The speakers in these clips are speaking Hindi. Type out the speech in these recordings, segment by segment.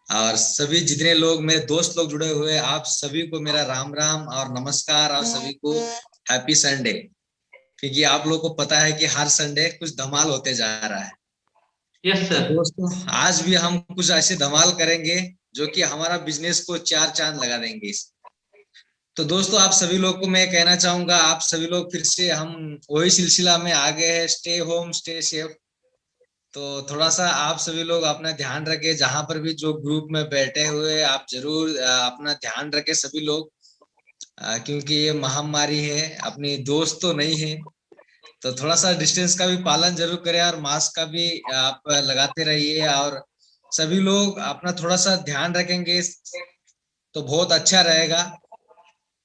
और सभी जितने लोग मेरे दोस्त लोग जुड़े हुए हैं, आप सभी को मेरा राम राम और नमस्कार, और सभी को हैप्पी संडे। क्योंकि आप लोग को पता है कि हर संडे कुछ धमाल होते जा रहा है। यस तो सर। दोस्तों, आज भी हम कुछ ऐसे धमाल करेंगे जो कि हमारा बिजनेस को चार चांद लगा देंगे। तो दोस्तों, आप सभी लोग को मैं कहना चाहूंगा, आप सभी लोग फिर से हम वही सिलसिला में आ गए हैं, स्टे होम स्टे सेफ। तो थोड़ा सा आप सभी लोग अपना ध्यान रखें, जहां पर भी जो ग्रुप में बैठे हुए आप जरूर अपना ध्यान रखें सभी लोग। क्योंकि ये महामारी है, अपनी दोस्त तो नहीं है। तो थोड़ा सा डिस्टेंस का भी पालन जरूर करें, और मास्क का भी आप लगाते रहिए। और सभी लोग अपना थोड़ा सा ध्यान रखेंगे तो बहुत अच्छा रहेगा।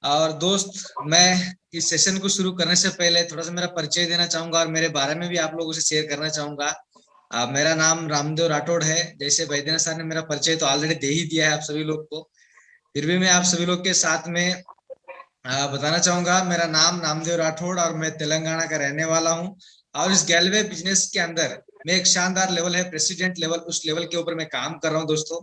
और दोस्त, मैं इस सेशन को शुरू करने से पहले थोड़ा सा मेरा परिचय देना चाहूंगा, और मेरे बारे में भी आप लोगों से शेयर करना चाहूंगा। मेरा नाम रामदेव राठौड़ है। जैसे वैद्यनाथ सर ने मेरा परिचय तो ऑलरेडी दे ही दिया है आप सभी लोग को, फिर भी मैं आप सभी लोग के साथ में बताना चाहूंगा। मेरा नाम नामदेव राठौड़, और मैं तेलंगाना का रहने वाला हूँ। और इस गैलवे बिजनेस के अंदर मैं एक शानदार लेवल है, प्रेसिडेंट लेवल, उस लेवल के ऊपर मैं काम कर रहा हूँ दोस्तों।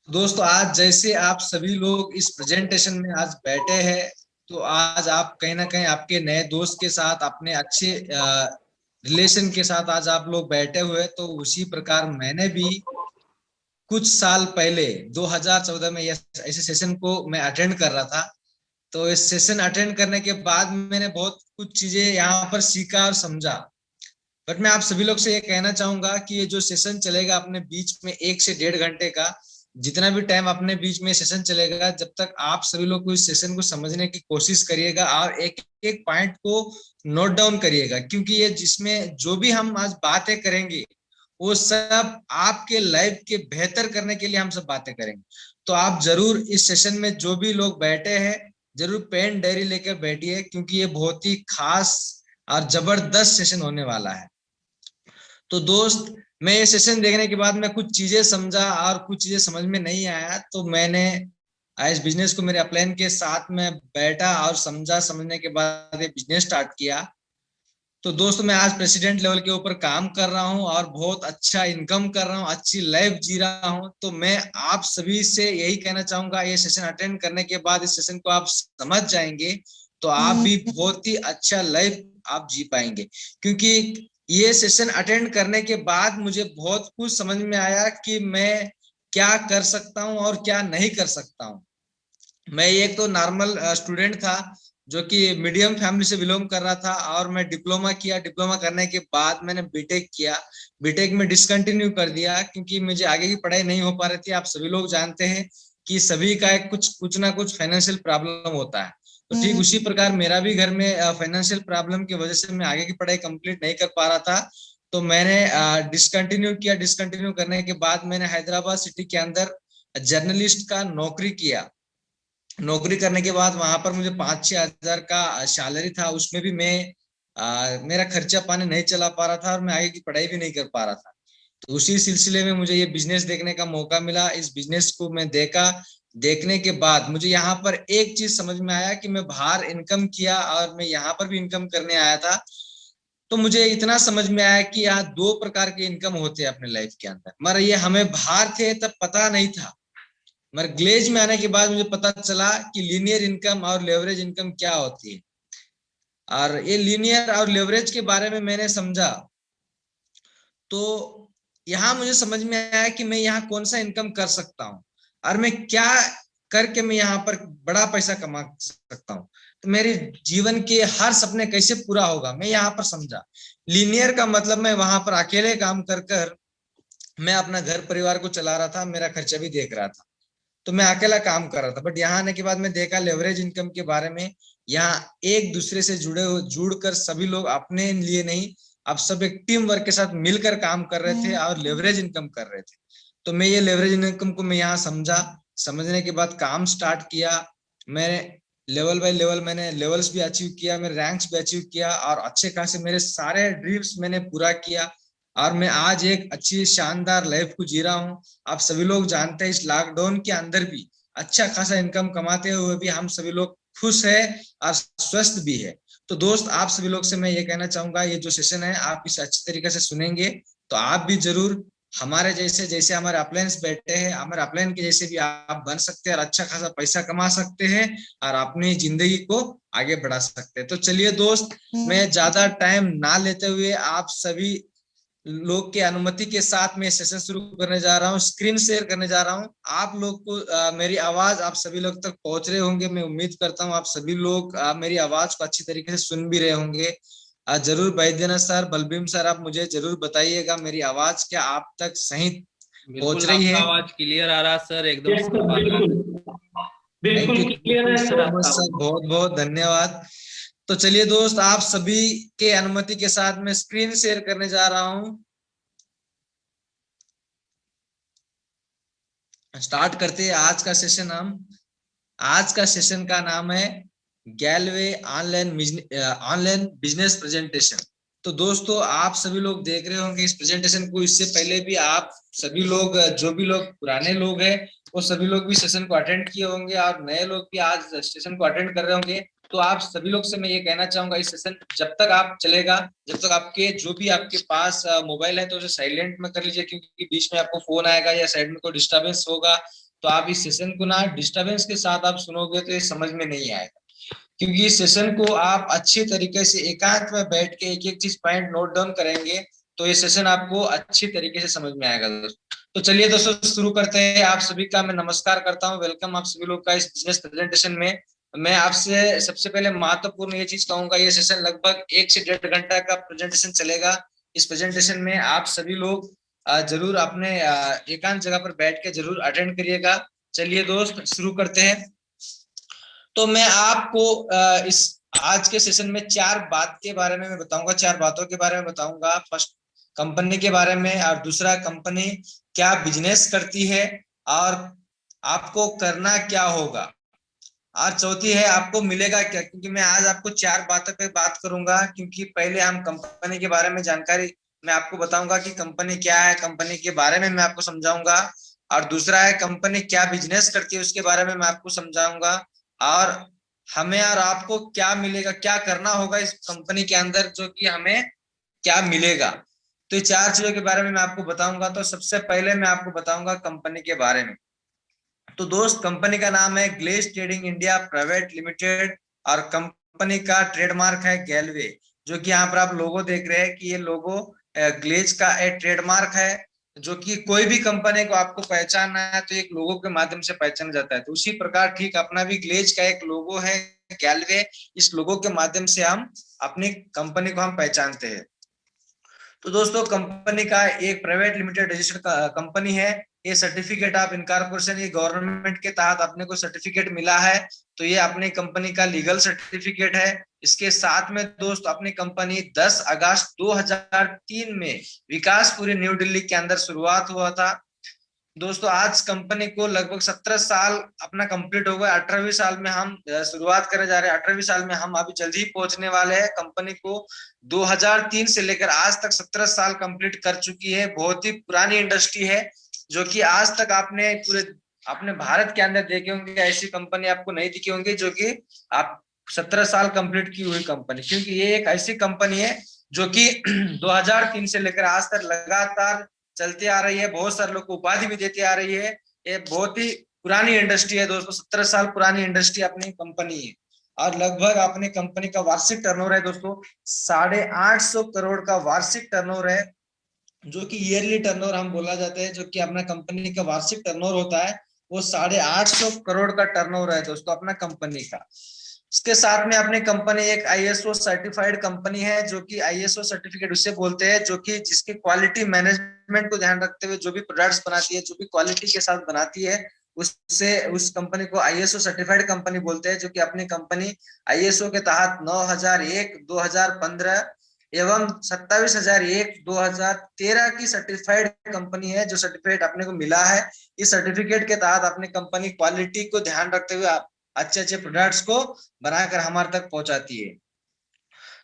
दोस्तों, आज जैसे आप सभी लोग इस प्रेजेंटेशन में आज बैठे हैं, तो आज आप कहीं ना कहीं आपके नए दोस्त के साथ, अपने अच्छे रिलेशन के साथ आज आप लोग बैठे हुए। तो उसी प्रकार मैंने भी कुछ साल पहले 2014 में ऐसे सेशन को मैं अटेंड कर रहा था। तो इस सेशन अटेंड करने के बाद मैंने बहुत कुछ चीजें यहाँ पर सीखा और समझा। बट मैं आप सभी लोग से ये कहना चाहूंगा कि ये जो सेशन चलेगा अपने बीच में 1 से 1.5 घंटे का, जितना भी टाइम अपने बीच में सेशन चलेगा, जब तक आप सभी लोग को इस सेशन को समझने की कोशिश करिएगा और एक एक पॉइंट को नोट डाउन करिएगा। क्योंकि ये जिसमें जो भी हम आज बातें करेंगे, वो सब आपके लाइफ के बेहतर करने के लिए हम सब बातें करेंगे। तो आप जरूर इस सेशन में जो भी लोग बैठे हैं, जरूर पेन डायरी लेकर बैठिए, क्योंकि ये बहुत ही खास और जबरदस्त सेशन होने वाला है। तो दोस्त, मैं ये सेशन देखने के बाद मैं कुछ चीजें समझा और कुछ चीजें समझ में नहीं आया, तो मैंने इस बिजनेस को मेरे अपलाइन के साथ में बैठा और समझा। समझने के बाद ये बिजनेस स्टार्ट किया। तो दोस्त, मैं आज प्रेसिडेंट लेवल के ऊपर काम कर रहा हूँ और बहुत अच्छा इनकम कर रहा हूँ, अच्छी लाइफ जी रहा हूँ। तो मैं आप सभी से यही कहना चाहूंगा, ये सेशन अटेंड करने के बाद इस सेशन को आप समझ जाएंगे तो आप भी बहुत ही अच्छा लाइफ आप जी पाएंगे। क्योंकि ये सेशन अटेंड करने के बाद मुझे बहुत कुछ समझ में आया कि मैं क्या कर सकता हूँ और क्या नहीं कर सकता हूँ। मैं एक तो नॉर्मल स्टूडेंट था, जो कि मीडियम फैमिली से बिलोंग कर रहा था, और मैं डिप्लोमा किया। डिप्लोमा करने के बाद मैंने बीटेक किया। बीटेक में डिसकंटिन्यू कर दिया, क्योंकि मुझे आगे की पढ़ाई नहीं हो पा रही थी। आप सभी लोग जानते हैं कि सभी का एक कुछ ना कुछ फाइनेंशियल प्रॉब्लम होता है। तो ठीक उसी प्रकार मेरा भी घर में फाइनेंशियल प्रॉब्लम की वजह से मैं आगे की पढ़ाई कंप्लीट नहीं कर पा रहा था। तो मैंने डिसकंटिन्यू किया। डिसकंटिन्यू करने के बाद मैंने हैदराबाद सिटी के अंदर जर्नलिस्ट का नौकरी किया। नौकरी करने के बाद वहां पर मुझे 5-6 हजार का सैलरी था। उसमें भी मैं मेरा खर्चा पानी नहीं चला पा रहा था, और मैं आगे की पढ़ाई भी नहीं कर पा रहा था। तो उसी सिलसिले में मुझे ये बिजनेस देखने का मौका मिला। इस बिजनेस को मैं देखा। देखने के बाद मुझे यहाँ पर एक चीज समझ में आया कि मैं बाहर इनकम किया और मैं यहाँ पर भी इनकम करने आया था। तो मुझे इतना समझ में आया कि यहाँ दो प्रकार के इनकम होते हैं अपने लाइफ के अंदर, मगर ये हमें बाहर थे तब पता नहीं था। मगर ग्लेज में आने के बाद मुझे पता चला कि लीनियर इनकम और लेवरेज इनकम क्या होती है। और ये लीनियर और लेवरेज के बारे में मैंने समझा, तो यहाँ मुझे समझ में आया कि मैं यहाँ कौन सा इनकम कर सकता हूँ, और मैं क्या करके मैं यहाँ पर बड़ा पैसा कमा सकता हूँ। तो मेरे जीवन के हर सपने कैसे पूरा होगा, मैं यहाँ पर समझा। लीनियर का मतलब मैं वहां पर अकेले काम कर कर मैं अपना घर परिवार को चला रहा था, मेरा खर्चा भी देख रहा था। तो मैं अकेला काम कर रहा था। बट यहाँ आने के बाद मैं देखा लेवरेज इनकम के बारे में। यहाँ एक दूसरे से जुड़कर सभी लोग अपने लिए नहीं, अब सब एक टीम वर्क के साथ मिलकर काम कर रहे थे और लेवरेज इनकम कर रहे थे। तो मैं ये लेवरेज इनकम को मैं यहाँ समझा। समझने के बाद काम स्टार्ट किया। मैंने लेवल बाय लेवल मैंने लेवल्स भी अचीव किया, मेरे रैंक्स भी अचीव किया, और अच्छे खासे मेरे सारे ड्रीम्स मैंने पूरा किया। और मैं आज एक अच्छी शानदार लाइफ को जी रहा हूँ। आप सभी लोग जानते हैं, इस लॉकडाउन के अंदर भी अच्छा खासा इनकम कमाते हुए भी हम सभी लोग खुश है और स्वस्थ भी है। तो दोस्त, आप सभी लोग से मैं ये कहना चाहूंगा, ये जो सेशन है आप इसे अच्छी तरीके से सुनेंगे तो आप भी जरूर हमारे जैसे जैसे हमारे अपलाइंस बैठे हैं, हमारे अपलाइन के जैसे भी आप बन सकते हैं और अच्छा खासा पैसा कमा सकते हैं और अपनी जिंदगी को आगे बढ़ा सकते हैं। तो चलिए दोस्त, मैं ज्यादा टाइम ना लेते हुए आप सभी लोग के अनुमति के साथ में सेशन शुरू करने जा रहा हूँ, स्क्रीन शेयर करने जा रहा हूँ। आप लोग को मेरी आवाज आप सभी लोग तक पहुंच रहे होंगे, मैं उम्मीद करता हूँ आप सभी लोग मेरी आवाज को अच्छी तरीके से सुन भी रहे होंगे। जरूर वैद्यनाथ सर, बलबीम सर, आप मुझे जरूर बताइएगा मेरी आवाज क्या आप तक सही पहुंच बिल्कुल रही आपका है। आवाज क्लियर आ रहा सर, एकदम यस सर, साफ आ रहा है। बिल्कुल थैंक बिल्कुल यू, थैंक क्लियर यू है सो सर मच आपका। सर, बहुत बहुत धन्यवाद। तो चलिए दोस्त, आप सभी के अनुमति के साथ मैं स्क्रीन शेयर करने जा रहा हूँ। स्टार्ट करते हैं आज का सेशन। हम आज का सेशन का नाम है गैलवे ऑनलाइन बिजनेस प्रेजेंटेशन। तो दोस्तों, आप सभी लोग देख रहे होंगे इस प्रेजेंटेशन को। इससे पहले भी आप सभी लोग, जो भी लोग पुराने लोग हैं, वो सभी लोग भी सेशन को अटेंड किए होंगे और नए लोग भी आज सेशन को अटेंड कर रहे होंगे। तो आप सभी लोग से मैं ये कहना चाहूंगा, इस सेशन जब तक आप चलेगा, जब तक आपके जो भी आपके पास मोबाइल है तो उसे साइलेंट में कर लीजिए, क्योंकि बीच में आपको फोन आएगा या साइड में कोई डिस्टर्बेंस होगा तो आप इस सेशन को ना डिस्टरबेंस के साथ आप सुनोगे तो ये समझ में नहीं आएगा। क्योंकि इस सेशन को आप अच्छी तरीके से एकांत में बैठ के एक एक चीज पॉइंट नोट डाउन करेंगे तो ये सेशन आपको अच्छी तरीके से समझ में आएगा दोस्तों। तो चलिए दोस्तों, शुरू करते हैं। आप सभी का मैं नमस्कार करता हूँ, वेलकम आप सभी लोग का इस बिजनेस प्रेजेंटेशन में। मैं आपसे सबसे पहले महत्वपूर्ण ये चीज कहूंगा, ये सेशन लगभग 1 से 1.5 घंटा का प्रेजेंटेशन चलेगा। इस प्रेजेंटेशन में आप सभी लोग जरूर अपने एकांत जगह पर बैठ के जरूर अटेंड करिएगा। चलिए दोस्त, शुरू करते हैं। तो मैं आपको इस आज के सेशन में 4 बात के बारे में मैं बताऊंगा, 4 बातों के बारे में बताऊंगा। फर्स्ट, कंपनी के बारे में, और दूसरा, कंपनी क्या बिजनेस करती है और आपको करना क्या होगा, और चौथी है आपको मिलेगा क्या। क्योंकि मैं आज आपको 4 बातों पे बात करूंगा, क्योंकि पहले हम कंपनी के बारे में जानकारी मैं आपको बताऊंगा कि कंपनी क्या है, कंपनी के बारे में मैं आपको समझाऊंगा। और दूसरा है कंपनी क्या बिजनेस करती है, उसके बारे में मैं आपको समझाऊंगा। और हमें और आपको क्या मिलेगा, क्या करना होगा इस कंपनी के अंदर जो कि हमें क्या मिलेगा। तो ये 4 चीजों के बारे में मैं आपको बताऊंगा। तो सबसे पहले मैं आपको बताऊंगा कंपनी के बारे में। तो दोस्त, कंपनी का नाम है Glaze trading India private limited और कंपनी का ट्रेडमार्क है गैलवे। जो कि यहाँ पर आप लोगो देख रहे हैं कि ये लोगो ग्लेज का एक ट्रेडमार्क है। जो कि कोई भी कंपनी को आपको पहचानना है तो एक लोगो के माध्यम से पहचाना जाता है। तो उसी प्रकार ठीक अपना भी ग्लेज का एक लोगो है गैलवे। इस लोगो के माध्यम से हम अपनी कंपनी को हम पहचानते हैं। तो दोस्तों, कंपनी का एक प्राइवेट लिमिटेड रजिस्टर्ड कंपनी है। ये सर्टिफिकेट ऑफ इनकॉर्पोरेशन, ये गवर्नमेंट के तहत अपने को सर्टिफिकेट मिला है। तो ये अपनी कंपनी का लीगल सर्टिफिकेट है। इसके साथ में दोस्त, अपनी कंपनी 10 अगस्त 2003 में विकासपुरी न्यू दिल्ली के अंदर शुरुआत हुआ था। दोस्तों, आज कंपनी को लगभग 17 साल अपना कंप्लीट हो गया। 18वीं साल में हम शुरुआत करने जा रहे हैं। 18वीं साल में हम अभी जल्द ही पहुंचने वाले हैं। कंपनी को 2003 से लेकर आज तक 17 साल कंप्लीट कर चुकी है। बहुत ही पुरानी इंडस्ट्री है, जो कि आज तक आपने पूरे अपने भारत के अंदर देखे होंगे, ऐसी कंपनी आपको नहीं दिखी होंगी जो कि आप 17 साल कंप्लीट की हुई कंपनी। क्योंकि ये एक ऐसी कंपनी है जो कि 2003 से लेकर आज तक लगातार चलती आ रही है। बहुत सारे लोग को उपाधि भी देती आ रही है। ये बहुत ही पुरानी इंडस्ट्री है दोस्तों, 17 साल पुरानी इंडस्ट्री अपनी कंपनी है। और लगभग अपनी कंपनी का वार्षिक टर्नओवर है दोस्तों 850 करोड़ का वार्षिक टर्नओवर है, जो कि ईयरली टर्नओवर हम बोला जाता है। जो कि अपना कंपनी का वार्षिक टर्नओवर होता है वो 850 करोड़ का टर्नओवर है दोस्तों अपना कंपनी का। इसके साथ में अपनी कंपनी एक आईएसओ सर्टिफाइड कंपनी है। जो कि आईएसओ सर्टिफिकेट उसे बोलते हैं जो कि जिसकी क्वालिटी मैनेजमेंट को ध्यान रखते हुए जो भी प्रोडक्ट्स बनाती है, जो भी क्वालिटी के साथ बनाती है, उससे उस कंपनी को आईएसओ सर्टिफाइड कंपनी बोलते हैं। जो कि अपनी कंपनी आईएसओ के तहत 9001 2015 एवं 27001 2013 की सर्टिफाइड कंपनी है। जो सर्टिफिकेट अपने को मिला है, इस सर्टिफिकेट के तहत अपनी कंपनी क्वालिटी को ध्यान रखते हुए अच्छे अच्छे प्रोडक्ट्स को बनाकर हमारे तक पहुंचाती है।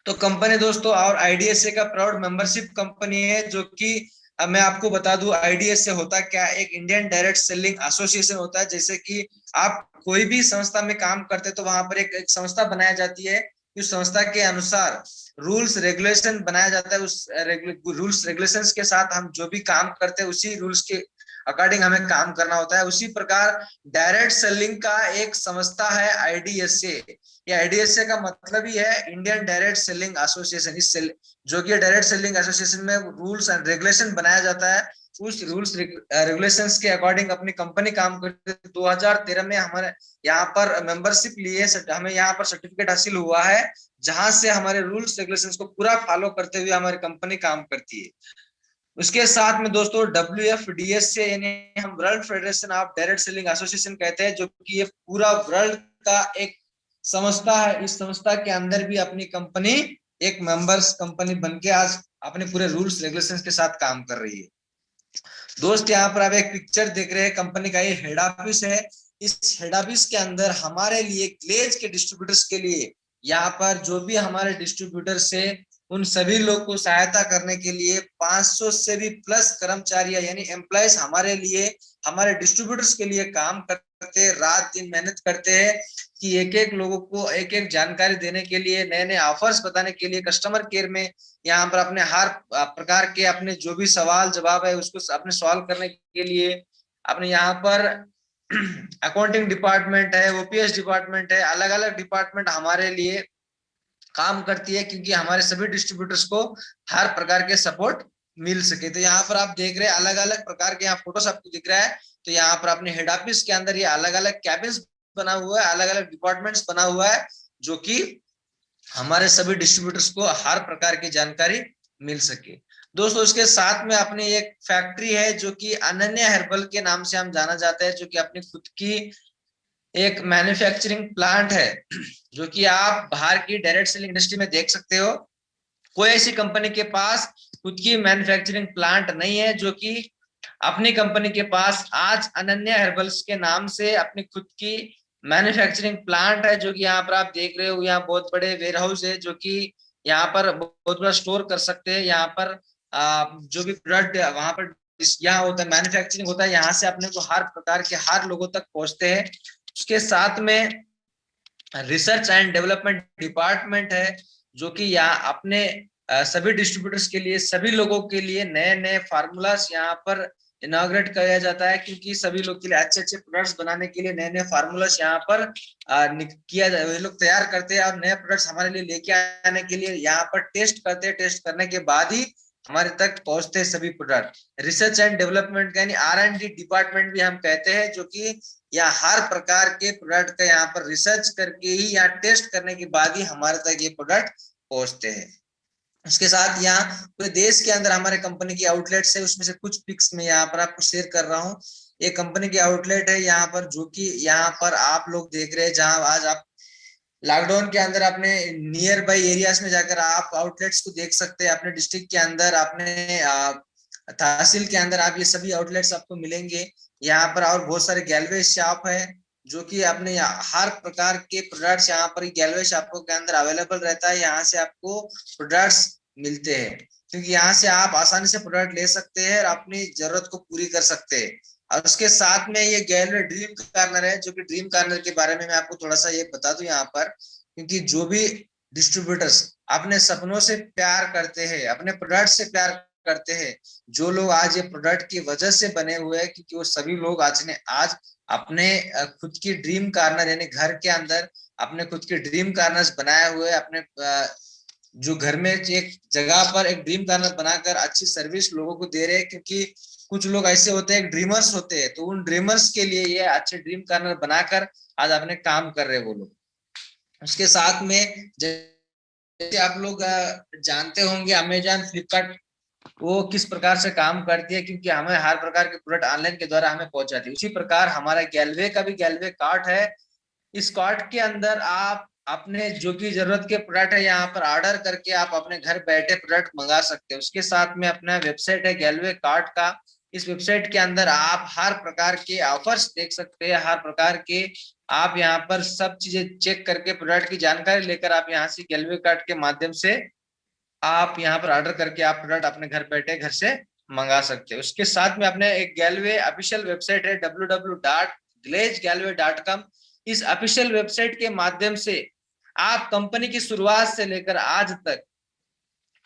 तो कंपनी दोस्तों और आईडीएसए का प्राउड मेंबरशिप कंपनी है। जो कि अब मैं आपको बता दूं आईडीएसए होता क्या, एक इंडियन डायरेक्ट सेलिंग एसोसिएशन होता है। जैसे कि आप कोई भी संस्था में काम करते तो वहां पर एक संस्था बनाई जाती है उस संस्था के अनुसार रूल्स रेगुलेशन बनाया जाता है। उस रूल्स रेगुलेशंस के साथ हम जो भी काम करते हैं उसी रूल्स के अकॉर्डिंग हमें काम करना होता है। उसी प्रकार डायरेक्ट सेलिंग का एक संस्था है आईडीएसए। ये आईडीएसए का मतलब ही है इंडियन डायरेक्ट सेलिंग एसोसिएशन। इस जो कि डायरेक्ट सेलिंग एसोसिएशन में रूल्स एंड रेगुलेशन बनाया जाता है। उस रूल्स रेगुलेशंस के अकॉर्डिंग अपनी कंपनी काम करती है। 2013 में हमारे यहाँ पर मेंबरशिप लिए हमें यहाँ पर सर्टिफिकेट हासिल हुआ है, जहां से हमारे रूल्स रेगुलेशंस को पूरा फॉलो करते हुए हमारी कंपनी काम करती है। उसके साथ में दोस्तों WFDS से, यानी हम world federation of direct selling association कहते हैं, जो कि ये पूरा वर्ल्ड का एक संस्था है। इस संस्था के अंदर भी अपनी कंपनी एक मेंबर्स कंपनी बनके आज अपने पूरे रूल्स रेगुलेशंस के साथ काम कर रही है। दोस्त यहाँ पर आप एक पिक्चर देख रहे हैं, कंपनी का ये हेड ऑफिस है। इस हेड ऑफिस के अंदर हमारे लिए ग्लेज के डिस्ट्रीब्यूटर्स के लिए यहाँ पर जो भी हमारे डिस्ट्रीब्यूटर्स है उन सभी लोग को सहायता करने के लिए 500 से भी प्लस कर्मचारी यानी एम्प्लॉयज हमारे लिए, हमारे डिस्ट्रीब्यूटर्स के लिए काम करते हैं, रात दिन मेहनत करते हैं कि एक एक लोगों को एक एक जानकारी देने के लिए, नए नए ऑफर्स बताने के लिए, कस्टमर केयर में यहाँ पर अपने हर प्रकार के अपने जो भी सवाल जवाब है उसको अपने सॉल्व करने के लिए, अपने यहाँ पर अकाउंटिंग डिपार्टमेंट है, ओपीएस डिपार्टमेंट है, अलग अलग डिपार्टमेंट हमारे लिए काम करती है, क्योंकि हमारे सभी डिस्ट्रीब्यूटर्स को हर प्रकार के सपोर्ट मिल सके। तो यहाँ पर आप देख रहे हैं अलग अलग प्रकार के यहाँ फोटोस आपको दिख रहा है। तो यहाँ पर अपने हेड ऑफिस के अंदर ये अलग अलग कैबिन्स बना हुआ है, अलग अलग डिपार्टमेंट्स बना हुआ है, जो कि हमारे सभी डिस्ट्रीब्यूटर्स को हर प्रकार की जानकारी मिल सके। दोस्तों उसके साथ में अपनी एक फैक्ट्री है जो कि अनन्या हर्बल के नाम से हम जाना जाता है, जो कि अपनी खुद की एक मैन्युफैक्चरिंग प्लांट है, जो कि आप बाहर की डायरेक्ट सेलिंग इंडस्ट्री में देख सकते हो। कोई ऐसी कंपनी के पास खुद की मैन्युफैक्चरिंग प्लांट नहीं है, जो कि अपनी कंपनी के पास आज अनन्या हर्बल्स के नाम से अपनी खुद की मैन्युफैक्चरिंग प्लांट है, जो कि यहाँ पर आप देख रहे हो। यहाँ बहुत बड़े वेयर हाउस है, जो कि यहाँ पर बहुत बड़ा स्टोर कर सकते हैं। यहाँ पर जो भी प्रोडक्ट वहां पर यहाँ होता है, मैन्युफैक्चरिंग होता है, यहाँ से अपने को हर प्रकार के हर लोगों तक पहुंचते हैं। उसके साथ में रिसर्च एंड डेवलपमेंट डिपार्टमेंट है, जो कि यहाँ अपने सभी डिस्ट्रीब्यूटर्स के लिए, सभी लोगों के लिए नए नए फार्मूलास यहाँ पर इनॉग्रेट किया जाता है, क्योंकि सभी लोग के लिए अच्छे अच्छे प्रोडक्ट्स बनाने के लिए नए नए फार्मूलास यहाँ पर किया जाए, वे लोग तैयार करते हैं और नए प्रोडक्ट्स हमारे लिए लेके आने के लिए यहाँ पर टेस्ट करते हैं। टेस्ट करने के बाद ही हमारे तक पहुंचते हैं सभी प्रोडक्ट। रिसर्च एंड डेवलपमेंट यानी R&D डिपार्टमेंट भी हम कहते हैं, जो कि या हर प्रकार के प्रोडक्ट का यहाँ पर रिसर्च करके ही या टेस्ट करने के बाद ही हमारे तक ये प्रोडक्ट पहुंचते हैं। उसके साथ यहाँ पूरे देश के अंदर हमारे कंपनी की आउटलेट्स है, उसमें से कुछ पिक्स में यहाँ पर आपको शेयर कर रहा हूँ। ये कंपनी की आउटलेट है यहाँ पर, जो कि यहाँ पर आप लोग देख रहे हैं, जहां आज आप लॉकडाउन के अंदर अपने नियर बाई एरियाज में जाकर आप आउटलेट्स को देख सकते हैं। अपने डिस्ट्रिक्ट के अंदर, अपने तहसील के अंदर आप ये सभी आउटलेट्स आपको मिलेंगे यहाँ पर। और बहुत सारे गैलवे शॉप है, जो कि अपने हर प्रकार के प्रोडक्ट्स यहाँ पर गैलवे शॉपों के अंदर अवेलेबल रहता है। यहाँ से आपको प्रोडक्ट्स मिलते हैं, क्योंकि यहाँ से आप आसानी से प्रोडक्ट ले सकते हैं और अपनी जरूरत को पूरी कर सकते हैं। और उसके साथ में ये गैलरी ड्रीम कार्नर है, जो कि ड्रीम कार्नर के बारे में मैं आपको थोड़ा सा ये बता दूं यहाँ पर, क्योंकि जो भी डिस्ट्रीब्यूटर्स अपने सपनों से प्यार करते हैं, अपने प्रोडक्ट से प्यार करते हैं, जो लोग आज ये प्रोडक्ट की वजह से बने हुए हैं, क्योंकि वो सभी लोग आज अपने खुद की ड्रीम कार्नर यानी घर के अंदर अपने खुद के ड्रीम कार्नर्स बनाए हुए, अपने जो घर में एक जगह पर एक ड्रीम कार्नर बनाकर अच्छी सर्विस लोगों को दे रहे हैं। क्योंकि कुछ लोग ऐसे होते हैं, ड्रीमर्स होते हैं, तो उन ड्रीमर्स के लिए ये अच्छे ड्रीम कार्नर बनाकर आज अपने काम कर रहे हैं वो लोग। उसके साथ में जैसे आप लोग जानते होंगे अमेजॉन, फ्लिपकार्ट वो किस प्रकार से काम करती है, क्योंकि हमें हर प्रकार के प्रोडक्ट ऑनलाइन के द्वारा हमें पहुंच जाती है। उसी प्रकार हमारा गैलवे का भी गैलवे कार्ट है। इस कार्ट के अंदर आप अपने जो भी जरूरत के प्रोडक्ट है यहाँ पर ऑर्डर करके आप अपने घर बैठे प्रोडक्ट मंगा सकते हैं। उसके साथ में अपना वेबसाइट है गैलवे कार्ट का। इस वेबसाइट के अंदर आप हर प्रकार के ऑफर्स देख सकते हैं, हर प्रकार के आप यहाँ पर सब चीजें चेक करके प्रोडक्ट की जानकारी लेकर आप यहाँ से गैलवे कार्ट के माध्यम से आप यहाँ पर ऑर्डर करके आप प्रोडक्ट अपने घर बैठे घर से मंगा सकते हैं। उसके साथ में अपने एक गैलवे ऑफिशियल वेबसाइट है www.glazegalley.com। इस ऑफिशियल वेबसाइट के माध्यम से आप कंपनी की शुरुआत से लेकर आज तक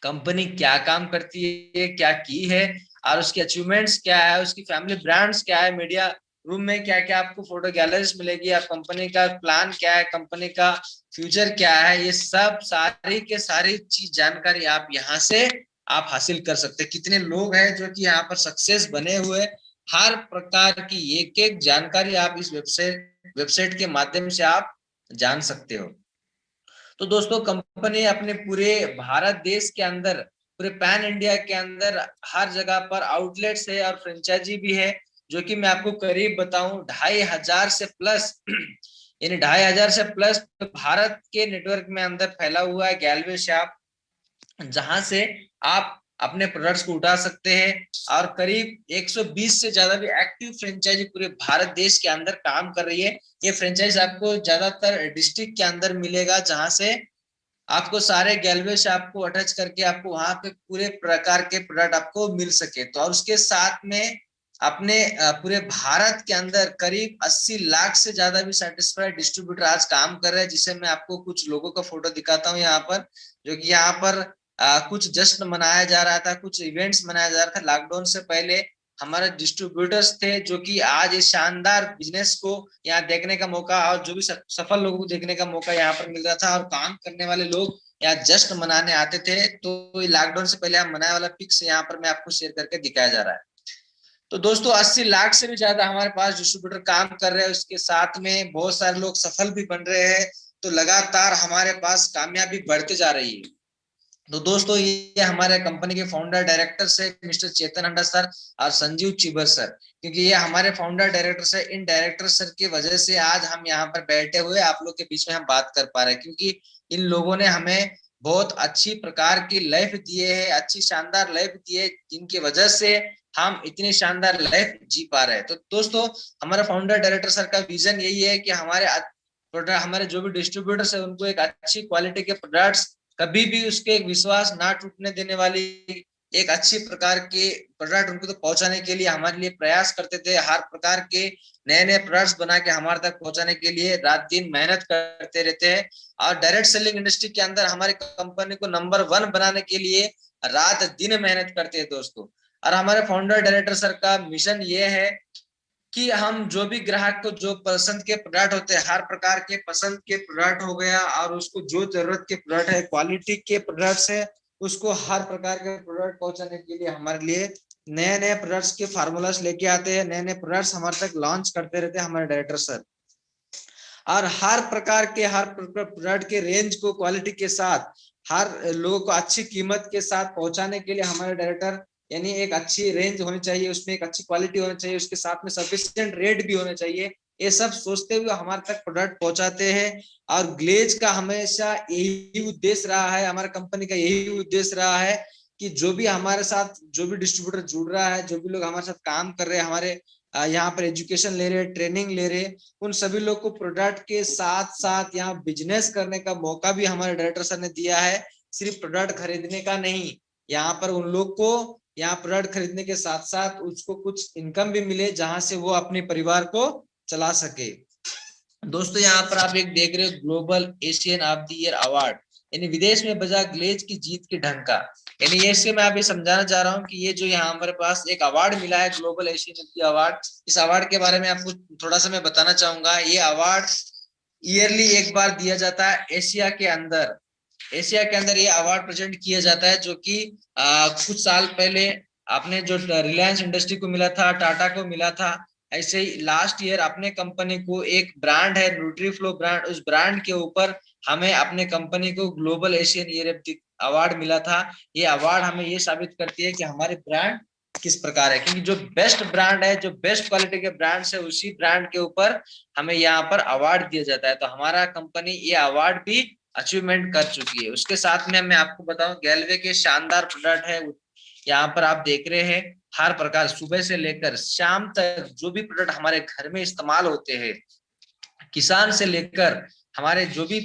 कंपनी क्या काम करती है, क्या की है, और उसकी अचीवमेंट्स क्या है, उसकी फैमिली ब्रांड्स क्या है, मीडिया रूम में क्या क्या आपको फोटो गैलरीज मिलेगी, आप कंपनी का प्लान क्या है, कंपनी का फ्यूचर क्या है, ये सब सारी के सारी चीज जानकारी आप यहाँ से आप हासिल कर सकते हैं। कितने लोग हैं जो कि यहाँ पर सक्सेस बने हुए, हर प्रकार की एक एक जानकारी आप इस वेबसाइट के माध्यम से आप जान सकते हो। तो दोस्तों कंपनी अपने पूरे भारत देश के अंदर, पूरे पैन इंडिया के अंदर हर जगह पर आउटलेट्स है और फ्रेंचाइजी भी है, जो कि मैं आपको करीब बताऊं 2500 से प्लस यानी 2500 से प्लस भारत के नेटवर्क में अंदर फैला हुआ है गैलवे शॉप, जहां से आप अपने प्रोडक्ट्स को उठा सकते हैं। और करीब 120 से ज्यादा भी एक्टिव फ्रेंचाइजी पूरे भारत देश के अंदर काम कर रही है। ये फ्रेंचाइज आपको ज्यादातर डिस्ट्रिक्ट के अंदर मिलेगा, जहां से आपको सारे गैलवे से आपको अटैच करके आपको वहां पे पूरे प्रकार के प्रोडक्ट आपको मिल सके। तो और उसके साथ में अपने पूरे भारत के अंदर करीब 80 लाख से ज्यादा भी सेटिस्फाइड डिस्ट्रीब्यूटर आज काम कर रहे हैं, जिसे मैं आपको कुछ लोगों का फोटो दिखाता हूँ यहाँ पर, जो कि यहाँ पर कुछ जश्न मनाया जा रहा था, कुछ इवेंट्स मनाया जा रहा था लॉकडाउन से पहले। हमारे डिस्ट्रीब्यूटर्स थे जो कि आज इस शानदार बिजनेस को यहाँ देखने का मौका, और जो भी सफल लोगों को देखने का मौका यहाँ पर मिल रहा था, और काम करने वाले लोग यहाँ जश्न मनाने आते थे। तो लॉकडाउन से पहले हम मनाने वाला पिक्स यहाँ पर मैं आपको शेयर करके दिखाया जा रहा है। तो दोस्तों 80 लाख से भी ज्यादा हमारे पास डिस्ट्रीब्यूटर काम कर रहे हैं, उसके साथ में बहुत सारे लोग सफल भी बन रहे हैं। तो लगातार हमारे पास कामयाबी बढ़ते जा रही है। तो दोस्तों ये हमारे कंपनी के फाउंडर डायरेक्टर से मिस्टर चेतन हंडा सर और संजीव चिबर सर, क्योंकि ये हमारे फाउंडर डायरेक्टर से, इन डायरेक्टर सर की वजह से आज हम यहाँ पर बैठे हुए आप लोग के बीच में हम बात कर पा रहे हैं, क्योंकि इन लोगों ने हमें बहुत अच्छी प्रकार की लाइफ दिए है, अच्छी शानदार लाइफ दी है, जिनकी वजह से हम इतनी शानदार लाइफ जी पा रहे हैं। तो दोस्तों हमारा फाउंडर डायरेक्टर सर का विजन यही है कि हमारे जो भी डिस्ट्रीब्यूटर्स है उनको एक अच्छी क्वालिटी के प्रोडक्ट्स, कभी भी उसके एक विश्वास ना टूटने देने वाली एक अच्छी प्रकार के प्रोडक्ट उनको तो पहुंचाने के लिए हमारे लिए प्रयास करते थे। हर प्रकार के नए नए प्रोडक्ट्स बना के हमारे तक पहुंचाने के लिए रात दिन मेहनत करते रहते हैं। और डायरेक्ट सेलिंग इंडस्ट्री के अंदर हमारी कंपनी को नंबर 1 बनाने के लिए रात दिन मेहनत करते हैं दोस्तों। और हमारे फाउंडर डायरेक्टर सर का मिशन ये है कि हम जो भी ग्राहक को जो पसंद के प्रोडक्ट होते हैं, हर प्रकार के पसंद के प्रोडक्ट हो गया, और उसको जो जरूरत के प्रोडक्ट है, क्वालिटी के प्रोडक्ट्स है, उसको हर प्रकार के प्रोडक्ट पहुंचाने के लिए हमारे लिए नए नए प्रोडक्ट्स के फार्मूलास लेके आते हैं, नए नए प्रोडक्ट्स हमारे तक लॉन्च करते रहते हैं हमारे डायरेक्टर सर। और हर प्रकार के हर प्रोडक्ट के रेंज को क्वालिटी के साथ हर लोगों को अच्छी कीमत के साथ पहुंचाने के लिए हमारे डायरेक्टर, यानी एक अच्छी रेंज होनी चाहिए, उसमें एक अच्छी क्वालिटी होनी चाहिए, उसके साथ में सफिशिएंट रेट भी होने चाहिए, ये सब सोचते हुए हमारे तक प्रोडक्ट पहुंचाते हैं। और ग्लेज का हमेशा यही उद्देश्य रहा है, हमारे कंपनी का यही उद्देश्य रहा है कि जो भी हमारे साथ जो भी डिस्ट्रीब्यूटर जुड़ रहा है, जो भी लोग हमारे साथ काम कर रहे हैं, हमारे यहाँ पर एजुकेशन ले रहे, ट्रेनिंग ले रहे, उन सभी लोग को प्रोडक्ट के साथ साथ यहाँ बिजनेस करने का मौका भी हमारे डायरेक्टर सर ने दिया है। सिर्फ प्रोडक्ट खरीदने का नहीं, यहाँ पर उन लोग को यहाँ प्रोडक्ट खरीदने के साथ साथ उसको कुछ इनकम भी मिले, जहां से वो अपने परिवार को चला सके। दोस्तों यहाँ पर आप एक देख रहे हो global Asian of the year award, यानी विदेश में बजा ग्लेज की जीत की ढंका। यानी ये इससे मैं अभी समझाना चाह रहा हूँ कि ये जो यहाँ हमारे पास एक अवार्ड मिला है ग्लोबल एशियन अवार्ड, इस अवार्ड के बारे में आपको थोड़ा सा मैं बताना चाहूंगा। ये अवार्ड ईयरली एक बार दिया जाता है एशिया के अंदर। एशिया के अंदर ये अवार्ड प्रेजेंट किया जाता है, जो कि कुछ साल पहले आपने जो रिलायंस इंडस्ट्री को मिला था, टाटा को मिला था, ऐसे ही लास्ट ईयर अपने कंपनी को एक ब्रांड है न्यूट्रीफ्लो ब्रांड, उस ब्रांड के ऊपर हमें अपने कंपनी को ग्लोबल एशियन ईयर अवार्ड मिला था। ये अवार्ड हमें ये साबित करती है कि हमारे ब्रांड किस प्रकार है, क्योंकि जो बेस्ट ब्रांड है, जो बेस्ट क्वालिटी के ब्रांड्स है, उसी ब्रांड के ऊपर हमें यहाँ पर अवार्ड दिया जाता है। तो हमारा कंपनी ये अवार्ड भी अचीवमेंट कर चुकी है। उसके साथ में मैं आपको बताऊं गैलवे के शानदार प्रोडक्ट है, यहाँ पर आप देख रहे हैं हर प्रकार सुबह से लेकर शाम तक जो भी प्रोडक्ट हमारे घर में इस्तेमाल होते हैं, किसान से लेकर हमारे जो भी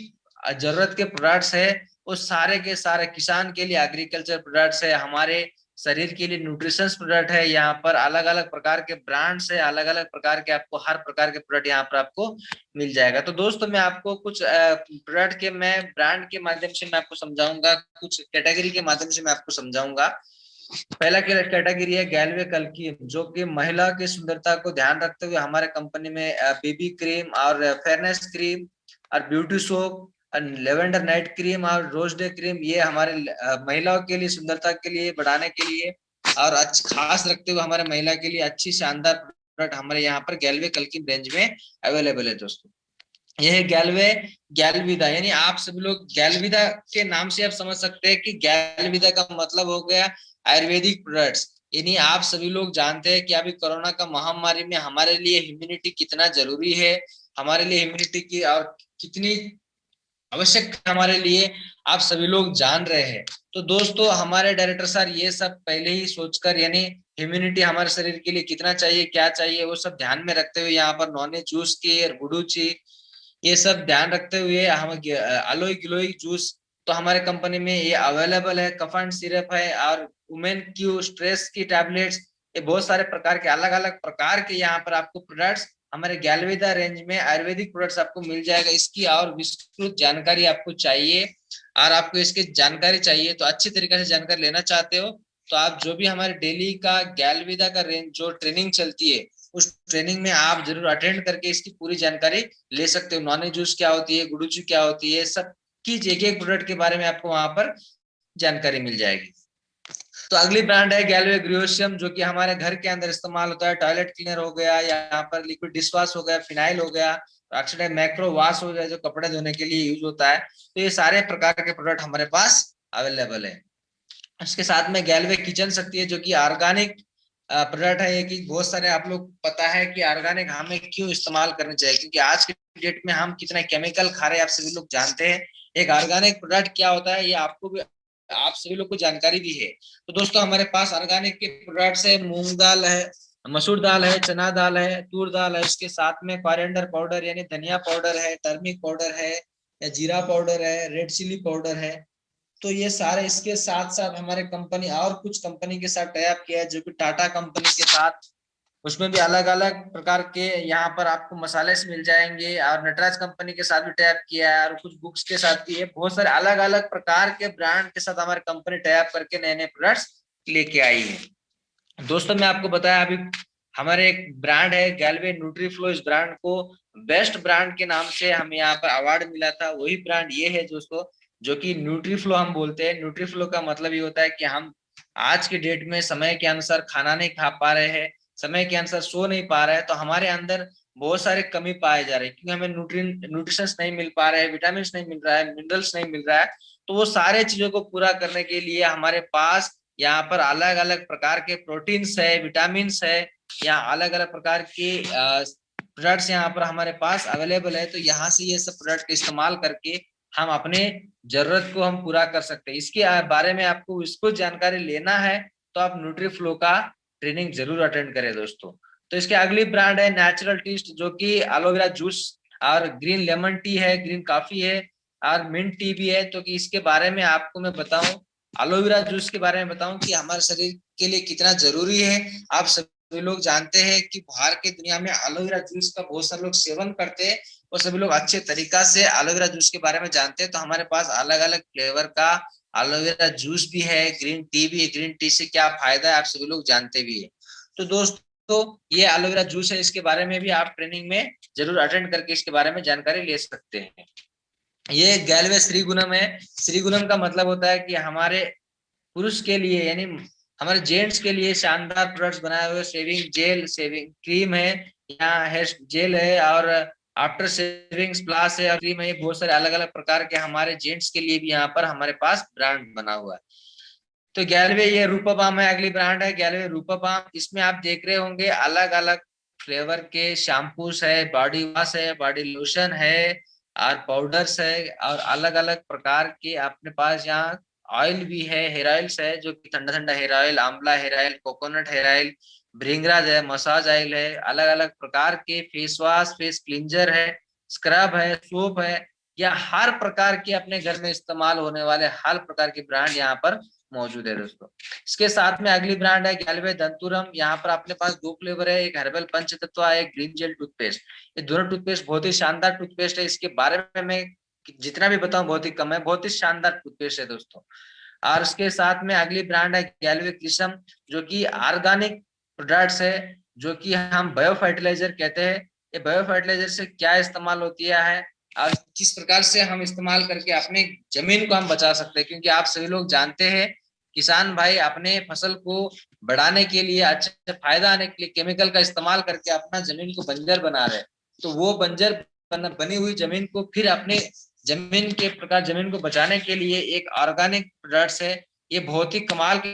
जरूरत के प्रोडक्ट्स है, वो सारे के सारे किसान के लिए एग्रीकल्चर प्रोडक्ट्स है, हमारे शरीर के लिए न्यूट्रिशंस प्रोडक्ट है। यहाँ पर अलग अलग प्रकार के ब्रांड्स है, अलग अलग प्रकार के आपको हर प्रकार के प्रोडक्ट यहाँ पर आपको मिल जाएगा। तो दोस्तों मैं आपको कुछ प्रोडक्ट के मैं ब्रांड के माध्यम से मैं आपको समझाऊंगा, कुछ कैटेगरी के माध्यम से मैं आपको समझाऊंगा। पहला कैटेगरी है गैल्वे कल्की, जो कि महिला की सुंदरता को ध्यान रखते हुए हमारे कंपनी में बेबी क्रीम और फेयरनेस क्रीम और beauty soap, lavender night cream और रोज डे क्रीम, ये हमारे महिलाओं के लिए सुंदरता के लिए बढ़ाने के लिए और खास रखते हुए हमारे महिला के लिए अच्छी शानदार प्रोडक्ट हमारे यहाँ पर गैल्वे कल्की रेंज में अवेलेबल है दोस्तों। यह है गैल्विदा, यानी आप सभी लोग गैल्विदा के नाम से आप समझ सकते हैं कि गैल्विदा का मतलब हो गया आयुर्वेदिक प्रोडक्ट्स। यानी आप सभी लोग जानते हैं कि अभी कोरोना का महामारी में हमारे लिए इम्यूनिटी कितना जरूरी है, हमारे लिए इम्यूनिटी की और कितनी आवश्यक हमारे लिए आप सभी लोग जान रहे हैं। तो दोस्तों हमारे डायरेक्टर सर ये सब पहले ही सोचकर, यानी इम्यूनिटी हमारे शरीर के लिए कितना चाहिए क्या चाहिए वो सब ध्यान में रखते हुए यहाँ पर नॉन जूस की गुडूची ये सब ध्यान रखते हुए हम अलोई गिलोई जूस तो हमारे कंपनी में ये अवेलेबल है। कफन सिरप है और वुमेन क्यू स्ट्रेस की टैबलेट्स, ये बहुत सारे प्रकार के अलग अलग प्रकार के यहाँ पर आपको प्रोडक्ट्स हमारे गैल्विदा रेंज में आयुर्वेदिक प्रोडक्ट्स आपको मिल जाएगा। इसकी और विस्तृत जानकारी आपको चाहिए और आपको इसकी जानकारी चाहिए तो अच्छी तरीके से जानकारी लेना चाहते हो तो आप जो भी हमारे डेली का गैल्विदा का रेंज जो ट्रेनिंग चलती है उस ट्रेनिंग में आप जरूर अटेंड करके इसकी पूरी जानकारी ले सकते हो। नॉन जूस क्या होती है, गुडुचू क्या होती है, सब की एक एक प्रोडक्ट के बारे में आपको वहां पर जानकारी मिल जाएगी। तो अगली ब्रांड है गैल्वे ग्रियोशियम, जो कि हमारे घर के अंदर इस्तेमाल होता है। टॉयलेट क्लीनर हो गया, यहाँ पर लिक्विड डिश वॉश हो गया, फिनाइल हो गया, ऑक्सीडाइज मैक्रो वॉश हो गया जो कपड़े धोने के लिए यूज होता है। तो ये सारे प्रकार के प्रोडक्ट हमारे पास अवेलेबल है। इसके साथ में गैल्वे किचन शक्ति है जो कि ऑर्गेनिक प्रोडक्ट है। ये कि बहुत सारे आप लोग पता है कि ऑर्गेनिक हमें क्यों इस्तेमाल करने चाहिए, क्योंकि आज के डेट में हम कितना केमिकल खा रहे हैं आप सभी लोग जानते हैं। एक ऑर्गेनिक प्रोडक्ट क्या होता है ये आपको भी आप सभी लोग को जानकारी भी है। तो दोस्तों हमारे पास ऑर्गेनिक के प्रोडक्ट्स है, मूंग दाल है, मसूर दाल है, चना दाल है, तूर दाल है, उसके साथ में कोरिएंडर पाउडर यानी धनिया पाउडर है, टर्मिक पाउडर है या जीरा पाउडर है, रेड चिली पाउडर है। तो ये सारे इसके साथ साथ हमारे कंपनी और कुछ कंपनी के साथ टाई अप किया है जो कि टाटा कंपनी के साथ, उसमें भी अलग अलग प्रकार के यहाँ पर आपको मसाले से मिल जाएंगे और नटराज कंपनी के साथ भी टाई अप किया है और कुछ बुक्स के साथ भी है। बहुत सारे अलग अलग प्रकार के ब्रांड के साथ हमारी कंपनी टाई अप करके नए नए प्रोडक्ट्स लेके आई है। दोस्तों मैं आपको बताया अभी हमारे एक ब्रांड है गैल्वे न्यूट्रीफ्लो, इस ब्रांड को बेस्ट ब्रांड के नाम से हमें यहाँ पर अवार्ड मिला था। वही ब्रांड ये है दोस्तों जो कि न्यूट्रीफ्लो हम बोलते हैं। न्यूट्रीफ्लो का मतलब ये होता है कि हम आज के डेट में समय के अनुसार खाना नहीं खा पा रहे हैं, समय के अनुसार सो नहीं पा रहे हैं, तो हमारे अंदर बहुत सारे कमी पाए जा रहे हैं क्योंकि हमें न्यूट्रिशंस नहीं मिल पा रहे हैं, विटामिन नहीं मिल रहा है, मिनरल्स नहीं मिल रहा है। तो वो सारे चीजों को पूरा करने के लिए हमारे पास यहाँ पर अलग अलग प्रकार के प्रोटीन्स है, विटामिन है, या अलग अलग प्रकार के प्रोडक्ट्स यहाँ पर हमारे पास अवेलेबल है। तो यहाँ से ये सब प्रोडक्ट इस्तेमाल करके हम अपने जरूरत को हम पूरा कर सकते हैं। इसके बारे में आपको इसको जानकारी लेना है तो आप न्यूट्रीफ्लो का ट्रेनिंग जरूर अटेंड करें दोस्तों। तो इसके अगली ब्रांड है नेचुरल टेस्ट, जो कि एलोवेरा जूस और ग्रीन लेमन टी है, ग्रीन कॉफी है और मिंट टी भी है। तो कि इसके बारे में आपको मैं बताऊं, एलोवेरा जूस के बारे में बताऊं कि हमारे शरीर के लिए कितना जरूरी है। आप सभी लोग जानते हैं कि बाहर की दुनिया में एलोवेरा जूस का बहुत सारे लोग सेवन करते हैं और सभी लोग अच्छे तरीका से एलोवेरा जूस के बारे में जानते हैं। तो हमारे पास अलग अलग फ्लेवर का एलोवेरा जूस भी है, ग्रीन टी भी है। ग्रीन टी से क्या फायदा है आप सभी लोग जानते भी है। तो दोस्तों ये एलोवेरा जूस है, इसके बारे में भी आप ट्रेनिंग में जरूर अटेंड करके इसके बारे में जानकारी ले सकते हैं। ये गैल्वे श्रीगुणम है। श्रीगुणम का मतलब होता है कि हमारे पुरुष के लिए यानी हमारे जेंट्स के लिए शानदार प्रोडक्ट्स बनाए हुए शेविंग जेल, शेविंग क्रीम है, यहाँ हेयर जेल है और आफ्टर शेविंग स्प्लाश है और क्रीम है। बहुत सारे अलग अलग प्रकार के हमारे जेंट्स के लिए भी यहाँ पर हमारे पास ब्रांड बना हुआ है। तो गैल्वे ये रूपा बाम है, अगली ब्रांड है गैल्वे रूपा बाम। इसमें आप देख रहे होंगे अलग अलग फ्लेवर के शैम्पूस है, बॉडी वॉश है, बॉडी लोशन है और पाउडर्स है और अलग अलग प्रकार के अपने पास यहाँ ऑयल भी है, हेयर ऑयल्स है जो कि ठंडा ठंडा हेयर ऑयल, आंवला hair oil, coconut hair oil, भृंगराज है, मसाज ऑयल है, अलग अलग प्रकार के फेस वॉश, फेस क्लींजर है, स्क्रब है, सोप है, या हर प्रकार के अपने घर में इस्तेमाल होने वाले हर प्रकार के ब्रांड यहाँ पर मौजूद है दोस्तों। इसके साथ में अगली ब्रांड है गैल्वे दंतुरम। यहाँ पर अपने पास 2 फ्लेवर है, एक हर्बल पंचतत्व है, एक ग्रीन जेल टूथपेस्ट। ये दोनों टूथपेस्ट बहुत ही शानदार टूथपेस्ट है। इसके बारे में मैं जितना भी बताऊं बहुत ही कम है, बहुत ही शानदार टूथपेस्ट है दोस्तों। और उसके साथ में अगली ब्रांड है गैल्वे क्रिसम, जो कि ऑर्गेनिक प्रोडक्ट्स है, जो कि हम बायो फर्टिलाइजर कहते हैं। ये बायो फर्टिलाइजर से क्या इस्तेमाल होती है और किस प्रकार से हम इस्तेमाल करके अपने जमीन को हम बचा सकते हैं, क्योंकि आप सभी लोग जानते हैं किसान भाई अपने फसल को बढ़ाने के लिए, अच्छा फायदा आने के लिए केमिकल का इस्तेमाल करके अपना जमीन को बंजर बना रहे हैं। तो वो बंजर बनी हुई जमीन को फिर अपने जमीन के प्रकार जमीन को बचाने के लिए एक ऑर्गेनिक प्रोडक्ट्स है। ये बहुत ही कमाल के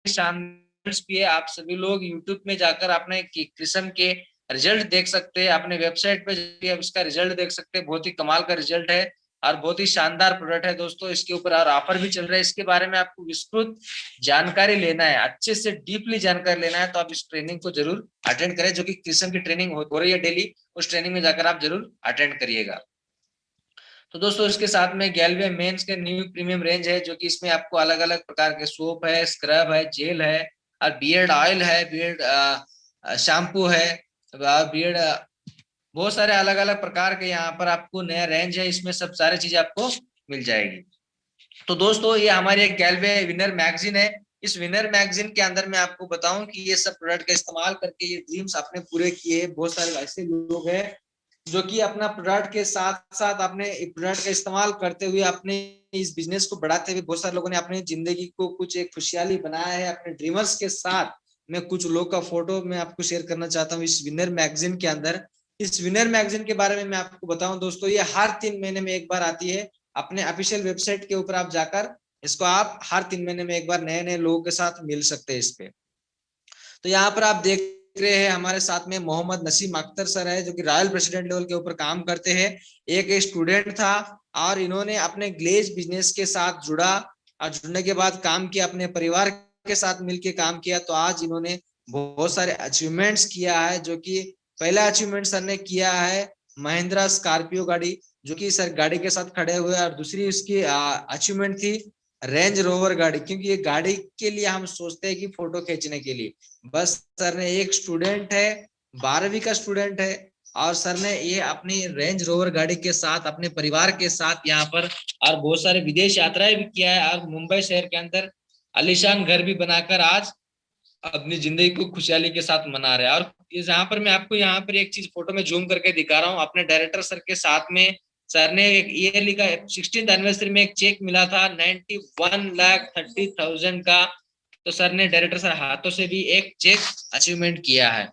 शानदार भी है। आप सभी लोग यूट्यूब में जाकर अपने किस्म के रिजल्ट देख सकते हैं, अपने वेबसाइट पे उसका रिजल्ट देख सकते हैं। बहुत ही कमाल का रिजल्ट है और बहुत ही शानदार प्रोडक्ट है दोस्तों। इसके ऊपर और ऑफर भी चल रहा है। इसके बारे में आपको विस्तृत जानकारी लेना है, अच्छे से डीपली जानकारी लेना है, तो आप इस ट्रेनिंग को जरूर अटेंड करें, जो कि किस्म की ट्रेनिंग हो रही है डेली। उस ट्रेनिंग में जाकर आप जरूर अटेंड करिएगा। तो दोस्तों इसके साथ में गैल्वे मेंस के न्यू प्रीमियम रेंज है, जो कि इसमें आपको अलग अलग प्रकार के सोप है, स्क्रब है, जेल है और बियर्ड ऑयल है, बियर्ड शैम्पू है, बियर्ड बहुत सारे अलग अलग प्रकार के यहाँ पर आपको नया रेंज है। इसमें सब सारी चीजें आपको मिल जाएगी। तो दोस्तों ये हमारी एक गैल्वे विनर मैगजीन है। इस विनर मैगजीन के अंदर मैं आपको बताऊं कि ये सब प्रोडक्ट का इस्तेमाल करके ये ड्रीम्स आपने पूरे किए। बहुत सारे ऐसे लोग हैं जो कि अपना प्रोडक्ट के साथ साथ अपने प्रोडक्ट का इस्तेमाल करते हुए अपने इस बिजनेस को बढ़ाते हुए बहुत सारे लोगों ने अपनी जिंदगी को कुछ एक खुशहाली बनाया है अपने ड्रीमर्स के साथ। मैं कुछ लोग का फोटो मैं आपको शेयर करना चाहता हूँ इस विनर मैगजीन के अंदर। इस विनर मैगजीन के बारे में मैं आपको बताऊं दोस्तों, ये हर 3 महीने में एक बार आती है। अपने ऑफिशियल वेबसाइट के ऊपर आप जाकर इसको आप हर 3 महीने में एक बार नए नए लोगों के साथ मिल सकते हैं इस पे। तो यहाँ पर आप देख रहे हैं हमारे साथ में मोहम्मद नसीम अख्तर सर है, जो कि रॉयल प्रेसिडेंट लेवल के ऊपर काम करते हैं। एक स्टूडेंट था और इन्होंने अपने ग्लेज बिजनेस के साथ जुड़ा और जुड़ने के बाद काम किया, अपने परिवार के साथ मिलकर काम किया। तो आज इन्होंने बहुत सारे अचीवमेंट्स किया है, जो कि पहला अचीवमेंट सर ने किया है महिंद्रा स्कॉर्पियो गाड़ी, जो कि सर गाड़ी के साथ खड़े हुए, और दूसरी उसकी अचीवमेंट थी रेंज रोवर गाड़ी, क्योंकि ये गाड़ी के लिए हम सोचते हैं कि फोटो खींचने के लिए। बस सर ने एक स्टूडेंट है 12वीं का स्टूडेंट है और सर ने ये अपनी रेंज रोवर गाड़ी के साथ अपने परिवार के साथ यहाँ पर और बहुत सारे विदेश यात्राएं भी किया है और मुंबई शहर के अंदर आलीशान घर भी बनाकर आज अपनी जिंदगी को खुशहाली के साथ मना रहे हैं। और यहाँ पर मैं आपको यहाँ पर एक चीज फोटो में जूम करके दिखा रहा हूँ अपने डायरेक्टर सर के साथ में। सर ने एक ईयरली का 16th एनिवर्सरी में एक चेक मिला था 91,30,000 का। तो सर ने डायरेक्टर सर हाथों से भी एक चेक अचीवमेंट किया है।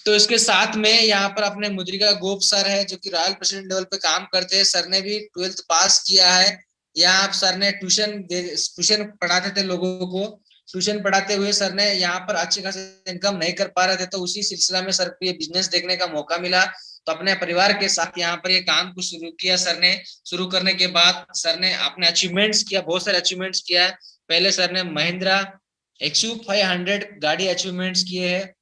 तो इसके साथ में यहाँ पर अपने मुद्रिका गोप सर है, जो कि रॉयल प्रेसिडेंट लेवल पे काम करते हैं। सर ने भी 12th पास किया है। यहाँ सर ने ट्यूशन पढ़ाते थे लोगों को। ट्यूशन पढ़ाते हुए सर ने यहाँ पर अच्छी खासी इनकम नहीं कर पा रहे थे, तो उसी सिलसिला में सर को ये बिजनेस देखने का मौका मिला। तो अपने परिवार के साथ यहाँ पर ये काम को शुरू किया सर ने। शुरू करने के बाद सर ने अपने अचीवमेंट्स किया, बहुत सारे अचीवमेंट्स किया है। पहले सर ने महिंद्रा XU500 गाड़ी अचीवमेंट्स किए हैं।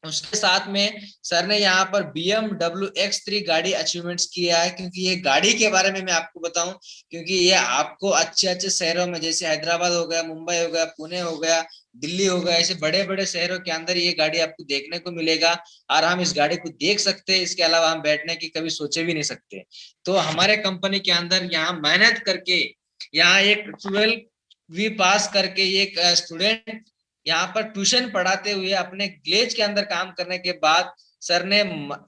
उसके साथ में सर ने यहाँ पर BMW X3 गाड़ी अचीवमेंट्स किया है। क्योंकि ये गाड़ी के बारे में मैं आपको बताऊं, क्योंकि ये आपको अच्छे अच्छे शहरों में जैसे हैदराबाद हो गया, मुंबई हो गया, पुणे हो गया, दिल्ली हो गया, ऐसे बड़े बड़े शहरों के अंदर ये गाड़ी आपको देखने को मिलेगा और हम इस गाड़ी को देख सकते हैं। इसके अलावा हम बैठने की कभी सोचे भी नहीं सकते। तो हमारे कंपनी के अंदर यहाँ मेहनत करके यहाँ एक 12वीं पास करके एक स्टूडेंट यहाँ पर ट्यूशन पढ़ाते हुए अपने ग्लेज के अंदर काम करने के बाद सर ने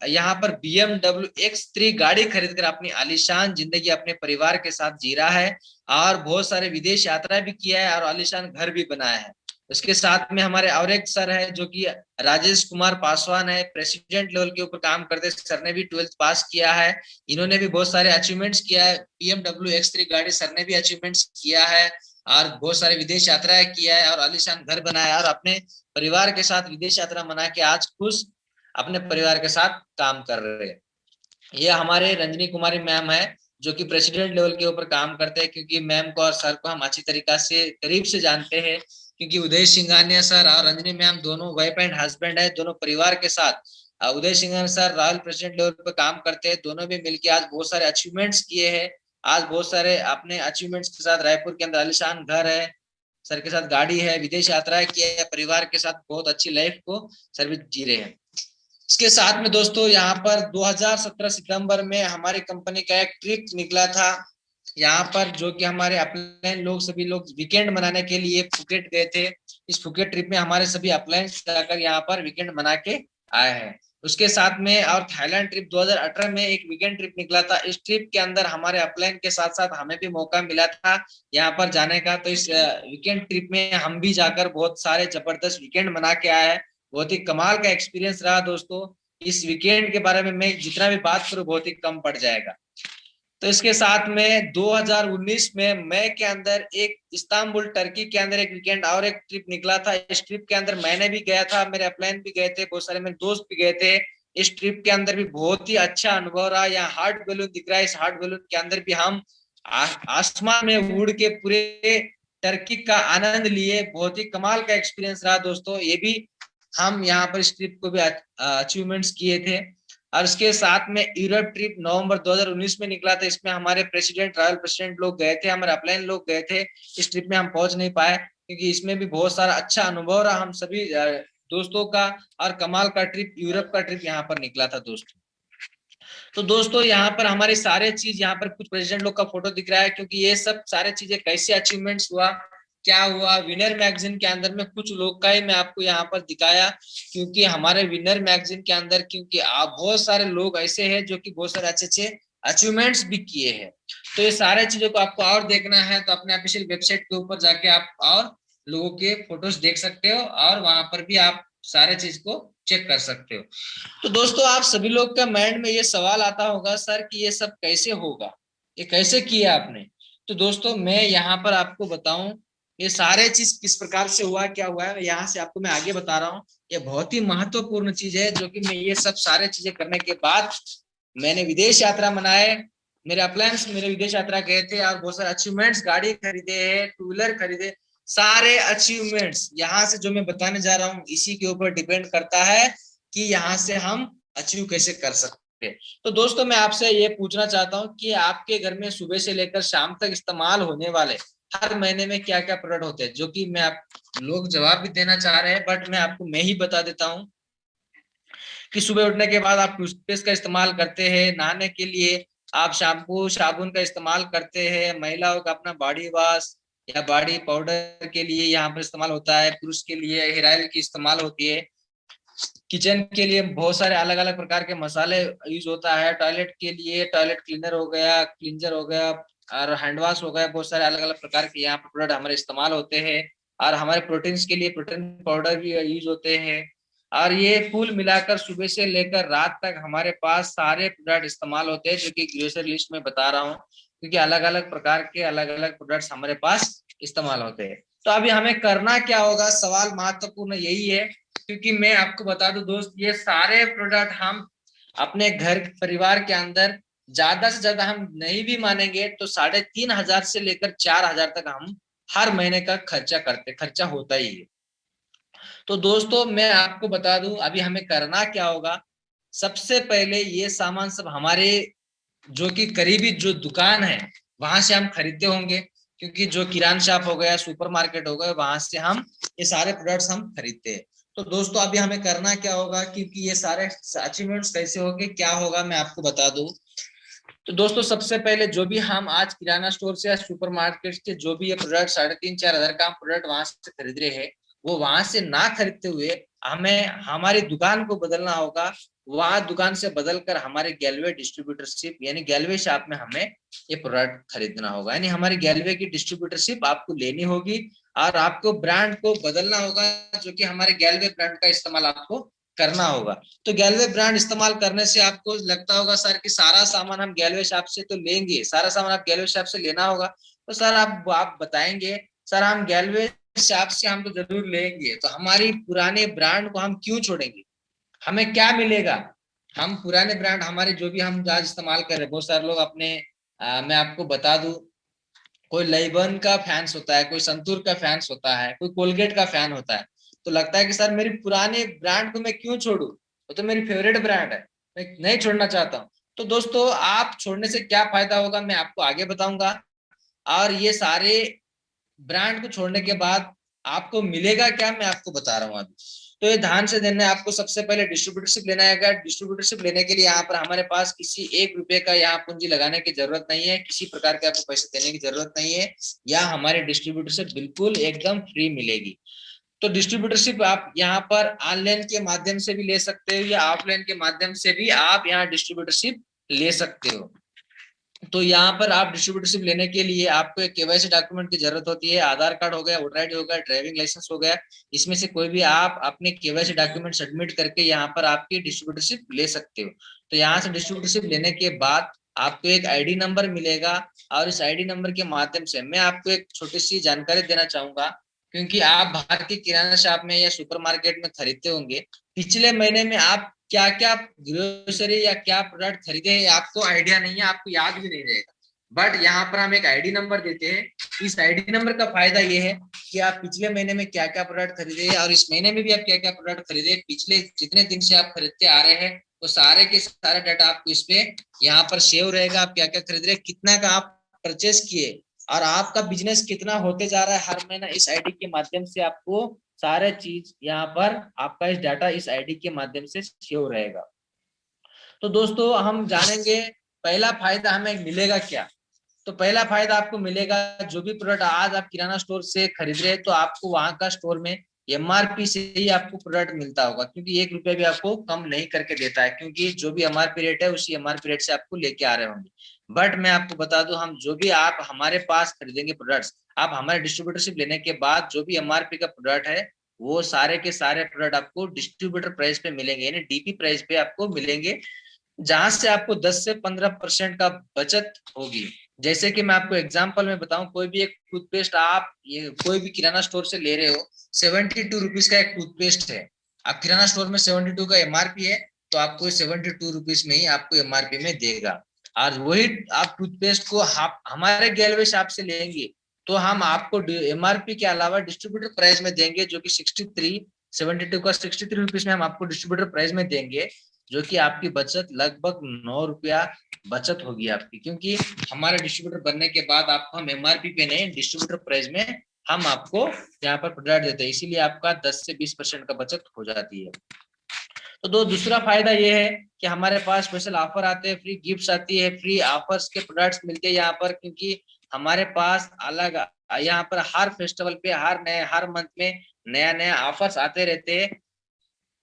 यहाँ पर BMW X3 गाड़ी खरीदकर अपनी आलीशान जिंदगी अपने परिवार के साथ जी रहा है और बहुत सारे विदेश यात्रा भी किया है और आलीशान घर भी बनाया है। उसके साथ में हमारे और एक सर है, जो कि राजेश कुमार पासवान है, प्रेसिडेंट लेवल के ऊपर काम करते। सर ने भी 12th पास किया है। इन्होंने भी बहुत सारे अचीवमेंट्स किया है। BMW X3 गाड़ी सर ने भी अचीवमेंट्स किया है और बहुत सारे विदेश यात्राएं किया है और आलीशान घर बनाया और अपने परिवार के साथ विदेश यात्रा मना के आज खुश अपने परिवार के साथ काम कर रहे हैं। ये हमारे रंजनी कुमारी मैम है, जो कि प्रेसिडेंट लेवल के ऊपर काम करते हैं। क्योंकि मैम को और सर को हम अच्छी तरीका से करीब से जानते हैं, क्योंकि उदय सिंघानिया सर और रंजनी मैम दोनों वाइफ एंड हस्बैंड है, दोनों परिवार के साथ। Uday Singhania sir royal president level पे काम करते हैं। दोनों भी मिलकर आज बहुत सारे अचीवमेंट्स किए हैं। आज बहुत सारे अपने अचीवमेंट्स के साथ रायपुर के अंदर आलीशान घर है, सर के साथ गाड़ी है, विदेश यात्रा किया है, परिवार के साथ बहुत अच्छी लाइफ को सर्विस जी रहे हैं। इसके साथ में दोस्तों यहाँ पर 2017 सितंबर में हमारी कंपनी का एक ट्रिप निकला था यहाँ पर, जो कि हमारे अपलाइन लोग सभी लोग वीकेंड मनाने के लिए फुकेट गए थे। इस फुकेट ट्रिप में हमारे सभी अपलाइन जाकर यहाँ पर वीकेंड मना के आए हैं। उसके साथ में और थाईलैंड ट्रिप 2018 में एक वीकेंड ट्रिप निकला था। इस ट्रिप के अंदर हमारे अपलाइन के साथ साथ हमें भी मौका मिला था यहाँ पर जाने का। तो इस वीकेंड ट्रिप में हम भी जाकर बहुत सारे जबरदस्त वीकेंड मना के आए हैं। बहुत ही कमाल का एक्सपीरियंस रहा दोस्तों। इस वीकेंड के बारे में मैं जितना भी बात करूं बहुत ही कम पड़ जाएगा। तो इसके साथ में 2019 में मई के अंदर एक इस्तांबुल टर्की के अंदर एक वीकेंड और एक ट्रिप निकला था। इस ट्रिप के अंदर मैंने भी गया था, मेरे अपलाइन भी गए थे, बहुत सारे मेरे दोस्त भी गए थे। इस ट्रिप के अंदर भी बहुत ही अच्छा अनुभव रहा। यहाँ हार्ट बैलून दिख रहा है, इस हार्ट बैलून के अंदर भी हम आसमान में उड़ के पूरे टर्की का आनंद लिए। बहुत ही कमाल का एक्सपीरियंस रहा दोस्तों। ये भी हम यहाँ पर इस ट्रिप को भी अचीवमेंट्स किए थे। और उसके साथ में यूरोप ट्रिप नवंबर 2019 में निकला था। इसमें हमारे प्रेसिडेंट, रॉयल प्रेसिडेंट लोग गए थे, हमारे अपलाइन लोग गए थे। इस ट्रिप में हम पहुंच नहीं पाए क्योंकि इसमें भी बहुत सारा अच्छा अनुभव रहा हम सभी दोस्तों का। और कमाल का ट्रिप, यूरोप का ट्रिप यहाँ पर निकला था दोस्तों। तो दोस्तों यहाँ पर हमारे सारे चीज, यहाँ पर कुछ प्रेसिडेंट लोग का फोटो दिख रहा है क्योंकि ये सब सारे चीजें कैसे अचीवमेंट्स हुआ, क्या हुआ। विनर मैगजीन के अंदर में कुछ लोग का ही मैं आपको यहाँ पर दिखाया क्योंकि हमारे विनर मैगजीन के अंदर क्योंकि आप बहुत सारे लोग ऐसे हैं जो कि बहुत सारे अच्छे अच्छे अचीवमेंट्स भी किए हैं। तो ये सारे चीजों को आपको और देखना है तो अपने ऑफिशियल वेबसाइट के ऊपर जाके आप और लोगों के फोटोज देख सकते हो और वहां पर भी आप सारे चीज को चेक कर सकते हो। तो दोस्तों आप सभी लोग का माइंड में ये सवाल आता होगा, सर कि ये सब कैसे होगा, ये कैसे किया आपने। तो दोस्तों मैं यहाँ पर आपको बताऊं ये सारे चीज किस प्रकार से हुआ, क्या हुआ है, यहाँ से आपको मैं आगे बता रहा हूँ। ये बहुत ही महत्वपूर्ण चीज है जो कि मैं ये सब सारे चीजें करने के बाद मैंने विदेश यात्रा मनाए। मेरे अपलायंस मेरे विदेश यात्रा गए थे और बहुत सारे अचीवमेंट्स, गाड़ी खरीदे है, टू व्हीलर खरीदे। सारे अचीवमेंट्स यहाँ से जो मैं बताने जा रहा हूँ इसी के ऊपर डिपेंड करता है कि यहाँ से हम अचीव कैसे कर सकते हैं। तो दोस्तों मैं आपसे ये पूछना चाहता हूँ कि आपके घर में सुबह से लेकर शाम तक इस्तेमाल होने वाले हर महीने में क्या क्या प्रोडक्ट होते हैं, जो कि मैं आप लोग जवाब भी देना चाह रहे हैं बट मैं ही बता देता हूँ कि सुबह उठने के बाद आप टूथपेस्ट का इस्तेमाल करते हैं, नहाने के लिए आप शैम्पू साबुन का इस्तेमाल करते हैं, महिलाओं का अपना बॉडी वॉश या बॉडी पाउडर के लिए यहाँ पर इस्तेमाल होता है, पुरुष के लिए हेयर ऑयल की इस्तेमाल होती है, किचन के लिए बहुत सारे अलग अलग प्रकार के मसाले यूज होता है, टॉयलेट के लिए टॉयलेट क्लीनर हो गया, क्लींजर हो गया और हैंड वॉश हो गया। बहुत सारे अलग अलग प्रकार के यहाँ पर प्रोडक्ट हमारे इस्तेमाल होते हैं। और हमारे प्रोटीन के लिए प्रोटीन पाउडर भी यूज होते हैं। और ये कुल मिलाकर सुबह से लेकर रात तक हमारे पास सारे प्रोडक्ट इस्तेमाल होते हैं जो कि ग्रोसरी लिस्ट में बता रहा हूँ क्योंकि अलग अलग प्रकार के अलग अलग प्रोडक्ट्स हमारे पास इस्तेमाल होते हैं। तो अभी हमें करना क्या होगा, सवाल महत्वपूर्ण यही है क्योंकि मैं आपको बता दूं दोस्त ये सारे प्रोडक्ट हम अपने घर परिवार के अंदर ज्यादा से ज्यादा हम नहीं भी मानेंगे तो 3,500 से लेकर 4,000 तक हम हर महीने का खर्चा होता ही है। तो दोस्तों मैं आपको बता दूं अभी हमें करना क्या होगा। सबसे पहले ये सामान सब हमारे जो कि करीबी जो दुकान है वहां से हम खरीदते होंगे क्योंकि जो किराना शॉप हो गया, सुपरमार्केट हो गया, वहां से हम ये सारे प्रोडक्ट्स हम खरीदते हैं। तो दोस्तों अभी हमें करना क्या होगा क्योंकि ये सारे अचीवमेंट्स कैसे होंगे क्या होगा मैं आपको बता दूं। तो दोस्तों सबसे पहले जो भी हम आज किराना स्टोर से या सुपरमार्केट से जो भी ये प्रोडक्ट 3,500-4,000 का हम प्रोडक्ट वहां से खरीद रहे हैं वो वहां से ना खरीदते हुए हमें हमारी दुकान को बदलना होगा। वहां दुकान से बदलकर हमारे गैलवे डिस्ट्रीब्यूटरशिप यानी गैलवे शॉप में हमें ये प्रोडक्ट खरीदना होगा। यानी हमारी गैलवे की डिस्ट्रीब्यूटरशिप आपको लेनी होगी और आपको ब्रांड को बदलना होगा जो कि हमारे गैलवे ब्रांड का इस्तेमाल आपको करना होगा। तो गैलवे ब्रांड इस्तेमाल करने से आपको लगता होगा सर कि सारा सामान हम गैलवे शॉप से तो लेंगे, सारा सामान आप गैलवे शॉप से लेना होगा। तो सर आप बताएंगे सर हम गैलवे शॉप से हम तो जरूर लेंगे तो हमारी पुराने ब्रांड को हम क्यों छोड़ेंगे, हमें क्या मिलेगा। हम पुराने ब्रांड हमारे जो भी हम आज इस्तेमाल कर रहे हैं बहुत सारे लोग अपने मैं आपको बता दूं कोई लेबन का फैंस होता है, कोई संतूर का फैंस होता है, कोई कोलगेट का फैन होता है। तो लगता है कि सर मेरी पुराने ब्रांड को मैं क्यों छोड़ू, वो तो मेरी फेवरेट ब्रांड है, मैं नहीं छोड़ना चाहता हूँ। तो दोस्तों आप छोड़ने से क्या फायदा होगा मैं आपको आगे बताऊंगा। और ये सारे ब्रांड को छोड़ने के बाद आपको मिलेगा क्या, मैं आपको बता रहा हूँ अभी। तो ये ध्यान से देना है आपको। सबसे पहले डिस्ट्रीब्यूटरशिप लेना है। डिस्ट्रीब्यूटरशिप लेने के लिए यहाँ पर हमारे पास किसी 1 रुपए का यहाँ पूंजी लगाने की जरूरत नहीं है, किसी प्रकार के आपको पैसे देने की जरूरत नहीं है, या हमारे डिस्ट्रीब्यूटरशिप बिल्कुल एकदम फ्री मिलेगी। तो डिस्ट्रीब्यूटरशिप आप यहाँ पर ऑनलाइन के माध्यम से भी ले सकते हो, या ऑफलाइन के माध्यम से भी आप यहाँ डिस्ट्रीब्यूटरशिप ले सकते हो। तो यहाँ पर आप डिस्ट्रीब्यूटरशिप लेने के लिए आपको एक केवाईसी डॉक्यूमेंट की जरूरत होती है। आधार कार्ड हो गया, वोटर आईडी हो गया, ड्राइविंग लाइसेंस हो गया, इसमें से कोई भी आप अपने केवाईसी डॉक्यूमेंट सबमिट करके यहाँ पर आपकी डिस्ट्रीब्यूटरशिप ले सकते हो। तो यहाँ से डिस्ट्रीब्यूटरशिप लेने के बाद आपको एक आईडी नंबर मिलेगा, और इस आईडी नंबर के माध्यम से मैं आपको एक छोटी सी जानकारी देना चाहूंगा, क्योंकि आप बाहर की किराना शॉप में या सुपरमार्केट में खरीदते होंगे, पिछले महीने में आप क्या क्या ग्रोसरी या क्या प्रोडक्ट खरीदे हैं आपको आइडिया नहीं है, आपको याद भी नहीं रहेगा। बट यहाँ पर हम एक आईडी नंबर देते हैं। इस आईडी नंबर का फायदा ये है कि आप पिछले महीने में क्या क्या प्रोडक्ट खरीदे और इस महीने में भी आप क्या क्या प्रोडक्ट खरीदे, पिछले जितने दिन से आप खरीदते आ रहे हैं वो सारे के सारे डाटा आपको इस पे यहाँ पर सेव रहेगा। आप क्या क्या खरीद रहे, कितना का आप परचेस किए और आपका बिजनेस कितना होते जा रहा है हर महीना, इस आईडी के माध्यम से आपको सारे चीज यहाँ पर आपका इस डाटा इस आईडी के माध्यम से सेव रहेगा। तो दोस्तों हम जानेंगे पहला फायदा हमें मिलेगा क्या। तो पहला फायदा आपको मिलेगा, जो भी प्रोडक्ट आज आप किराना स्टोर से खरीद रहे हैं तो आपको वहां का स्टोर में एमआरपी से ही आपको प्रोडक्ट मिलता होगा, क्योंकि 1 रुपया भी आपको कम नहीं करके देता है, क्योंकि जो भी एमआरपी रेट है उसी एमआरपी रेट से आपको लेके आ रहे होंगे। बट मैं आपको बता दूं, हम जो भी आप हमारे पास खरीदेंगे प्रोडक्ट्स, आप हमारे डिस्ट्रीब्यूटरशिप लेने के बाद जो भी एमआरपी का प्रोडक्ट है वो सारे के सारे प्रोडक्ट आपको डिस्ट्रीब्यूटर प्राइस पे मिलेंगे, यानी डीपी प्राइस पे आपको मिलेंगे, जहां से आपको 10 से 15% का बचत होगी। जैसे कि मैं आपको एग्जांपल में बताऊं, कोई भी एक टूथपेस्ट आप ये कोई भी किराना स्टोर से ले रहे हो, 72 रुपीज का एक टूथपेस्ट है, आप किराना स्टोर में 72 का एमआरपी है, तो आपको 72 रुपीज में ही आपको एमआरपी में देगा। और वही आप टूथपेस्ट को हमारे गैलवे शॉप से लेंगे तो हम आपको एमआरपी के अलावा डिस्ट्रीब्यूटर प्राइस में देंगे, जो कि 72 का 63 रुपीज में हम आपको डिस्ट्रीब्यूटर प्राइस में देंगे, जो कि आपकी बचत लगभग 9 रुपया बचत होगी आपकी, क्योंकि हमारे डिस्ट्रीब्यूटर बनने के बाद आपको हम एमआरपी पे नहीं डिस्ट्रीब्यूटर प्राइस में हम आपको यहाँ पर प्रोडक्ट देते हैं, इसीलिए आपका 10 से 20% का बचत हो जाती है। तो दूसरा फायदा ये है कि हमारे पास स्पेशल ऑफर आते हैं, फ्री गिफ्ट्स आती है, फ्री ऑफर्स के प्रोडक्ट्स मिलते हैं यहाँ पर, क्योंकि हमारे पास अलग यहाँ पर हर फेस्टिवल पे हर मंथ में नया नया ऑफर्स आते रहते हैं।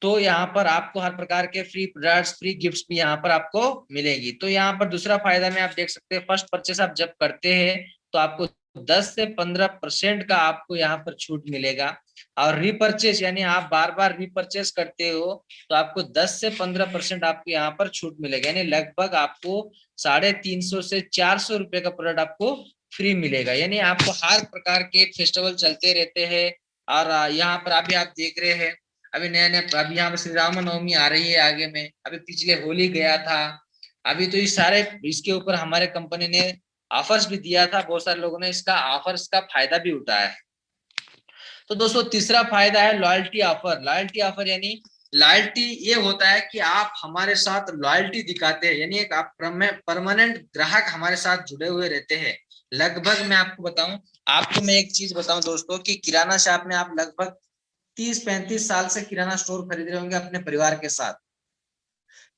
तो यहाँ पर आपको हर प्रकार के फ्री प्रोडक्ट्स फ्री गिफ्ट्स भी यहाँ पर आपको मिलेगी। तो यहाँ पर दूसरा फायदा में आप देख सकते हैं, फर्स्ट परचेस आप जब करते हैं तो आपको 10 से 15% का आपको यहाँ पर छूट मिलेगा, और रिपर्चेस यानी आप बार बार रिपर्चेस करते हो तो आपको 10 से 15% आपको यहाँ पर छूट मिलेगा, यानी लगभग आपको 350 से 400 रुपए का प्रोडक्ट आपको फ्री मिलेगा। यानी आपको हर प्रकार के फेस्टिवल चलते रहते हैं, और यहाँ पर अभी आप देख रहे हैं अभी नया नया अभी यहाँ पे श्री राम नवमी आ रही है आगे में, अभी पिछले होली गया था, अभी तो ये सारे इसके ऊपर हमारे कंपनी ने ऑफर्स भी दिया था, बहुत सारे लोगों ने इसका ऑफर्स का फायदा भी उठाया है। तो दोस्तों तीसरा फायदा है लॉयल्टी ऑफर। लॉयल्टी ऑफर यानी लॉयल्टी ये होता है कि आप हमारे साथ लॉयल्टी दिखाते हैं, यानी एक आप परमानेंट ग्राहक हमारे साथ जुड़े हुए रहते हैं। लगभग मैं आपको बताऊं, आपको मैं एक चीज बताऊं दोस्तों कि किराना शॉप में आप लगभग 30-35 साल से किराना स्टोर खरीद रहे होंगे अपने परिवार के साथ।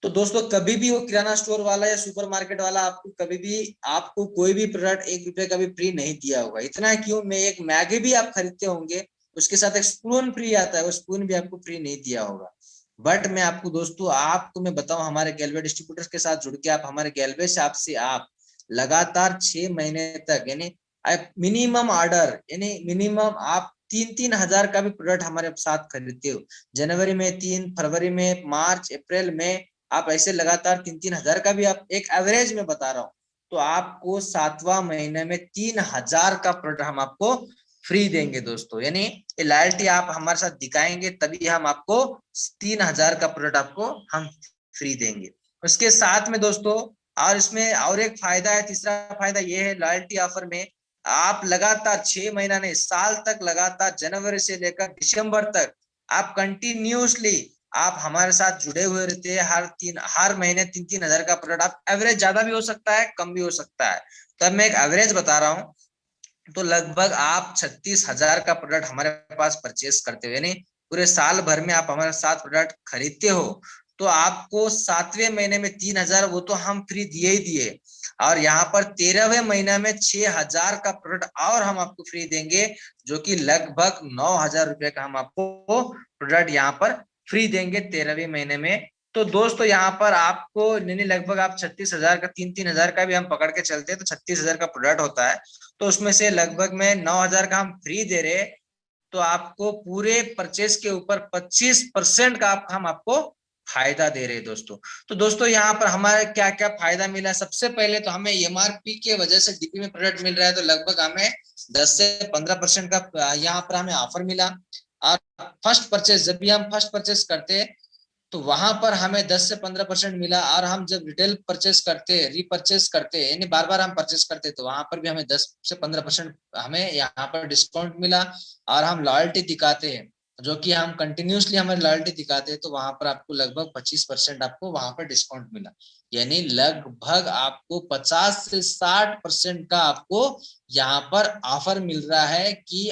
तो दोस्तों कभी भी वो किराना स्टोर वाला या सुपरमार्केट वाला आपको कभी भी आपको कोई भी प्रोडक्ट 1 रुपए का भी फ्री नहीं दिया होगा। इतना क्यों, मैं एक मैगी भी आप खरीदते होंगे उसके साथ एक स्पून फ्री आता है, वो स्पून भी आपको फ्री नहीं दिया होगा। बट मैं आपको दोस्तों आपको मैं बताऊं, हमारे गैलवे डिस्ट्रीब्यूटर्स के साथ जुड़ के आप हमारे गैलवे शॉप से आप लगातार 6 महीने तक यानी मिनिमम ऑर्डर यानी मिनिमम आप 3-3 हजार का भी प्रोडक्ट हमारे साथ खरीदते हो, जनवरी में 3, फरवरी में, मार्च, अप्रैल में, आप ऐसे लगातार 3-3 हजार का भी आप एक एवरेज में बता रहा हूँ, तो आपको 7वां महीने में 3,000 का प्रोडक्ट हम आपको फ्री देंगे दोस्तों। यानी लॉयल्टी आप हमारे साथ दिखाएंगे तभी हम आपको 3,000 का प्रोडक्ट आपको हम फ्री देंगे। उसके साथ में दोस्तों और इसमें और एक फायदा है, तीसरा फायदा ये है लॉयल्टी ऑफर में आप लगातार 6 महीना नहीं साल तक लगातार जनवरी से लेकर दिसंबर तक आप कंटिन्यूसली आप हमारे साथ जुड़े हुए रहते हैं। हर महीने 3-3 हजार का प्रोडक्ट, आप एवरेज ज्यादा भी हो सकता है कम भी हो सकता है, तो मैं एक एवरेज बता रहा हूँ। तो लगभग आप 36,000 का प्रोडक्ट हमारे पास परचेस करते हो, यानी पूरे साल भर में आप हमारे साथ प्रोडक्ट खरीदते हो, तो आपको 7वें महीने में 3,000 वो तो हम फ्री दिए ही दिए, और यहाँ पर 13वें महीना में 6,000 का प्रोडक्ट और हम आपको फ्री देंगे, जो कि लगभग 9,000 रुपए का हम आपको प्रोडक्ट यहाँ पर फ्री देंगे 13वें महीने में। तो दोस्तों यहाँ पर आपको नहीं लगभग आप 36,000 का 3,000 का भी हम पकड़ के चलते हैं तो 36,000 का प्रोडक्ट होता है, तो उसमें से लगभग में 9,000 का हम फ्री दे रहे, तो आपको पूरे परचेस के ऊपर 25% का हम आपको फायदा दे रहे हैं दोस्तों। तो दोस्तों यहाँ पर हमारे क्या क्या फायदा मिला, सबसे पहले तो हमें एमआरपी के वजह से डीपी में प्रोडक्ट मिल रहा है, तो लगभग हमें 10 से 15% का यहाँ पर हमें ऑफर मिला। और फर्स्ट परचेस, जब भी हम फर्स्ट परचेस करते हैं तो वहां पर हमें 10 से 15% मिला, और हम जब रिटेल परचेस करते हैं, रीपरचेस करते हैं, यानी बार बार हम परचेस करते हैं, तो वहां पर भी हमें 10 से 15% हमें यहाँ पर डिस्काउंट मिला। और हम लॉयल्टी दिखाते हैं, जो कि हम कंटिन्यूसली हमें लॉयल्टी दिखाते हैं, तो वहां पर आपको लगभग 25% आपको वहां पर डिस्काउंट मिला, यानी लगभग आपको 50 से 60% का आपको यहाँ पर ऑफर मिल रहा है कि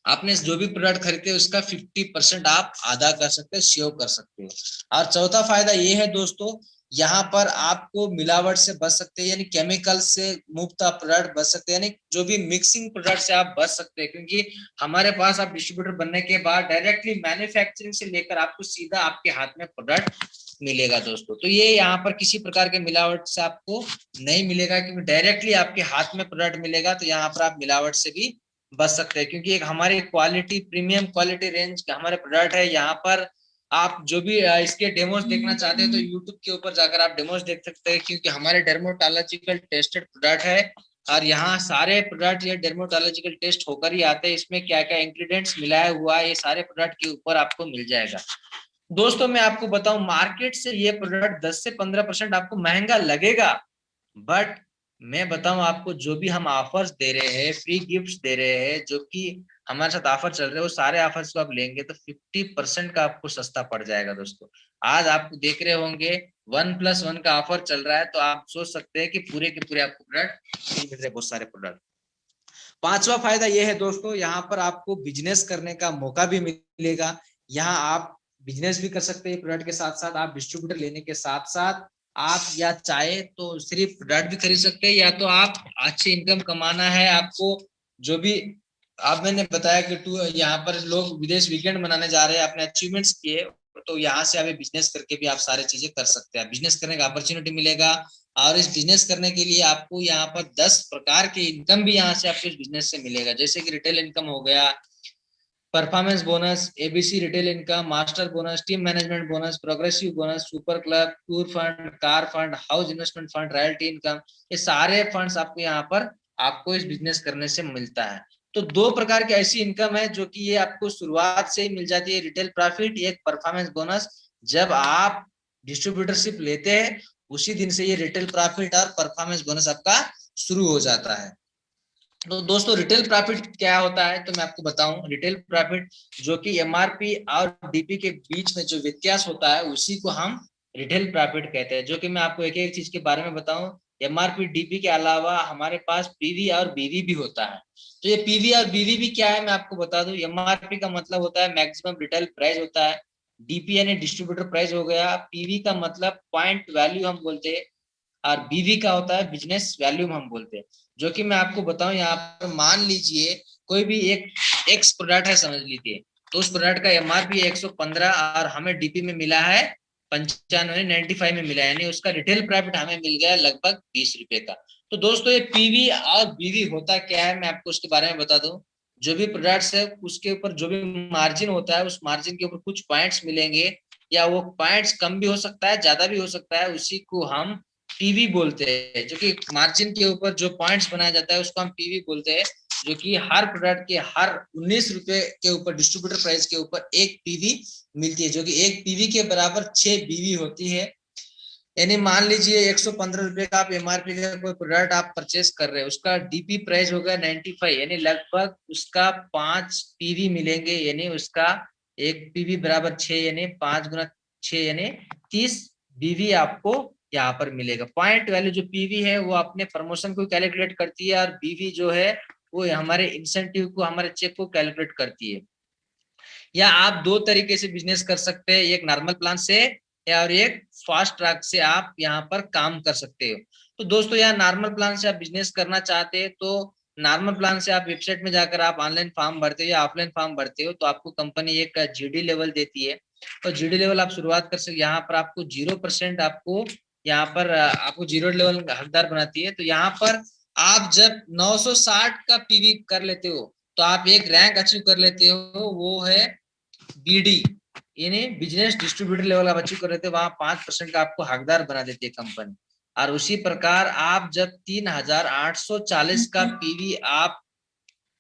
आपने जो भी प्रोडक्ट खरीदते हैं उसका 50% आप आधा कर सकते हो, सेव कर सकते हो। और चौथा फायदा ये है दोस्तों, यहाँ पर आपको मिलावट से बच सकते हैं, यानी केमिकल से मुक्त आप प्रोडक्ट बच सकते हैं, यानी जो भी मिक्सिंग प्रोडक्ट से आप बच सकते हैं, क्योंकि हमारे पास आप डिस्ट्रीब्यूटर बनने के बाद डायरेक्टली मैन्युफैक्चरिंग से लेकर आपको सीधा आपके हाथ में प्रोडक्ट मिलेगा दोस्तों। तो ये यहाँ पर किसी प्रकार के मिलावट से आपको नहीं मिलेगा, क्योंकि डायरेक्टली आपके हाथ में प्रोडक्ट मिलेगा, तो यहाँ पर आप मिलावट से भी बच सकते हैं, क्योंकि एक हमारी क्वालिटी प्रीमियम क्वालिटी रेंज का हमारे प्रोडक्ट है। यहाँ पर आप जो भी इसके डेमोज देखना चाहते हैं तो यूट्यूब के ऊपर जाकर आप डेमोज देख सकते हैं, क्योंकि हमारे डर्मोटोलॉजिकल टेस्टेड प्रोडक्ट है, और यहाँ सारे प्रोडक्ट ये डर्मोटोलॉजिकल टेस्ट होकर ही आते हैं। इसमें क्या क्या इंग्रेडिएंट्स मिलाया हुआ है ये सारे प्रोडक्ट के ऊपर आपको मिल जाएगा। दोस्तों मैं आपको बताऊं, मार्केट से ये प्रोडक्ट 10 से 15% आपको महंगा लगेगा, बट मैं बताऊं आपको, जो भी हम ऑफर्स दे रहे हैं, फ्री गिफ्ट्स दे रहे हैं, जो कि हमारे साथ ऑफर चल रहे हैं, वो सारे ऑफर्स को आप लेंगे तो 50% का आपको सस्ता पड़ जाएगा दोस्तों। आज आप देख रहे होंगे 1+1 का ऑफर चल रहा है, तो आप सोच सकते हैं कि पूरे के पूरे आपको प्रोडक्ट मिल रहे हैं, बहुत सारे प्रोडक्ट। पांचवा फायदा ये है दोस्तों, यहाँ पर आपको बिजनेस करने का मौका भी मिलेगा। यहाँ आप बिजनेस भी कर सकते हैं प्रोडक्ट के साथ साथ, आप डिस्ट्रीब्यूटर लेने के साथ साथ आप या चाहे तो सिर्फ प्रोडक्ट भी खरीद सकते हैं, या तो आप अच्छी इनकम कमाना है आपको, जो भी आप मैंने बताया कि यहाँ पर लोग विदेश वीकेंड मनाने जा रहे हैं, अपने अचीवमेंट्स किए, तो यहाँ से आप बिजनेस करके भी आप सारी चीजें कर सकते हैं, बिजनेस करने का अपॉर्चुनिटी मिलेगा। और इस बिजनेस करने के लिए आपको यहाँ पर 10 प्रकार के इनकम भी यहाँ से आपको इस बिजनेस से मिलेगा, जैसे कि रिटेल इनकम हो गया, performance bonus, ABC retail income, master bonus, team management bonus, progressive bonus, super club, tour fund, car fund, house investment fund, royalty income, ये सारे फंड्स आपको यहाँ पर आपको इस बिजनेस करने से मिलता है। तो दो प्रकार की ऐसी इनकम है जो कि ये आपको शुरुआत से ही मिल जाती है, रिटेल प्रॉफिट, एक परफॉर्मेंस बोनस। जब आप डिस्ट्रीब्यूटरशिप लेते हैं उसी दिन से ये रिटेल प्रॉफिट और परफॉर्मेंस बोनस आपका शुरू हो जाता है। तो दोस्तों रिटेल प्रॉफिट क्या होता है, तो मैं आपको बताऊं, रिटेल प्रॉफिट जो कि एमआरपी और डीपी के बीच में जो व्यत्यास होता है उसी को हम रिटेल प्रॉफिट कहते हैं। जो कि मैं आपको एक एक चीज के बारे में बताऊं, एमआरपी डीपी के अलावा हमारे पास पीवी और बीवी भी होता है। तो ये पीवी और बीवी भी क्या है मैं आपको बता दूं। एमआरपी का मतलब होता है मैक्सिमम रिटेल प्राइस होता है, डीपी यानी डिस्ट्रीब्यूटर प्राइस हो गया, पीवी का मतलब पॉइंट वैल्यू हम बोलते हैं, और बीवी का होता है बिजनेस वैल्यूम हम बोलते हैं। जो कि मैं आपको बताऊं, यहाँ पर मान लीजिए कोई भी एक एक्स प्रोडक्ट है समझ लीजिए, तो उस प्रोडक्ट का एमआरपी 115 और हमें डीपी में मिला है 95 में मिला है, यानी उसका रिटेल प्रॉफिट हमें मिल गया लगभग 20 रुपए का। तो दोस्तों ये पीवी और बीवी होता क्या है मैं आपको उसके बारे में बता दूं। जो भी प्रोडक्ट्स है उसके ऊपर जो भी मार्जिन होता है, उस मार्जिन के ऊपर कुछ पॉइंट्स मिलेंगे, या वो पॉइंट्स कम भी हो सकता है ज्यादा भी हो सकता है, उसी को हम पीवी बोलते हैं। जो कि मार्जिन के ऊपर जो पॉइंट्स बनाया जाता है उसको हम पीवी बोलते हैं। जो कि हर प्रोडक्ट के हर 19 रुपए के ऊपर डिस्ट्रीब्यूटर प्राइस के ऊपर एक पीवी मिलती है, जो कि एक पीवी के बराबर 6 बीवी होती है। यानी मान लीजिए 115 रुपए का आप एमआरपी का कोई प्रोडक्ट आप परचेस कर रहे हैं, उसका डीपी प्राइस होगा 95, यानी लगभग उसका 5 पीवी मिलेंगे, यानी उसका एक पीवी बराबर 6, यानी 5 गुना 6 यानी 30 बीवी आपको यहाँ पर मिलेगा। पॉइंट वैल्यू जो पीवी है वो अपने प्रमोशन को कैलकुलेट करती है, और बीवी जो है वो हमारे इंसेंटिव को, हमारे चेक को कैलकुलेट करती है। या आप दो तरीके से बिजनेस कर सकते हैं, एक नॉर्मल प्लान से या और एक फास्ट ट्रैक से आप यहाँ पर काम कर सकते हो। तो दोस्तों यहाँ नॉर्मल प्लान से आप बिजनेस करना चाहते हैं तो नॉर्मल प्लान से आप वेबसाइट में जाकर आप ऑनलाइन फॉर्म भरते हो या ऑफलाइन फॉर्म भरते हो तो आपको कंपनी एक जीडी लेवल देती है, और जीडी लेवल आप शुरुआत कर सकते। यहाँ पर आपको 0% आपको यहाँ पर आपको 0 लेवल हकदार बनाती है। तो यहाँ पर आप जब 960 का पीवी कर लेते हो तो आप एक रैंक अचीव कर लेते हो, वो है बीडी, यानी बिजनेस डिस्ट्रीब्यूटर लेवल आप अचीव कर लेते हो। वहां 5% का आपको हकदार बना देती है कंपनी। और उसी प्रकार आप जब 3840 का पीवी आप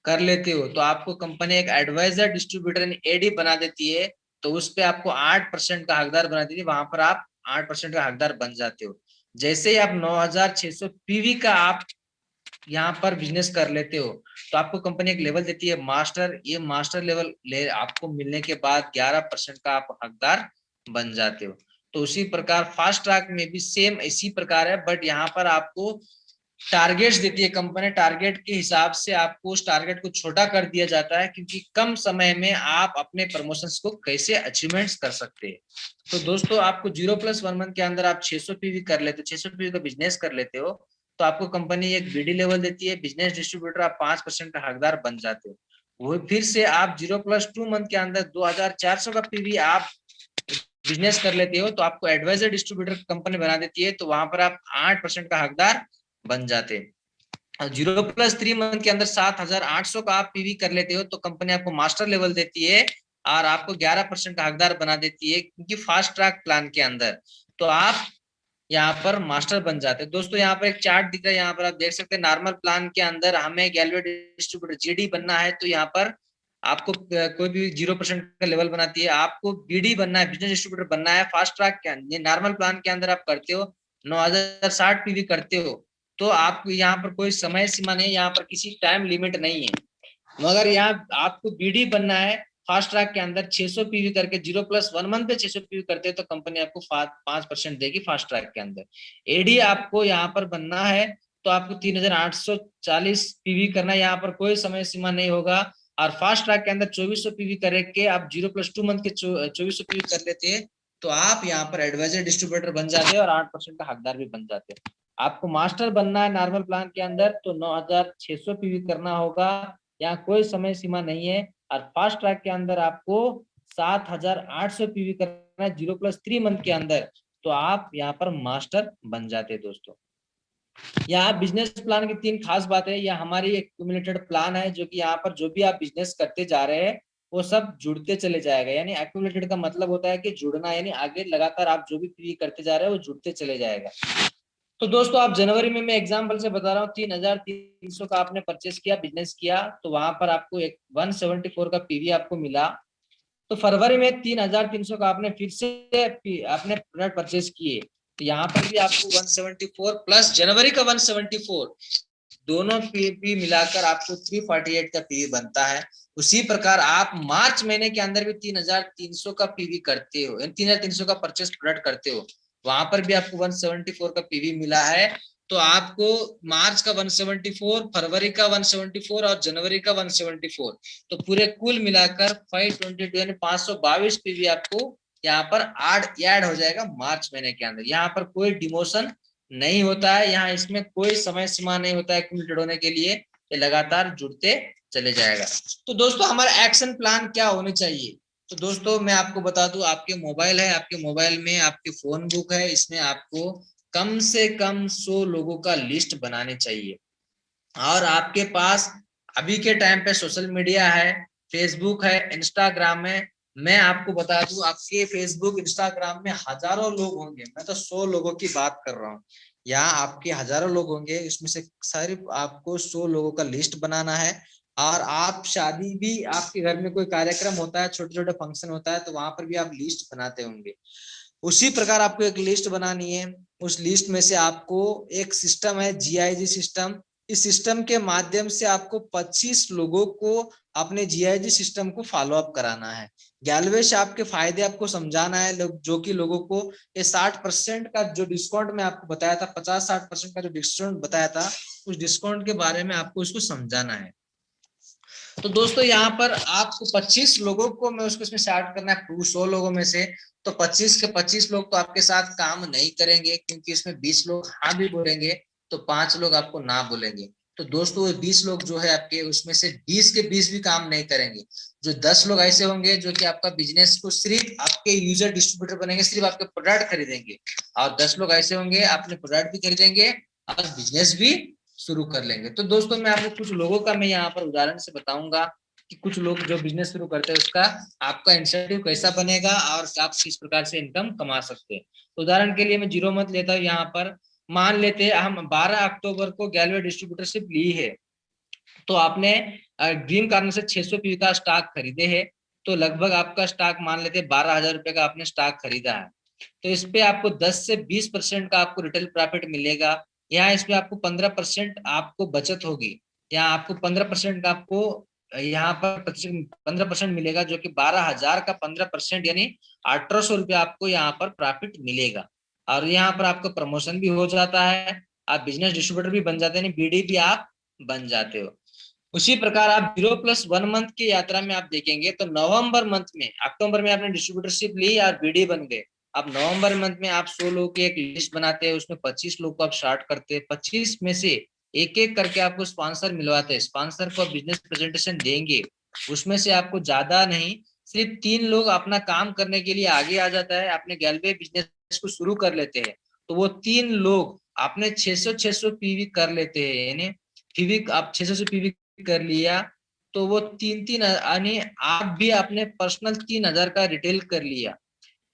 कर लेते हो तो आपको कंपनी एक एडवाइजर डिस्ट्रीब्यूटर एडी बना देती है, तो उस पे आपको 8% का हकदार बना देती है। वहां पर आप 8% का हकदार बन जाते हो। जैसे ही आप 9600 पीवी का आप यहाँ पर बिजनेस कर लेते हो तो आपको कंपनी एक लेवल देती है मास्टर। ये मास्टर लेवल ले आपको मिलने के बाद 11% का आप हकदार बन जाते हो। तो उसी प्रकार फास्ट ट्रैक में भी सेम इसी प्रकार है, बट यहाँ पर आपको टारगेट्स देती है कंपनी। टारगेट के हिसाब से आपको उस टारगेट को छोटा कर दिया जाता है, क्योंकि कम समय में आप अपने प्रमोशंस को कैसे अचीवमेंट्स कर सकते हैं। तो दोस्तों आपको 0+1 मंथ के अंदर आप 600 पीवी कर लेते हो, 600 पीवी का बिजनेस कर लेते हो तो आपको कंपनी एक बीडी लेवल देती है, बिजनेस डिस्ट्रीब्यूटर, आप 5% का हकदार बन जाते हो। वो फिर से आप 0+2 मंथ के अंदर 2400 का पीवी आप बिजनेस कर लेते हो तो आपको एडवाइजर डिस्ट्रीब्यूटर कंपनी बना देती है, तो वहां पर आप 8% का हकदार बन जाते हैं। 0+3 मंथ के अंदर 7800 का आप पीवी कर लेते हो तो कंपनी आपको मास्टर लेवल देती है और आपको 11% का हकदार बना देती है, क्योंकि फास्ट ट्रैक प्लान के अंदर तो आप यहाँ पर मास्टर बन जाते हैं। दोस्तों यहाँ पर एक चार्ट दिख रहा है, यहाँ पर आप देख सकते हैं नॉर्मल प्लान के अंदर हमें गैलवे डिस्ट्रीब्यूटर जीडी बनना है तो यहाँ पर आपको कोई भी 0% का लेवल बनाती है। आपको बीडी बनना है, बिजनेस डिस्ट्रीब्यूटर बनना है फास्ट ट्रैक के अंदर, नॉर्मल प्लान के अंदर आप करते हो 9060 पीवी करते हो तो आपको यहाँ पर कोई समय सीमा नहीं है, यहाँ पर किसी टाइम लिमिट नहीं है। मगर यहाँ आपको बीडी बनना है फास्ट ट्रैक के अंदर 600 पीवी करके 0+1 मंथ पे 600 पीवी करते हैं तो कंपनी आपको 5% देगी फास्ट ट्रैक के अंदर। एडी आपको यहाँ पर बनना है तो आपको 3840 पीवी करना है, यहाँ पर कोई समय सीमा नहीं होगा। और फास्ट ट्रैक के अंदर 2400 पीवी करके आप 0+2 मंथ के 2400 पीवी कर लेते हैं तो आप यहाँ पर एडवाइजर डिस्ट्रीब्यूटर बन जाते हैं और 8% का हकदार भी बन जाते हैं। आपको मास्टर बनना है नॉर्मल प्लान के अंदर तो 9600 पीवी करना होगा, यहाँ कोई समय सीमा नहीं है। और फास्ट ट्रैक के अंदर आपको 7800 पीवी करना है 0+3 मंथ के अंदर तो आप यहाँ पर मास्टर बन जाते हैं। दोस्तों यहाँ बिजनेस प्लान की 3 खास बातें, यह हमारी एक एक्यूमुलेटेड प्लान है जो कि यहाँ पर जो भी आप बिजनेस करते जा रहे हैं वो सब जुड़ते चले जाएगा। यानी एक्यूमुलेटेड का मतलब होता है कि जुड़ना, यानी आगे लगातार आप जो भी पीवी करते जा रहे हैं वो जुड़ते चले जाएगा। तो दोस्तों आप जनवरी में मैं एग्जांपल से बता रहा हूँ 3300 का आपने परचेस किया, बिजनेस किया तो वहां पर आपको एक 174 का पीवी आपको मिला। तो फरवरी में 3300 का आपने फिर से आपने प्रोडक्ट परचेस किए तो यहाँ पर भी आपको 174 प्लस जनवरी का 174 दोनों पीवी मिलाकर आपको 348 का पीवी बनता है। उसी प्रकार आप मार्च महीने के अंदर भी 3300 का पीवी करते हो, 3300 का परचेस प्रोडक्ट करते हो, वहां पर भी आपको 174 का पीवी मिला है। तो आपको मार्च का 174, फरवरी का 174 और जनवरी का 174 तो पूरे कुल मिलाकर 522 यानी 522 पीवी आपको यहाँ पर ऐड हो जाएगा मार्च महीने के अंदर। यहाँ पर कोई डिमोशन नहीं होता है, यहाँ इसमें कोई समय सीमा नहीं होता है एक्यूमुलेटेड होने के लिए, ये लगातार जुड़ते चले जाएगा। तो दोस्तों हमारा एक्शन प्लान क्या होने चाहिए? तो दोस्तों मैं आपको बता दूं, आपके मोबाइल है, आपके मोबाइल में आपकी फोन बुक है, इसमें आपको कम से कम 100 लोगों का लिस्ट बनाने चाहिए। और आपके पास अभी के टाइम पे सोशल मीडिया है, फेसबुक है, इंस्टाग्राम है। मैं आपको बता दूं आपके फेसबुक इंस्टाग्राम में हजारों लोग होंगे, मैं तो 100 लोगों की बात कर रहा हूँ। यहाँ आपके हजारों लोग होंगे, इसमें से सिर्फ आपको 100 लोगों का लिस्ट बनाना है। और आप शादी भी, आपके घर में कोई कार्यक्रम होता है, छोटे छोटे फंक्शन होता है तो वहां पर भी आप लिस्ट बनाते होंगे। उसी प्रकार आपको एक लिस्ट बनानी है। उस लिस्ट में से आपको एक सिस्टम है GIG सिस्टम, इस सिस्टम के माध्यम से आपको 25 लोगों को अपने जीआईजी सिस्टम को फॉलो अप कराना है। 11वें से आपके फायदे आपको समझाना है, जो कि लोगों को ये 60% का जो डिस्काउंट मैं आपको बताया था, 50-60% का जो डिस्काउंट बताया था, उस डिस्काउंट के बारे में आपको इसको समझाना है। तो दोस्तों यहाँ पर आपको 25 लोगों को मैं उसको इसमें स्टार्ट करना है 100 लोगों में से। तो 25 के 25 लोग तो आपके साथ काम नहीं करेंगे, क्योंकि इसमें 20 लोग हाँ भी बोलेंगे, तो 5 लोग आपको ना बोलेंगे। तो दोस्तों 20 लोग जो है आपके, उसमें से 20 के 20 भी काम नहीं करेंगे। जो 10 लोग ऐसे होंगे जो कि आपका बिजनेस को सिर्फ आपके यूजर डिस्ट्रीब्यूटर बनेंगे, सिर्फ आपके प्रोडक्ट खरीदेंगे, और 10 लोग ऐसे होंगे अपने प्रोडक्ट भी खरीदेंगे और बिजनेस भी शुरू कर लेंगे। तो दोस्तों मैं आपको कुछ लोगों का मैं यहाँ पर उदाहरण से बताऊंगा कि कुछ लोग जो बिजनेस शुरू करते हैं उसका आपका इंसेंटिव कैसा बनेगा और आप किस प्रकार से इनकम कमा सकते हैं। तो उदाहरण के लिए मैं जीरो मंथ लेता हूँ यहाँ पर। मान लेते हैं हम 12 अक्टूबर को 11वें डिस्ट्रीब्यूटरशिप ली है, तो आपने ड्रीम कार्नर से 600 पीवी का स्टॉक खरीदे है, तो लगभग आपका स्टॉक मान लेते हैं 12,000 रुपए का आपने स्टॉक खरीदा है। तो इस पे आपको 10 से 20% का आपको रिटेल प्रॉफिट मिलेगा। यहाँ इसमें आपको 15% आपको बचत होगी। यहाँ आपको 15% का आपको यहाँ पर 15% मिलेगा, जो कि 12,000 का 15% यानी 1,800 रुपया आपको यहाँ पर प्रॉफिट मिलेगा। और यहाँ पर आपका प्रमोशन भी हो जाता है, आप बिजनेस डिस्ट्रीब्यूटर भी बन जाते हैं, बीडी भी आप बन जाते हो। उसी प्रकार आप 0+1 मंथ की यात्रा में आप देखेंगे तो नवंबर मंथ में, अक्टूबर में आपने डिस्ट्रीब्यूटरशिप ली और बीडी बन गए। अब नवंबर मंथ में आप 100 लोगों की एक लिस्ट बनाते हैं, उसमें 25 लोग को आप स्टार्ट करते हैं, 25 में से एक एक करके आपको स्पॉन्सर मिलवाते हैं, स्पॉन्सर को बिजनेस प्रेजेंटेशन देंगे। उसमें से आपको ज्यादा नहीं, सिर्फ 3 लोग अपना काम करने के लिए आगे आ जाता है, अपने 11वें बिजनेस को शुरू कर लेते हैं। तो वो 3 लोग अपने 600 पीवी कर लेते हैं, यानी पीवी आप 600 पीवी कर लिया, तो वो 3-3 यानी आप भी अपने पर्सनल 3,000 का रिटेल कर लिया,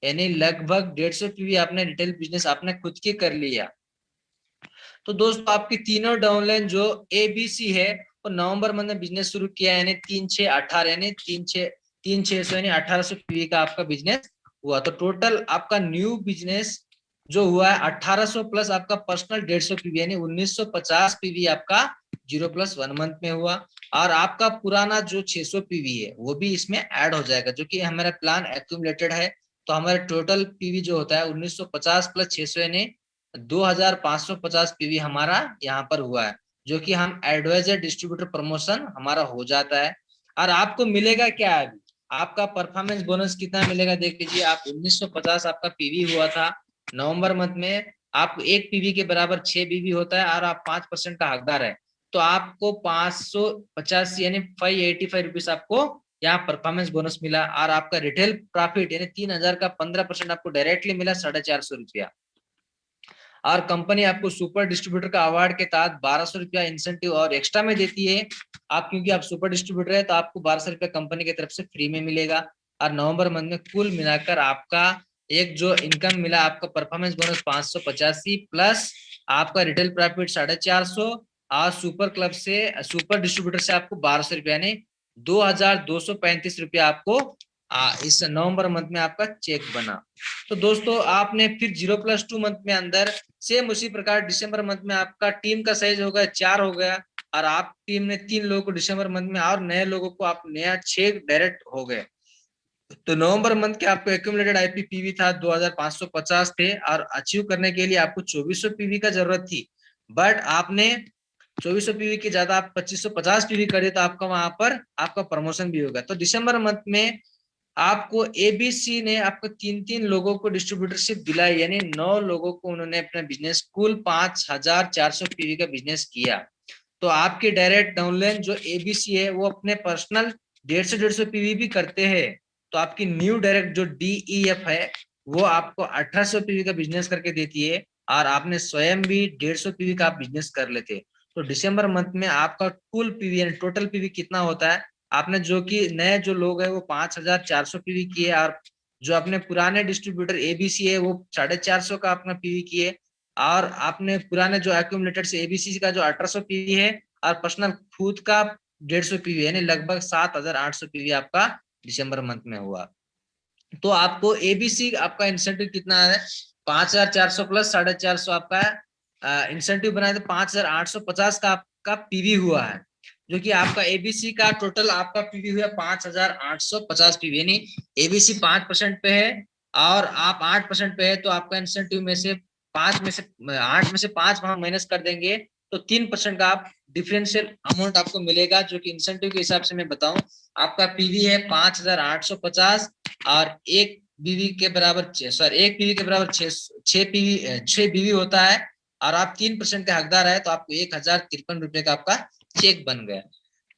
यानी लगभग 150 पीवी आपने रिटेल बिजनेस आपने खुद के कर लिया। तो दोस्तों आपकी तीनों डाउनलाइन जो एबीसी है, वो नवंबर मंथ में बिजनेस शुरू किया, यानी 3-6-18 यानी 3-6 यानी 1,800 पीवी का आपका बिजनेस हुआ। तो टोटल आपका न्यू बिजनेस जो हुआ है 1,800 प्लस आपका पर्सनल 150 पीवी, यानी 1,950 पीवी आपका 0+1 मंथ में हुआ। और आपका पुराना जो 600 पीवी है वो भी इसमें ऐड हो जाएगा, जो कि हमारा प्लान एक्यूमुलेटेड है। तो हमारा टोटल पीवी जो होता है 1,950 प्लस 600 यानी 2,550 पीवी हमारा यहाँ पर हुआ है, जो कि हम एडवाइजर डिस्ट्रीब्यूटर प्रमोशन हमारा हो जाता है। और आपको मिलेगा क्या, अभी आपका परफॉर्मेंस बोनस कितना मिलेगा देख लीजिए। आप 1,950 आपका पीवी हुआ था नवंबर मंथ में, आपको एक पीवी के बराबर 6 पीवी होता है और आप 5% का हकदार है, तो आपको 550 यानी 585 रुपीज आपको यहाँ परफॉर्मेंस बोनस मिला। और आपका रिटेल प्रॉफिट यानी 3,000 का 15% आपको डायरेक्टली मिला 450 रुपया। और कंपनी आपको सुपर डिस्ट्रीब्यूटर का अवार्ड के तहत 1,200 रुपया इंसेंटिव और एक्स्ट्रा में देती है। आप क्योंकि आप सुपर डिस्ट्रीब्यूटर है तो आपको 1,200 रुपया कंपनी की तरफ से फ्री में मिलेगा। और नवंबर मंथ में कुल मिलाकर आपका एक जो इनकम मिला, आपका परफॉर्मेंस बोनस 585 प्लस आपका रिटेल प्रॉफिट 450 और सुपर क्लब से सुपर डिस्ट्रीब्यूटर से आपको 1,200 रुपया यानी 2,235 रुपया आपको इस नवंबर मंथ में आपका चेक बना। तो दोस्तों आपने फिर 0+2 मंथ में अंदर सेम उसी प्रकार दिसंबर मंथ में आपका टीम का साइज हो गया 4 हो गया, और आप टीम ने 3 लोगों को दिसंबर मंथ में और नए लोगों को आप नया 6 डायरेक्ट हो गए। तो नवंबर मंथ के आपको एक्यूमुलेटेड आईपी पीवी था 2,550 थे, और अचीव करने के लिए आपको 2,400 पीवी का जरूरत थी, बट आपने 2,400 पीवी की ज्यादा आप 2,550 पीवी कर दिए, तो आपका वहां पर आपका प्रमोशन भी होगा। तो दिसंबर मंथ में आपको एबीसी ने आपको 3-3 लोगों को डिस्ट्रीब्यूटरशिप दिलाई, यानी 9 लोगों को उन्होंने अपना बिजनेस कुल 5,400 पीवी का बिजनेस किया। तो आपके डायरेक्ट डाउनलाइन जो एबीसी है वो अपने पर्सनल 150 पीवी भी करते हैं। तो आपकी न्यू डायरेक्ट जो डीईएफ है वो आपको 1,800 पीवी का बिजनेस करके देती है, और आपने स्वयं भी 150 पीवी का आप बिजनेस कर लेते। तो दिसंबर मंथ में आपका कुल पीवी यानी टोटल पीवी कितना होता है, आपने जो कि नए जो लोग है वो 5,400 पीवी किए, और जो अपने पुराने डिस्ट्रीब्यूटर एबीसी है वो 450 का अपना पीवी किए, और आपने पुराने जो एक्यूमुलेटेड से एबीसी का जो 1,800 पीवी है और पर्सनल खुद का 150 पीवी यानी लगभग 7,800 पीवी आपका दिसंबर मंथ में हुआ। तो आपको एबीसी आपका इंसेंटिव कितना है, 5,400 प्लस 450 आपका इंसेंटिव बनाए तो 5,850 का आपका पीवी हुआ है। जो कि आपका एबीसी का टोटल आपका पीवी हुआ 5850 पीवी, यानी एबीसी 5% पे है और आप 8% पे है, तो आपका इंसेंटिव में से 8 में से 5 वहां माइनस कर देंगे तो 3% का आप डिफरेंशियल अमाउंट आपको मिलेगा, जो कि इंसेंटिव के हिसाब से मैं बताऊं आपका पीवी है 5850 और एक बीवी के बराबर सॉरी एक पीवी के बराबर 6 बीवी होता है और आप 3% के हकदार है, तो आपको 1053 रुपए का आपका चेक बन गया।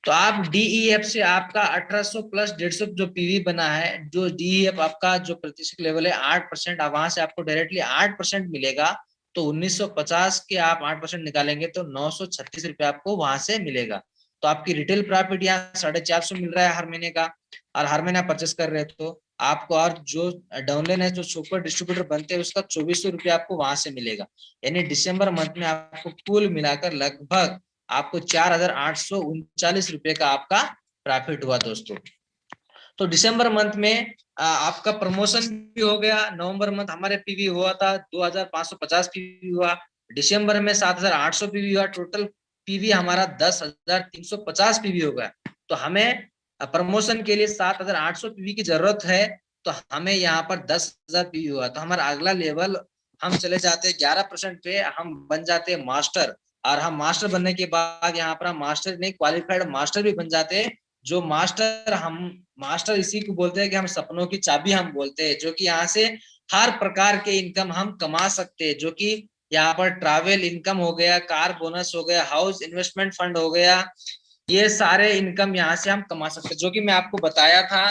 तो आप डीईएफ से आपका 1800 प्लस 150 जो पीवी बना है, जो डीईएफ आपका जो प्रतिशत लेवल है 8%, वहां से आपको डायरेक्टली 8% मिलेगा। तो 1950 के आप 8% निकालेंगे तो 936 रुपए आपको वहां से मिलेगा। तो आपकी रिटेल प्रॉफिट यहाँ 450 मिल रहा है हर महीने का, और हर महीने परचेस कर रहे हो तो आपको, और जो डाउनलाइन है जो सुपर डिस्ट्रीब्यूटर बनते हैं उसका 2400 रुपये आपको वहां से मिलेगा। यानी दिसंबर मंथ में आपको कुल मिलाकर लगभग आपको 4839 रुपए का आपका प्रॉफिट हुआ दोस्तों। तो दिसंबर मंथ में आपका प्रमोशन भी हो गया। नवंबर मंथ हमारे पीवी हुआ था 2550 पीवी हुआ, दिसंबर में 7800 पीवी हुआ, टोटल पीवी हमारा 10350 पीवी हो गया। तो हमें प्रमोशन के लिए 7800 पीवी की जरूरत है, तो हमें यहाँ पर 10,000 पीवी हुआ, तो हमारा अगला लेवल हम चले जाते हैं 11% पे, हम बन जाते हैं मास्टर। और हम मास्टर बनने के बाद यहाँ पर हम मास्टर नहीं, क्वालिफाइड मास्टर भी बन जाते हैं। जो मास्टर इसी को बोलते हैं कि हम सपनों की चाबी हम बोलते हैं, जो कि यहाँ से हर प्रकार के इनकम हम कमा सकते हैं, जो कि यहाँ पर ट्रैवल इनकम हो गया, कार बोनस हो गया, हाउस इन्वेस्टमेंट फंड हो गया, ये सारे इनकम यहाँ से हम कमा सकते हैं। जो कि मैं आपको बताया था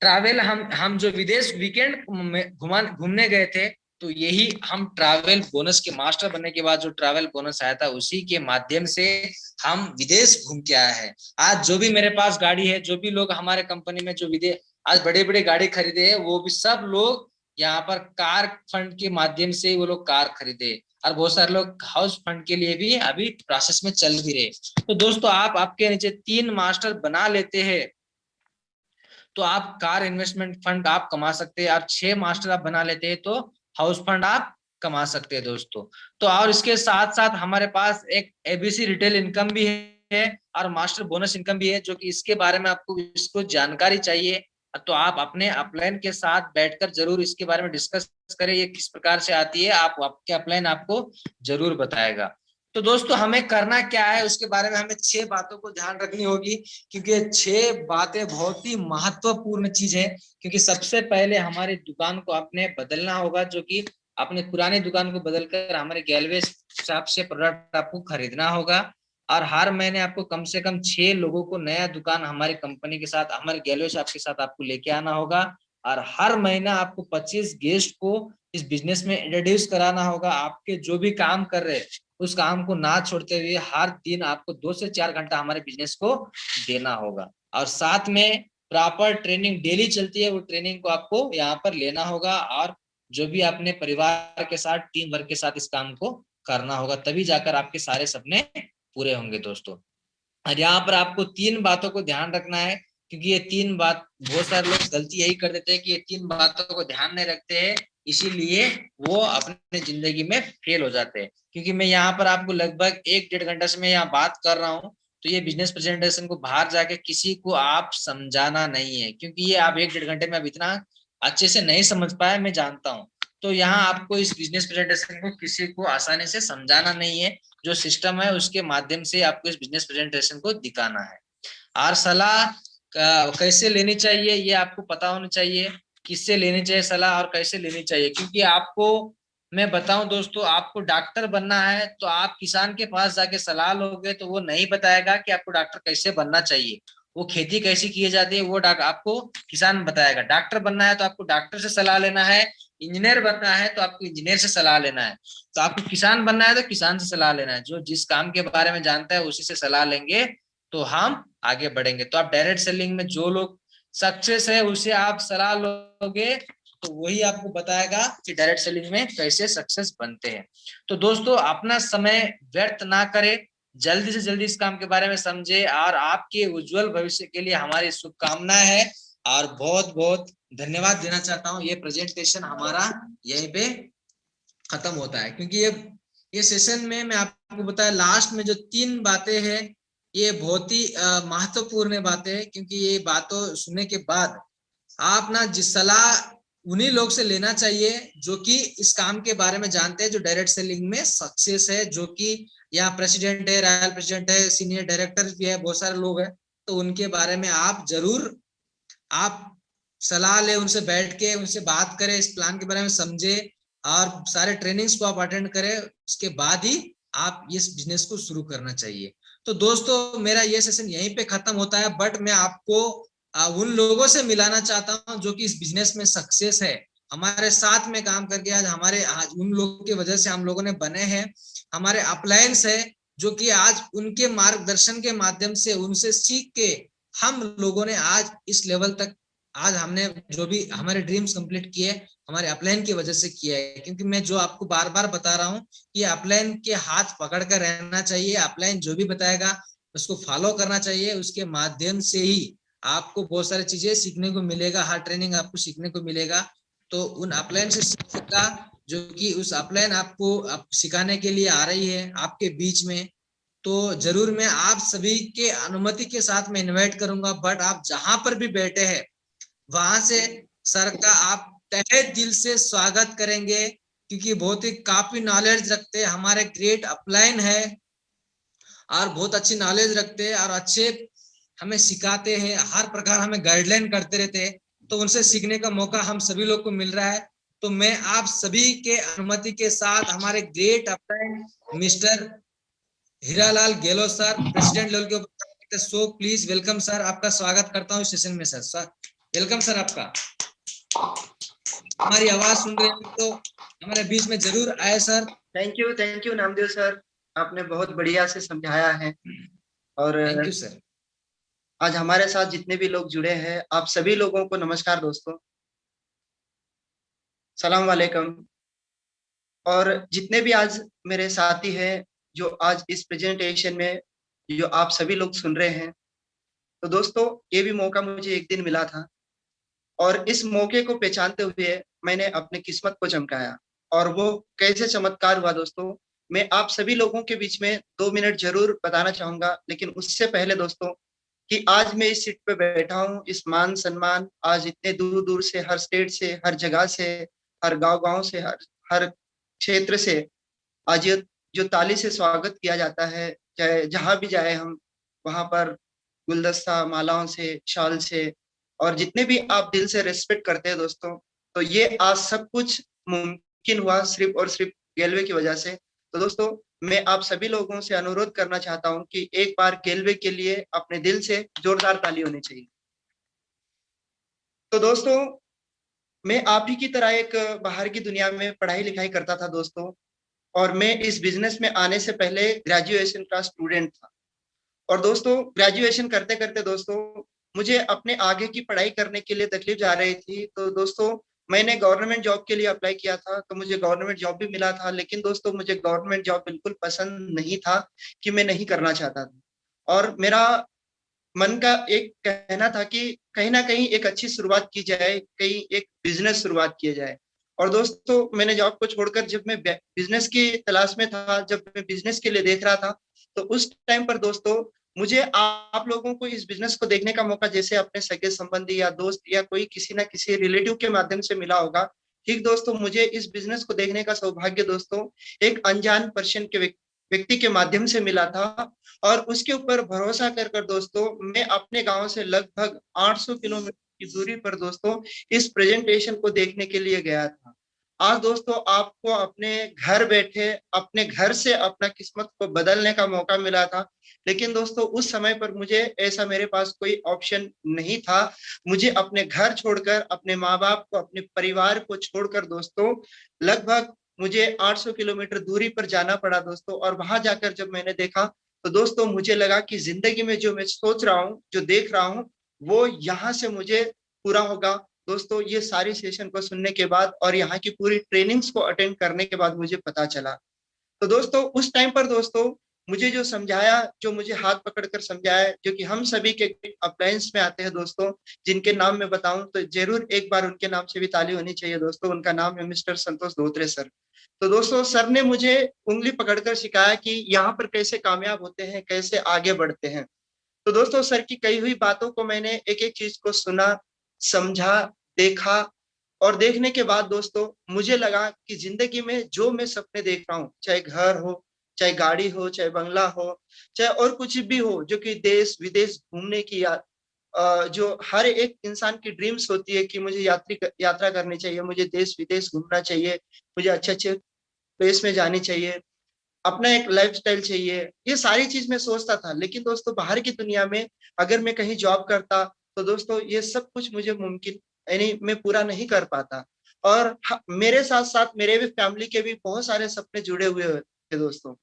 ट्रैवल, हम जो विदेश वीकेंड में घूमने गए थे, तो यही हम ट्रैवल बोनस के मास्टर बनने के बाद जो ट्रैवल बोनस आया था उसी के माध्यम से हम विदेश घूम के आए हैं। आज जो भी मेरे पास गाड़ी है, जो भी लोग हमारे कंपनी में जो विदेश आज बड़े बड़े गाड़ी खरीदे हैं, वो भी सब लोग यहाँ पर कार फंड के माध्यम से वो लोग कार खरीदे, और बहुत सारे लोग हाउस फंड के लिए भी अभी प्रोसेस में चल भी रहे। तो दोस्तों आप आपके नीचे 3 मास्टर बना लेते हैं तो आप कार इन्वेस्टमेंट फंड आप कमा सकते हैं, और 6 मास्टर आप बना लेते हैं तो हाउस फंड आप कमा सकते हैं दोस्तों। तो और इसके साथ साथ हमारे पास एक एबीसी रिटेल इनकम भी है और मास्टर बोनस इनकम भी है, जो कि इसके बारे में आपको इसको जानकारी चाहिए तो आप अपने अपलाइन के साथ बैठकर जरूर इसके बारे में डिस्कस करें, ये किस प्रकार से आती है, आप आपके अपलाइन आपको जरूर बताएगा। तो दोस्तों हमें करना क्या है उसके बारे में हमें 6 बातों को ध्यान रखनी होगी, क्योंकि 6 बातें बहुत ही महत्वपूर्ण चीज है। क्योंकि सबसे पहले हमारी दुकान को आपने बदलना होगा, जो कि अपने पुरानी दुकान को बदलकर हमारे गैलवे शॉप से प्रोडक्ट आपको खरीदना होगा, और हर महीने आपको कम से कम 6 लोगों को नया दुकान हमारी कंपनी के साथ, हमारे गैलवे शॉप के साथ आपको लेके आना होगा, और हर महीना आपको 25 गेस्ट को इस बिजनेस में इंट्रोड्यूस कराना होगा। आपके जो भी काम कर रहे हैं उस काम को ना छोड़ते हुए हर दिन आपको 2 से 4 घंटा हमारे बिजनेस को देना होगा, और साथ में प्रॉपर ट्रेनिंग डेली चलती है, वो ट्रेनिंग को आपको यहाँ पर लेना होगा, और जो भी अपने परिवार के साथ टीम वर्क के साथ इस काम को करना होगा, तभी जाकर आपके सारे सपने पूरे होंगे दोस्तों। और यहाँ पर आपको 3 बातों को ध्यान रखना है, क्योंकि ये 3 बात बहुत सारे लोग गलती यही कर देते हैं कि ये 3 बातों को ध्यान नहीं रखते हैं, इसीलिए वो अपने जिंदगी में फेल हो जाते हैं। क्योंकि मैं यहाँ पर आपको लगभग 1-1.5 घंटा से मैं यहाँ बात कर रहा हूँ, तो ये बिजनेस प्रेजेंटेशन को बाहर जाके किसी को आप समझाना नहीं है, क्योंकि ये आप 1-1.5 घंटे में अब इतना अच्छे से नहीं समझ पाए, मैं जानता हूँ। तो यहाँ आपको इस बिजनेस प्रेजेंटेशन को किसी को आसानी से समझाना नहीं है, जो सिस्टम है उसके माध्यम से आपको इस बिजनेस प्रेजेंटेशन को दिखाना है। और सलाह कैसे लेनी चाहिए ये आपको पता होना चाहिए, किससे लेनी चाहिए सलाह और कैसे लेनी चाहिए। क्योंकि आपको मैं बताऊं दोस्तों, आपको डॉक्टर बनना है तो आप किसान के पास जाके सलाह लोगे तो वो नहीं बताएगा कि आपको डॉक्टर कैसे बनना चाहिए, वो खेती कैसी की जाती है वो आपको किसान बताएगा। डॉक्टर बनना है तो आपको डॉक्टर से सलाह लेना है, इंजीनियर बनना है तो आपको इंजीनियर से सलाह लेना है, तो आपको किसान बनना है तो किसान से सलाह लेना है। जो जिस काम के बारे में जानता है उसी से सलाह लेंगे तो हम आगे बढ़ेंगे। तो आप डायरेक्ट सेलिंग में जो लोग सक्सेस है उसे आप सलाह लोगे तो वही आपको बताएगा कि डायरेक्ट सेलिंग में कैसे सक्सेस बनते हैं। तो दोस्तों अपना समय व्यर्थ ना करें, जल्दी से जल्दी इस काम के बारे में समझे, और आपके उज्जवल भविष्य के लिए हमारी शुभकामनाएं है। और बहुत बहुत धन्यवाद देना चाहता हूँ। ये प्रेजेंटेशन हमारा यहीं पे खत्म होता है, क्योंकि ये सेशन में मैं आपको बताया लास्ट में जो 3 बातें हैं ये बहुत ही महत्वपूर्ण बात है, क्योंकि ये बातों सुनने के बाद आप ना जिस सलाह उन्हीं लोग से लेना चाहिए जो कि इस काम के बारे में जानते हैं, जो डायरेक्ट सेलिंग में सक्सेस है, जो कि यहाँ प्रेसिडेंट है, रॉयल प्रेसिडेंट है, सीनियर डायरेक्टर भी है, बहुत सारे लोग हैं। तो उनके बारे में आप जरूर आप सलाह ले, उनसे बैठ के उनसे बात करें, इस प्लान के बारे में समझे और सारे ट्रेनिंग्स को आप अटेंड करें, उसके बाद ही आप इस बिजनेस को शुरू करना चाहिए। तो दोस्तों मेरा ये सेशन यहीं पे खत्म होता है, बट मैं आपको उन लोगों से मिलाना चाहता हूं जो कि इस बिजनेस में सक्सेस है, हमारे साथ में काम करके आज उन लोगों की वजह से हम लोगों ने बने हैं। हमारे अपलायंस है जो कि आज उनके मार्गदर्शन के माध्यम से, उनसे सीख के हम लोगों ने आज इस लेवल तक, आज हमने जो भी हमारे ड्रीम्स कंप्लीट किए हमारे अपलाइन की वजह से किया है। क्योंकि मैं जो आपको बार बार बता रहा हूँ कि अपलाइन के हाथ पकड़ कर रहना चाहिए, अपलाइन जो भी बताएगा उसको फॉलो करना चाहिए, उसके माध्यम से ही आपको बहुत सारी चीजें सीखने को मिलेगा, हर ट्रेनिंग आपको सीखने को मिलेगा। तो उन अपलाइन से सीखा जो कि उस अपलाइन आपको सिखाने के लिए आ रही है आपके बीच में, तो जरूर मैं आप सभी के अनुमति के साथ मैं इनवाइट करूंगा। बट आप जहां पर भी बैठे हैं वहां से सर का आप तहे दिल से स्वागत करेंगे, क्योंकि बहुत ही काफी नॉलेज रखते हैं, हमारे ग्रेट अपलाइन है और बहुत अच्छी नॉलेज रखते हैं और अच्छे हमें सिखाते हैं, हर प्रकार हमें गाइडलाइन करते रहते हैं। तो उनसे सीखने का मौका हम सभी लोग को मिल रहा है। तो मैं आप सभी के अनुमति के साथ हमारे great upline mister Hiralal Gehlot sir, president level के ऊपर, सो प्लीज वेलकम सर, आपका स्वागत करता हूँ सेशन में। सर वेलकम सर आपका। हमारी आवाज सुन रहे हैं तो हमारे बीच में जरूर आए sir. Thank you Namdev sir, आपने बहुत बढ़िया से समझाया है। और थैंक यू सर। आज हमारे साथ जितने भी लोग जुड़े हैं, आप सभी लोगों को नमस्कार दोस्तों, सलाम वालेकुम। और जितने भी आज मेरे साथी हैं जो आज इस प्रेजेंटेशन में जो आप सभी लोग सुन रहे हैं, तो दोस्तों ये भी मौका मुझे एक दिन मिला था और इस मौके को पहचानते हुए मैंने अपनी किस्मत को चमकाया। और वो कैसे चमत्कार हुआ दोस्तों, मैं आप सभी लोगों के बीच में 2 मिनट जरूर बताना चाहूंगा। लेकिन उससे पहले दोस्तों कि आज मैं इस सीट पे बैठा हूँ, इस मान सम्मान, आज इतने दूर दूर से, हर स्टेट से, हर जगह से, हर गांव से, हर क्षेत्र से आज ये जो ताली से स्वागत किया जाता है, चाहे जहां भी जाए हम वहां पर गुलदस्ता, मालाओं से, शॉल से, और जितने भी आप दिल से रेस्पेक्ट करते हैं दोस्तों, तो ये आज सब कुछ मुमकिन हुआ सिर्फ और सिर्फ गेलवे की वजह से। तो दोस्तों मैं आप सभी लोगों से अनुरोध करना चाहता हूं कि एक बार गेलवे के लिए अपने दिल से जोरदार ताली होनी चाहिए। तो दोस्तों मैं आप ही की तरह एक बाहर की दुनिया में पढ़ाई लिखाई करता था दोस्तों, और मैं इस बिजनेस में आने से पहले ग्रेजुएशन का स्टूडेंट था। और दोस्तों ग्रेजुएशन करते करते दोस्तों मुझे अपने आगे की पढ़ाई करने के लिए तकलीफ जा रही थी। तो दोस्तों मैंने गवर्नमेंट जॉब के लिए अप्लाई किया था, तो मुझे गवर्नमेंट जॉब भी मिला था। लेकिन दोस्तों मुझे गवर्नमेंट जॉब बिल्कुल पसंद नहीं था, कि मैं नहीं करना चाहता था। और मेरा मन का एक कहना था कि कहीं ना कहीं एक अच्छी शुरुआत की जाए, कहीं एक बिजनेस शुरुआत किया जाए। और दोस्तों मैंने जॉब को छोड़कर जब मैं बिजनेस की तलाश में था, जब मैं बिजनेस के लिए देख रहा था, तो उस टाइम पर दोस्तों मुझे आप लोगों को इस बिजनेस को देखने का मौका जैसे अपने सगे संबंधी या दोस्त या कोई किसी ना किसी रिलेटिव के माध्यम से मिला होगा। ठीक दोस्तों, मुझे इस बिजनेस को देखने का सौभाग्य दोस्तों एक अनजान पर्सन के व्यक्ति के माध्यम से मिला था। और उसके ऊपर भरोसा कर कर दोस्तों मैं अपने गांव से लगभग 800 किलोमीटर की दूरी पर दोस्तों इस प्रेजेंटेशन को देखने के लिए गया था। आज दोस्तों आपको अपने घर बैठे, अपने घर से अपना किस्मत को बदलने का मौका मिला था। लेकिन दोस्तों उस समय पर मुझे ऐसा, मेरे पास कोई ऑप्शन नहीं था। मुझे अपने घर छोड़कर, अपने माँ बाप को, अपने परिवार को छोड़कर दोस्तों लगभग मुझे 800 किलोमीटर दूरी पर जाना पड़ा दोस्तों। और वहां जाकर जब मैंने देखा तो दोस्तों मुझे लगा कि जिंदगी में जो मैं सोच रहा हूँ, जो देख रहा हूँ, वो यहाँ से मुझे पूरा होगा। दोस्तों ये सारी सेशन को सुनने के बाद और यहाँ की पूरी ट्रेनिंग्स को अटेंड करने के बाद मुझे पता चला। तो दोस्तों उस टाइम पर दोस्तों मुझे जो समझाया, जो मुझे हाथ पकड़कर समझाया, जो कि हम सभी के अप्लायंस में आते हैं दोस्तों, जिनके नाम मैं बताऊं तो जरूर एक बार उनके नाम से भी ताली होनी चाहिए दोस्तों। उनका नाम है मिस्टर संतोष धोत्रे सर। तो दोस्तों सर ने मुझे उंगली पकड़कर सिखाया कि यहाँ पर कैसे कामयाब होते हैं, कैसे आगे बढ़ते हैं। तो दोस्तों सर की कही हुई बातों को मैंने एक एक चीज को सुना, समझा, देखा, और देखने के बाद दोस्तों मुझे लगा कि जिंदगी में जो मैं सपने देख रहा हूँ, चाहे घर हो, चाहे गाड़ी हो, चाहे बंगला हो, चाहे और कुछ भी हो, जो कि देश विदेश घूमने की जो हर एक इंसान की ड्रीम्स होती है कि मुझे यात्रा करनी चाहिए, मुझे देश विदेश घूमना चाहिए, मुझे अच्छे अच्छे प्लेस में जानी चाहिए, अपना एक लाइफस्टाइल चाहिए, ये सारी चीज मैं सोचता था। लेकिन दोस्तों बाहर की दुनिया में अगर मैं कहीं जॉब करता तो दोस्तों ये सब कुछ मुझे मुमकिन यानी मैं पूरा नहीं कर पाता। और मेरे साथ साथ मेरे भी फैमिली के भी बहुत सारे सपने जुड़े हुए थे दोस्तों।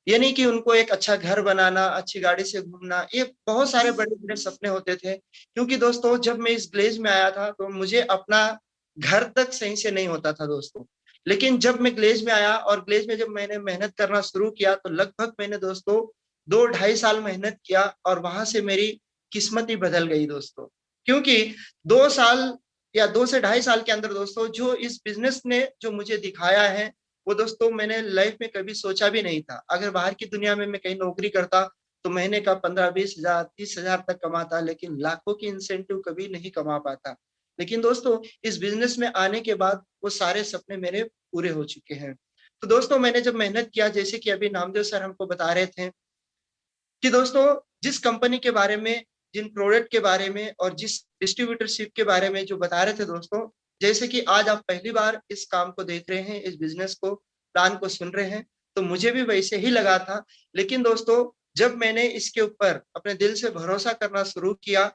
ये नहीं कि उनको एक अच्छा घर बनाना, अच्छी गाड़ी से घूमना, ये बहुत सारे बड़े बड़े सपने होते थे। क्योंकि दोस्तों जब मैं इस ग्लेज में आया था तो मुझे अपना घर तक सही से नहीं होता था दोस्तों। लेकिन जब मैं ग्लेज में आया और ग्लेज में जब मैंने मेहनत करना शुरू किया तो लगभग मैंने दोस्तों 2-2.5 साल मेहनत किया और वहां से मेरी किस्मत ही बदल गई दोस्तों। क्योंकि 2 साल या 2 से 2.5 साल के अंदर दोस्तों जो इस बिजनेस ने जो मुझे दिखाया है वो दोस्तों मैंने लाइफ में कभी सोचा भी नहीं था। अगर बाहर की दुनिया में मैं कहीं नौकरी करता तो महीने का 15-20 हजार 30 हजार तक कमाता, लेकिन लाखों की इंसेंटिव कभी नहीं कमा पाता। लेकिन दोस्तों इस बिजनेस में आने के बाद वो सारे सपने मेरे पूरे हो चुके हैं। तो दोस्तों मैंने जब मेहनत किया, जैसे कि अभी नामदेव सर हमको बता रहे थे कि दोस्तों जिस कंपनी के बारे में, जिन प्रोडक्ट के बारे में और जिस डिस्ट्रीब्यूटरशिप के बारे में जो बता रहे थे दोस्तों, जैसे कि आज आप पहली बार इस काम को देख रहे हैं, इस बिजनेस को, प्लान को सुन रहे हैं, तो मुझे भी वैसे ही लगा था। लेकिन दोस्तों जब मैंने इसके ऊपर अपने दिल से भरोसा करना शुरू किया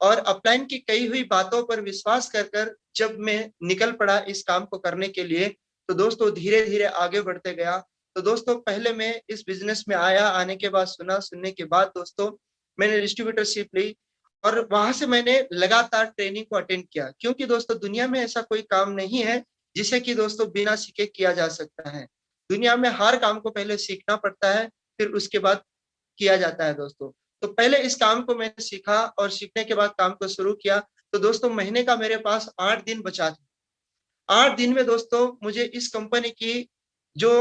और अपलाइन की कही हुई बातों पर विश्वास कर कर जब मैं निकल पड़ा इस काम को करने के लिए, तो दोस्तों धीरे धीरे आगे बढ़ते गया। तो दोस्तों पहले मैं इस बिजनेस में आया, आने के बाद सुना, सुनने के बाद दोस्तों मैंने डिस्ट्रीब्यूटरशिप ली और वहां से मैंने लगातार ट्रेनिंग को अटेंड किया। क्योंकि दोस्तों दुनिया में ऐसा कोई काम नहीं है जिसे कि दोस्तों बिना सीखे किया जा सकता है। दुनिया में हर काम को पहले सीखना पड़ता है, फिर उसके बाद किया जाता है दोस्तों। तो पहले इस काम को मैंने सीखा और सीखने के बाद काम को शुरू किया। तो दोस्तों महीने का मेरे पास 8 दिन बचा था। 8 दिन में दोस्तों मुझे इस कंपनी की जो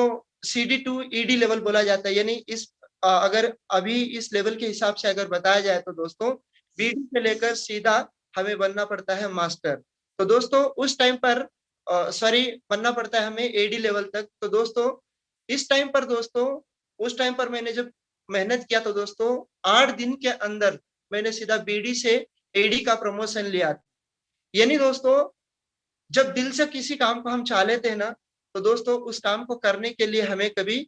CD2 ED लेवल बोला जाता है, यानी इस अगर अभी इस लेवल के हिसाब से अगर बताया जाए तो दोस्तों BD से लेकर सीधा हमें बनना पड़ता है मास्टर। तो दोस्तों उस टाइम पर सॉरी बनना पड़ता है हमें AD लेवल तक। तो दोस्तों इस टाइम पर दोस्तों उस टाइम पर मैंने जब मेहनत किया तो दोस्तों 8 दिन के अंदर मैंने सीधा BD से AD का प्रमोशन लिया। यानी दोस्तों जब दिल से किसी काम को हम चाह लेते हैं ना तो दोस्तों उस काम को करने के लिए हमें कभी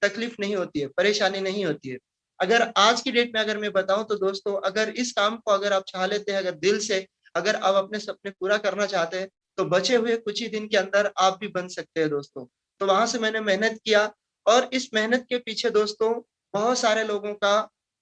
तकलीफ नहीं होती है, परेशानी नहीं होती है। अगर आज की डेट में अगर मैं बताऊं तो दोस्तों अगर इस काम को अगर आप चाह लेते हैं, अगर दिल से अगर आप अपने सपने पूरा करना चाहते हैं तो बचे हुए कुछ ही दिन के अंदर आप भी बन सकते हैं दोस्तों। तो वहां से मैंने मेहनत किया और इस मेहनत के पीछे दोस्तों बहुत सारे लोगों का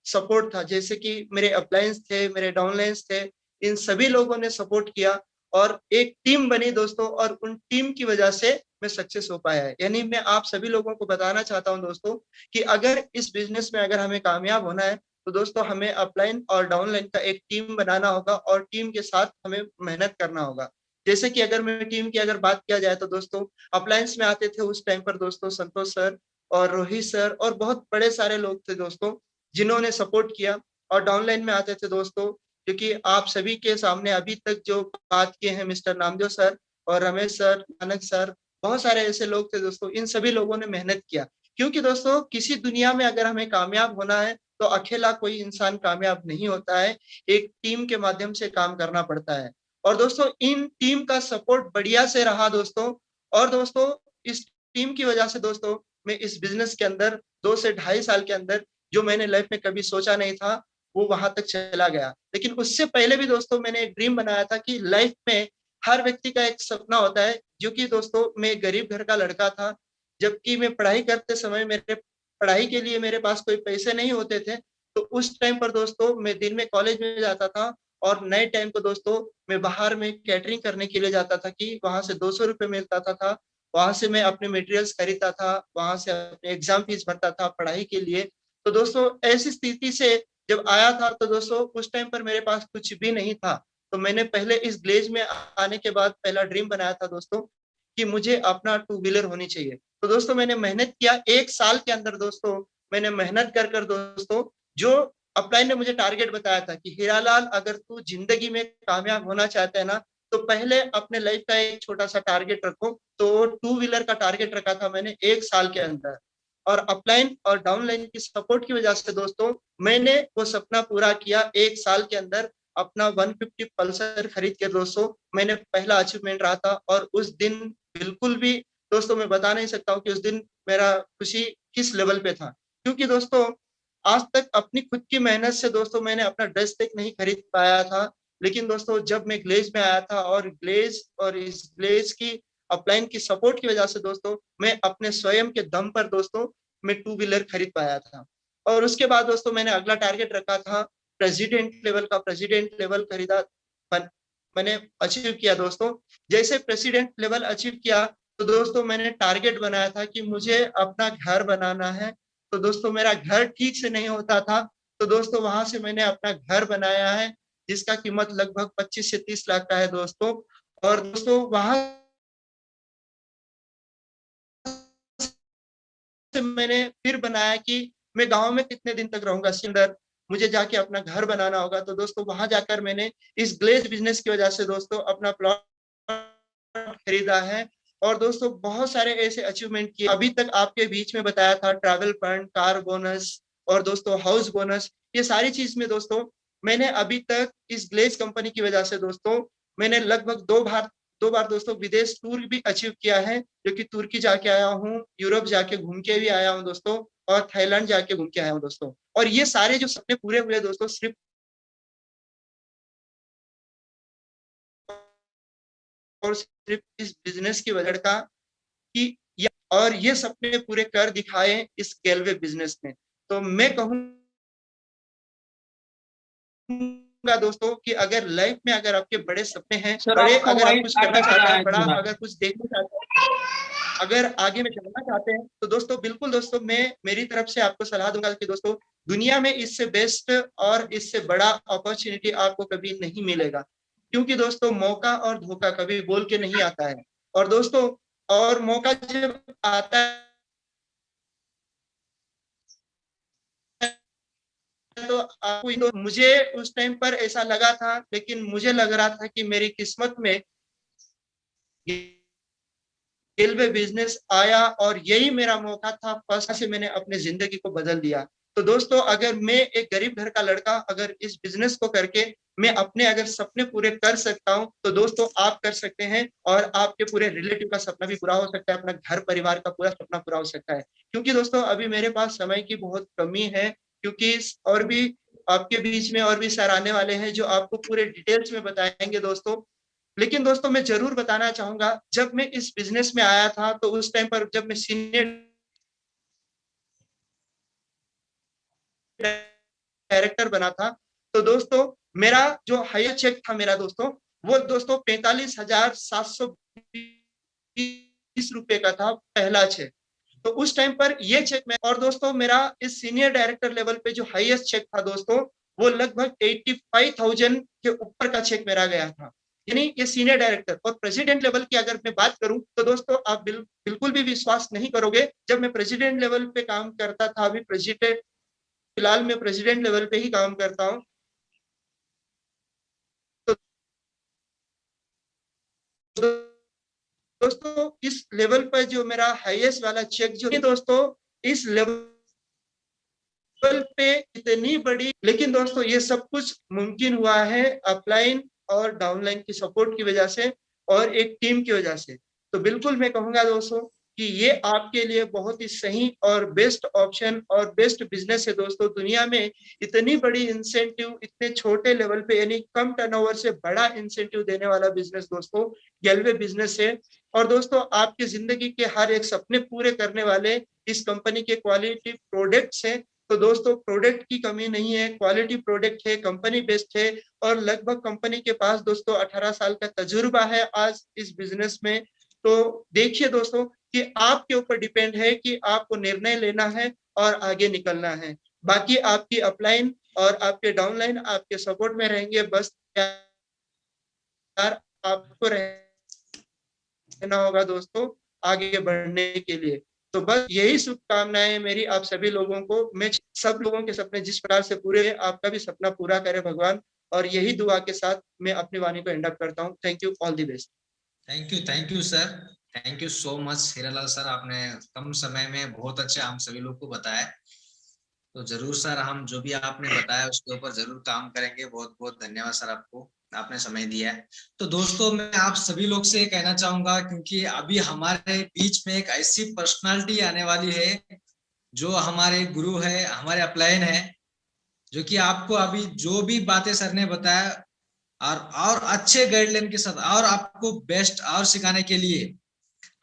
सपोर्ट था। जैसे कि मेरे अपलायंस थे, मेरे डाउनलाइंस थे, इन सभी लोगों ने सपोर्ट किया और एक टीम बनी दोस्तों, और उन टीम की वजह से मैं सक्सेस हो पाया है। यानी मैं आप सभी लोगों को बताना चाहता हूं दोस्तों कि अगर इस बिजनेस में अगर हमें कामयाब होना है तो दोस्तों हमें अपलाइन और डाउनलाइन का एक टीम बनाना होगा और टीम के साथ हमें मेहनत करना होगा। जैसे कि अगर मैं टीम की अगर बात किया जाए तो दोस्तों अप्लायंस में आते थे उस टाइम पर दोस्तों संतोष सर और रोहित सर और बहुत बड़े सारे लोग थे दोस्तों जिन्होंने सपोर्ट किया। और डाउनलाइन में आते थे दोस्तों क्योंकि आप सभी के सामने अभी तक जो बात किए हैं मिस्टर नामदेव सर और रमेश सर, मानक सर, बहुत सारे ऐसे लोग थे दोस्तों। इन सभी लोगों ने मेहनत किया क्योंकि दोस्तों किसी दुनिया में अगर हमें कामयाब होना है तो अकेला कोई इंसान कामयाब नहीं होता है, एक टीम के माध्यम से काम करना पड़ता है। और दोस्तों इन टीम का सपोर्ट बढ़िया से रहा दोस्तों। और दोस्तों इस टीम की वजह से दोस्तों मैं इस बिजनेस के अंदर 2 से 2.5 साल के अंदर जो मैंने लाइफ में कभी सोचा नहीं था वो वहां तक चला गया। लेकिन उससे पहले भी दोस्तों मैंने एक ड्रीम बनाया था कि लाइफ में हर व्यक्ति का एक सपना होता है, जो कि दोस्तों मैं गरीब घर का लड़का था। जबकि मैं पढ़ाई करते समय मेरे पढ़ाई के लिए मेरे पास कोई पैसे नहीं होते थे। तो उस टाइम पर दोस्तों मैं दिन में कॉलेज में जाता था और नए टाइम को दोस्तों मैं बाहर में कैटरिंग करने के लिए जाता था कि वहां से 200 रुपये मिलता था। वहां से मैं अपने मटेरियल्स खरीदता था, वहां से अपने एग्जाम फीस भरता था पढ़ाई के लिए। तो दोस्तों ऐसी स्थिति से जब आया था तो दोस्तों उस टाइम पर मेरे पास कुछ भी नहीं था। तो मैंने पहले इस ग्लेज में आने के बाद पहला ड्रीम बनाया था दोस्तों कि मुझे अपना टू व्हीलर होनी चाहिए। तो दोस्तों मैंने मेहनत किया, 1 साल के अंदर दोस्तों मैंने मेहनत कर कर दोस्तों, जो अपलाइन ने मुझे टारगेट बताया था कि हीरालाल अगर तू जिंदगी में कामयाब होना चाहता है ना, तो पहले अपने लाइफ का एक छोटा सा टारगेट रखो। तो टू व्हीलर का टारगेट रखा था मैंने 1 साल के अंदर, और अपलाइन और डाउनलाइन की सपोर्ट की वजह से दोस्तों मैंने वो सपना पूरा किया। 1 साल के अंदर अपना 150 पल्सर खरीद के दोस्तों मैंने पहला अचीवमेंट रहा था। और उस दिन बिल्कुल भी दोस्तों मैं बता नहीं सकता हूँ कि उस दिन मेरा खुशी किस लेवल पे था, क्योंकि दोस्तों आज तक अपनी खुद की मेहनत से दोस्तों मैंने अपना ड्रेस तक नहीं खरीद पाया था। लेकिन दोस्तों जब मैं ग्लेज में आया था और ग्लेज और इस ग्लेज की अपलाइन की सपोर्ट की वजह से दोस्तों मैं अपने स्वयं के दम पर दोस्तों मैं टू व्हीलर खरीद पाया था। और उसके बाद दोस्तों मैंने अगला टारगेट रखा था प्रेसिडेंट लेवल खरीदा, मैंने अचीव किया दोस्तों। जैसे प्रेसिडेंट लेवल अचीव किया तो दोस्तों मैंने टारगेट बनाया था कि मुझे अपना घर बनाना है। तो दोस्तों मेरा घर ठीक से नहीं होता था, तो दोस्तों वहां से मैंने अपना घर बनाया है, जिसका कीमत लगभग 25 से 30 लाख का है दोस्तों। और दोस्तों वहां से मैंने फिर बनाया कि मैं गांव में कितने दिन तक रहूंगा, सिंदर मुझे जाके अपना घर बनाना होगा। तो दोस्तों वहां जाकर मैंने इस ग्लेज बिजनेस की वजह से दोस्तों अपना प्लॉट खरीदा है। और दोस्तों बहुत सारे ऐसे अचीवमेंट किए अभी तक आपके बीच में बताया था, ट्रैवल फंड, कार बोनस और दोस्तों हाउस बोनस, ये सारी चीज में दोस्तों मैंने अभी तक इस ग्लेज कंपनी की वजह से दोस्तों मैंने लगभग 2 बार दोस्तों विदेश टूर भी अचीव किया है, जो कि तुर्की जाके आया हूँ, यूरोप जाके घूम के भी आया हूँ दोस्तों, और थाईलैंड जाके घूम के आया हूँ दोस्तों। और ये सारे जो सपने पूरे हुए दोस्तों सिर्फ और सिर्फ इस बिजनेस की वजह का कि और ये सपने पूरे कर दिखाए इस गैलवे बिजनेस में। तो मैं कहूंगा दोस्तों कि अगर लाइफ में अगर आपके बड़े सपने हैं, बड़े अगर आप कुछ करना चाहते हैं, बड़ा अगर कुछ देखना चाहते हैं, अगर आगे में जाना चाहते हैं, तो दोस्तों बिल्कुल दोस्तों मैं मेरी तरफ से आपको सलाह दूंगा कि दोस्तों दुनिया में इससे बेस्ट और इससे बड़ा अपॉर्चुनिटी आपको कभी नहीं मिलेगा। क्योंकि दोस्तों मौका और धोखा कभी बोल के नहीं आता है। और दोस्तों और मौका जब आता है तो आपको, तो मुझे उस टाइम पर ऐसा लगा था, लेकिन मुझे लग रहा था कि मेरी किस्मत में रेलवे बिजनेस आया और यही मेरा मौका था। फर्स्ट से मैंने अपने जिंदगी को बदल दिया। तो दोस्तों अगर मैं एक गरीब घर का लड़का अगर इस बिजनेस को करके मैं अपने अगर सपने पूरे कर सकता हूं, तो दोस्तों आप कर सकते हैं, और आपके पूरे रिलेटिव का सपना भी पूरा हो सकता है, अपना घर परिवार का पूरा सपना पूरा हो सकता है। क्योंकि दोस्तों अभी मेरे पास समय की बहुत कमी है, क्योंकि और भी आपके बीच में और भी सर आने वाले हैं जो आपको पूरे डिटेल्स में बताएंगे दोस्तों। लेकिन दोस्तों मैं जरूर बताना चाहूंगा, जब मैं इस बिजनेस में आया था तो उस टाइम पर जब मैं सीनियर डायरेक्टर बना था, तो दोस्तों मेरा जो हायर चेक था मेरा दोस्तों, वो दोस्तों 45,720 रुपए का था, पहला चेक। तो उस टाइम पर ये चेक में, और दोस्तों मेरा इस सीनियर डायरेक्टर लेवल पे जो हाईएस्ट चेक था दोस्तों, वो लगभग 85,000 के ऊपर का चेक मेरा गया था। यानी ये सीनियर डायरेक्टर। और प्रेसिडेंट लेवल की अगर मैं बात करूं तो दोस्तों आप बिल्कुल भी विश्वास नहीं करोगे, जब मैं प्रेसिडेंट लेवल पे काम करता था, अभी प्रेसिडेंट फिलहाल मैं प्रेसिडेंट लेवल पे ही काम करता हूं, तो दोस्तों इस लेवल पर जो मेरा हाईएस्ट वाला चेक जो है दोस्तों, इस लेवल पे इतनी बड़ी, लेकिन दोस्तों ये सब कुछ मुमकिन हुआ है अपलाइन और डाउनलाइन की सपोर्ट की वजह से और एक टीम की वजह से। तो बिल्कुल मैं कहूंगा दोस्तों कि ये आपके लिए बहुत ही सही और बेस्ट ऑप्शन और बेस्ट बिजनेस है दोस्तों। दुनिया में इतनी बड़ी इंसेंटिव इतने छोटे लेवल पे यानी कम टर्नओवर से बड़ा इंसेंटिव देने वाला बिजनेस दोस्तों गैलवे बिजनेस है। और दोस्तों आपकी जिंदगी के हर एक सपने पूरे करने वाले इस कंपनी के क्वालिटी प्रोडक्ट्स है। तो दोस्तों प्रोडक्ट की कमी नहीं है, क्वालिटी प्रोडक्ट है, कंपनी बेस्ट है, और लगभग कंपनी के पास दोस्तों 18 साल का तजुर्बा है आज इस बिजनेस में। तो देखिए दोस्तों कि आपके ऊपर डिपेंड है कि आपको निर्णय लेना है और आगे निकलना है। बाकी आपकी अपलाइन और आपके डाउनलाइन आपके सपोर्ट में रहेंगे, बस यार आपको देना होगा दोस्तों आगे बढ़ने के लिए। तो बस यही शुभकामनाएं मेरी आप सभी लोगों को। मैं सब लोगों के सपने जिस प्रकार से पूरे हैं, आपका भी सपना पूरा करे भगवान, और यही दुआ के साथ मैं अपनी वाणी को एंड अप करता हूँ। Thank you, all the best. Thank you sir, thank you so much Hiralal sir, आपने कम समय में बहुत अच्छे हम सभी लोग को बताया। तो जरूर सर, हम जो भी आपने बताया उसके ऊपर जरूर काम करेंगे। बहुत बहुत धन्यवाद सर आपको, आपने समय दिया है। तो दोस्तों मैं आप सभी लोग से कहना चाहूंगा, क्योंकि अभी हमारे बीच में एक ऐसी पर्सनालिटी आने वाली है जो हमारे गुरु है, हमारे अपलाइन है, जो कि आपको अभी जो भी बातें सर ने बताया और अच्छे गाइडलाइन के साथ और आपको बेस्ट और सिखाने के लिए,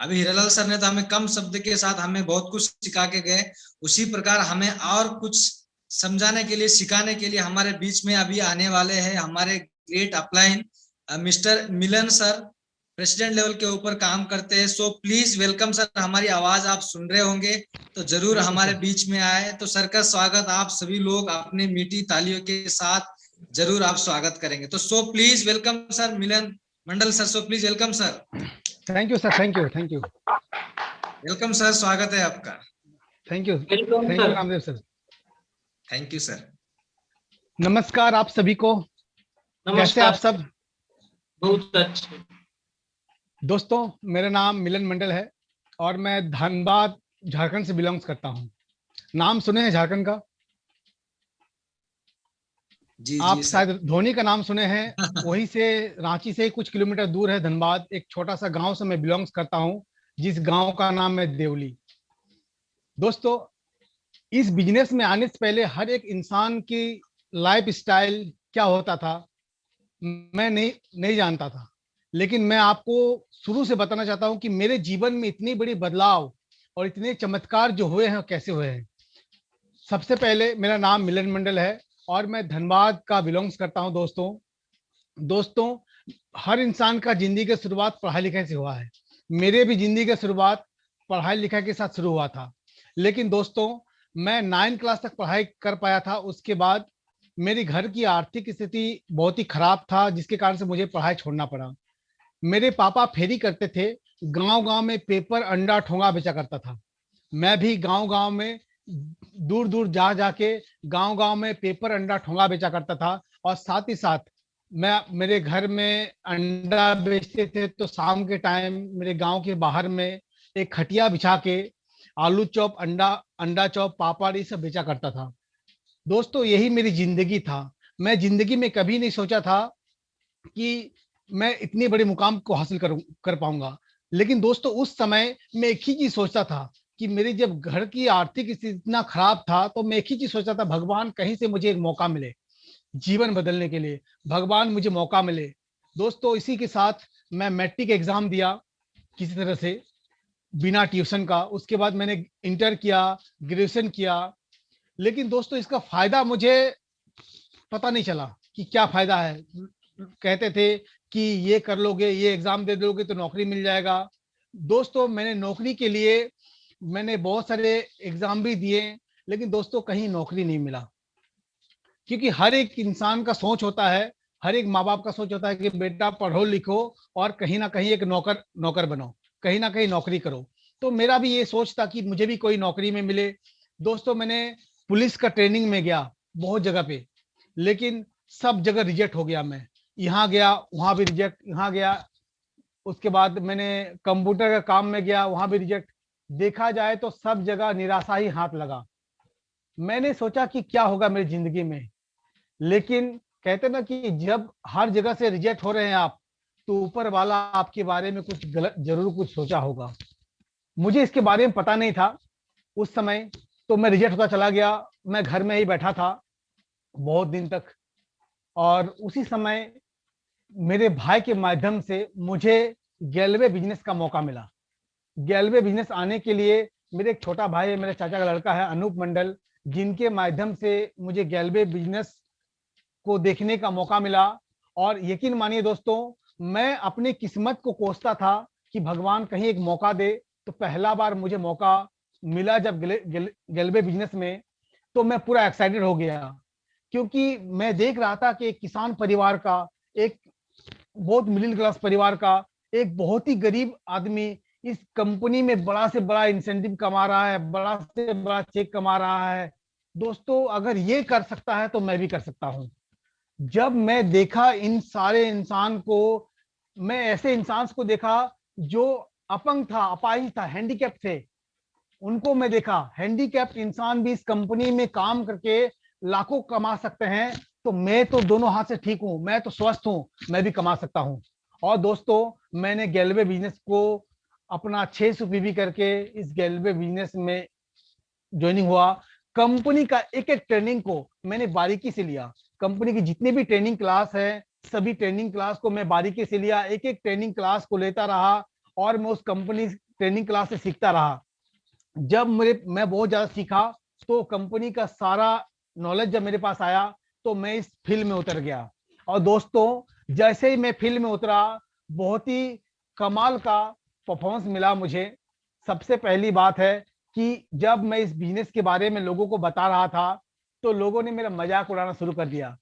अभी हीरालाल सर ने तो हमें कम शब्द के साथ हमें बहुत कुछ सिखा के गए, उसी प्रकार हमें और कुछ समझाने के लिए, सिखाने के लिए हमारे बीच में अभी आने वाले हैं हमारे ग्रेट अपलाइन मिस्टर मिलन सर, प्रेसिडेंट लेवल के ऊपर काम करते हैं। सो प्लीज वेलकम सर, हमारी आवाज आप सुन रहे होंगे तो जरूर हमारे बीच में आए। तो सर का स्वागत आप सभी लोग अपने मीठी तालियों के साथ जरूर आप स्वागत करेंगे। तो so please welcome sir Milan Mandal sir, so please welcome sir. Thank you sir, thank you welcome sir, स्वागत है आपका। Thank you Ramdev sir. Thank you sir. नमस्कार आप सभी को, कैसे आप सब? बहुत अच्छे दोस्तों, मेरा नाम मिलन मंडल है और मैं धनबाद झारखंड से बिलोंग्स करता हूँ। नाम सुने हैं झारखंड का? जी आप जी शायद धोनी का नाम सुने हैं। वहीं से रांची से कुछ किलोमीटर दूर है धनबाद, एक छोटा सा गांव से मैं बिलोंग्स करता हूँ, जिस गांव का नाम है देवली। दोस्तों, इस बिजनेस में आने से पहले हर एक इंसान की लाइफ स्टाइल क्या होता था मैं नहीं जानता था, लेकिन मैं आपको शुरू से बताना चाहता हूं कि मेरे जीवन में इतनी बड़ी बदलाव और इतने चमत्कार जो हुए हैं कैसे हुए हैं। सबसे पहले मेरा नाम मिलन मंडल है और मैं धनबाद का बिलोंग्स करता हूं। दोस्तों, हर इंसान का जिंदगी की शुरुआत पढ़ाई लिखाई से हुआ है। मेरे भी जिंदगी की शुरुआत पढ़ाई लिखाई के साथ शुरू हुआ था, लेकिन दोस्तों मैं 9 क्लास तक पढ़ाई कर पाया था। उसके बाद मेरी घर की आर्थिक स्थिति बहुत ही खराब था, जिसके कारण से मुझे पढ़ाई छोड़ना पड़ा। मेरे पापा फेरी करते थे, गांव-गांव में पेपर, अंडा, ठोंगा बेचा करता था। मैं भी गांव-गांव में दूर दूर जा जाके गांव-गांव में पेपर, अंडा, ठोंगा बेचा करता था। और साथ ही साथ मैं मेरे घर में अंडा बेचते थे तो शाम के टाइम मेरे गांव के बाहर में एक खटिया बिछा के आलू चॉप, अंडा चॉप, पापड़ ये सब बेचा करता था। दोस्तों, यही मेरी जिंदगी था। मैं जिंदगी में कभी नहीं सोचा था कि मैं इतने बड़े मुकाम को हासिल कर पाऊंगा। लेकिन दोस्तों, उस समय मैं एक ही चीज सोचता था कि मेरी जब घर की आर्थिक स्थिति इतना खराब था तो मैं एक ही चीज सोचता था, भगवान कहीं से मुझे एक मौका मिले जीवन बदलने के लिए, भगवान मुझे मौका मिले। दोस्तों, इसी के साथ मैं मैट्रिक एग्जाम दिया किसी तरह से बिना ट्यूशन का। उसके बाद मैंने इंटर किया, ग्रेजुएशन किया। लेकिन दोस्तों, इसका फायदा मुझे पता नहीं चला कि क्या फायदा है। कहते थे कि ये कर लोगे, ये एग्जाम दे दोगे तो नौकरी मिल जाएगा। दोस्तों, मैंने नौकरी के लिए मैंने बहुत सारे एग्जाम भी दिए, लेकिन दोस्तों कहीं नौकरी नहीं मिला। क्योंकि हर एक इंसान का सोच होता है, हर एक माँ बाप का सोच होता है कि बेटा पढ़ो लिखो और कहीं ना कहीं एक नौकर बनो, कहीं ना कहीं नौकरी करो। तो मेरा भी ये सोच था कि मुझे भी कोई नौकरी में मिले। दोस्तों, मैंने पुलिस का ट्रेनिंग में गया बहुत जगह पे, लेकिन सब जगह रिजेक्ट हो गया। मैं यहाँ गया, वहां भी रिजेक्ट, यहाँ गया। उसके बाद मैंने कंप्यूटर का काम में गया, वहां भी रिजेक्ट। देखा जाए तो सब जगह निराशा ही हाथ लगा। मैंने सोचा कि क्या होगा मेरी जिंदगी में, लेकिन कहते ना कि जब हर जगह से रिजेक्ट हो रहे हैं आप, तो ऊपर वाला आपके बारे में कुछ गलत जरूर कुछ सोचा होगा। मुझे इसके बारे में पता नहीं था उस समय, तो मैं रिजेक्ट होता चला गया। मैं घर में ही बैठा था बहुत दिन तक, और उसी समय मेरे भाई के माध्यम से मुझे गैलवे बिजनेस का मौका मिला। गैलवे बिजनेस आने के लिए मेरे एक छोटा भाई है, मेरे चाचा का लड़का है अनूप मंडल, जिनके माध्यम से मुझे गैलवे बिजनेस को देखने का मौका मिला। और यकीन मानिए दोस्तों, मैं अपनी किस्मत को कोसता था कि भगवान कहीं एक मौका दे। तो पहला बार मुझे मौका मिला जब गैलवे बिजनेस में, तो मैं पूरा एक्साइटेड हो गया, क्योंकि मैं देख रहा था कि एक किसान परिवार का, एक बहुत मिडिल क्लास परिवार का एक बहुत ही गरीब आदमी इस कंपनी में बड़ा से बड़ा इंसेंटिव कमा रहा है, बड़ा से बड़ा चेक कमा रहा है। दोस्तों अगर ये कर सकता है तो मैं भी कर सकता हूँ। जब मैं देखा इन सारे इंसान को, मैं ऐसे इंसान को देखा जो अपंग था, अपाहिज था, हैंडीकैप थे, उनको मैं देखा हैंडीकैप्ड इंसान भी इस कंपनी में काम करके लाखों कमा सकते हैं, तो मैं तो दोनों हाथ से ठीक हूं, मैं तो स्वस्थ हूं, मैं भी कमा सकता हूं। और दोस्तों मैंने गैलवे बिजनेस को अपना 600 पीवी करके इस गैलवे बिजनेस में ज्वाइनिंग हुआ। कंपनी का एक एक ट्रेनिंग को मैंने बारीकी से लिया। कंपनी की जितने भी ट्रेनिंग क्लास है, सभी ट्रेनिंग क्लास को मैं बारीकी से लिया, एक एक ट्रेनिंग क्लास को लेता रहा और मैं उस कंपनी ट्रेनिंग क्लास से सीखता रहा। जब मैं बहुत ज्यादा सीखा तो कंपनी का सारा नॉलेज जब मेरे पास आया तो मैं इस फील्ड में उतर गया। और दोस्तों जैसे ही मैं फील्ड में उतरा, बहुत ही कमाल का परफॉर्मेंस मिला मुझे। सबसे पहली बात है कि जब मैं इस बिजनेस के बारे में लोगों को बता रहा था तो लोगों ने मेरा मजाक उड़ाना शुरू कर दिया।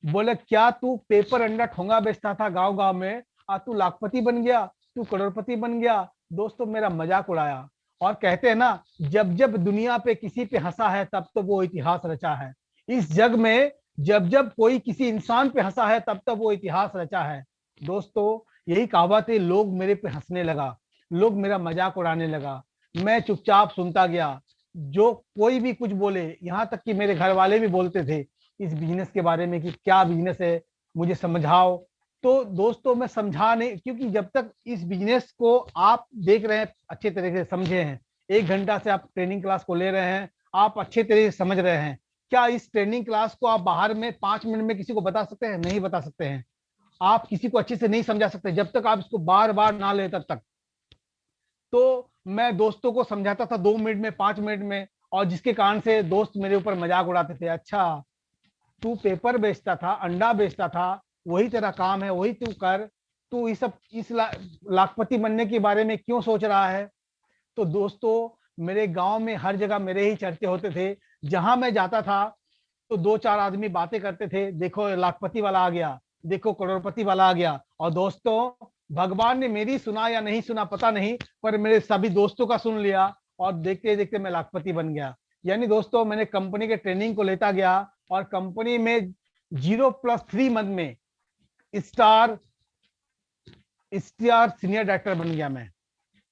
बोले क्या तू पेपर अंडा ठोंगा बेचता था गांव गांव में, आज तू लाखपति बन गया, तू करोड़पति बन गया। दोस्तों मेरा मजाक उड़ाया और कहते हैं ना, जब जब दुनिया पे किसी पे हंसा है तब तो वो इतिहास रचा है। इस जग में जब जब कोई किसी इंसान पे हंसा है तब तब वो इतिहास रचा है। दोस्तों यही कहावत है, लोग मेरे पे हंसने लगा, लोग मेरा मजाक उड़ाने लगा, मैं चुपचाप सुनता गया। जो कोई भी कुछ बोले, यहाँ तक कि मेरे घर वाले भी बोलते थे इस बिजनेस के बारे में कि क्या बिजनेस है, मुझे समझाओ। तो दोस्तों मैं समझा नहीं, क्योंकि जब तक इस बिजनेस को आप देख रहे हैं, अच्छे तरीके से समझे हैं, 1 घंटा से आप ट्रेनिंग क्लास को ले रहे हैं, आप अच्छे तरीके से समझ रहे हैं, क्या इस ट्रेनिंग क्लास को आप बाहर में 5 मिनट में किसी को बता सकते हैं? नहीं बता सकते हैं। आप किसी को अच्छे से नहीं समझा सकते जब तक आप इसको बार बार ना ले तब तक। तो मैं दोस्तों को समझाता था 2 मिनट में, 5 मिनट में, और जिसके कारण से दोस्त मेरे ऊपर मजाक उड़ाते थे, अच्छा तू पेपर बेचता था, अंडा बेचता था, वही तेरा काम है, वही तू कर, तू इस लाखपति बनने के बारे में क्यों सोच रहा है? तो दोस्तों मेरे गांव में हर जगह मेरे ही चर्चे होते थे। जहां मैं जाता था तो 2-4 आदमी बातें करते थे, देखो लाखपति वाला आ गया, देखो करोड़पति वाला आ गया। और दोस्तों भगवान ने मेरी सुना या नहीं सुना पता नहीं, पर मेरे सभी दोस्तों का सुन लिया और देखते देखते मैं लाखपति बन गया। यानी दोस्तों मैंने कंपनी के ट्रेनिंग को लेता गया और कंपनी में 0+3 मंथ में स्टार सीनियर डायरेक्टर बन गया मैं।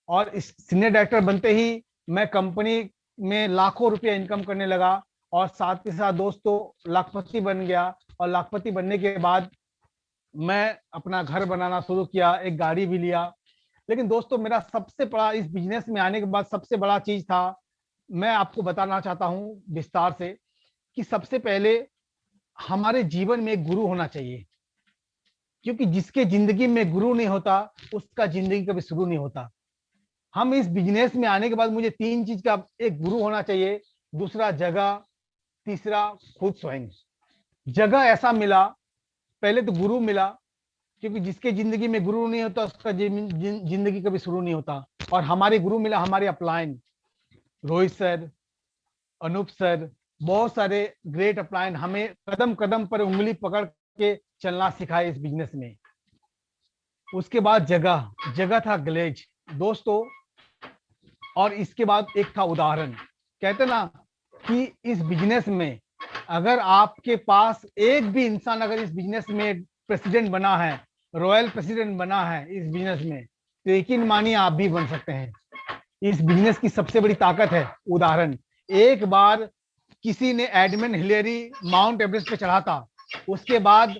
और इस सीनियर डायरेक्टर बनते ही मैं कंपनी में लाखों रुपया इनकम करने लगा और साथ के साथ दोस्तों लाखपति बन गया। और लाखपति बनने के बाद मैं अपना घर बनाना शुरू किया, एक गाड़ी भी लिया। लेकिन दोस्तों मेरा सबसे बड़ा इस बिजनेस में आने के बाद सबसे बड़ा चीज था, मैं आपको बताना चाहता हूं विस्तार से, कि सबसे पहले हमारे जीवन में एक गुरु होना चाहिए। क्योंकि जिसके जिंदगी में गुरु नहीं होता उसका जिंदगी कभी शुरू नहीं होता। हम इस बिजनेस में आने के बाद मुझे 3 चीज का, एक गुरु होना चाहिए, दूसरा जगह, तीसरा खुद स्वयं। जगह ऐसा मिला, पहले तो गुरु मिला, क्योंकि जिसके जिंदगी में गुरु नहीं होता उसका जिंदगी कभी शुरू नहीं होता। और हमारे गुरु मिला हमारे upline, Rohit sir, Anoop sir, बहुत सारे ग्रेट अपलाइन हमें कदम कदम पर उंगली पकड़ के चलना सिखाए इस बिजनेस में। उसके बाद जगह था ग्लेज दोस्तों, और इसके बाद एक था उदाहरण। कहते ना कि इस बिजनेस में अगर आपके पास एक भी इंसान अगर इस बिजनेस में प्रेसिडेंट बना है, रॉयल प्रेसिडेंट बना है इस बिजनेस में, तो यकीन मानिए आप भी बन सकते हैं। इस बिजनेस की सबसे बड़ी ताकत है उदाहरण। एक बार किसी ने एडमंड हिलेरी माउंट एवरेस्ट पे चढ़ा था, उसके बाद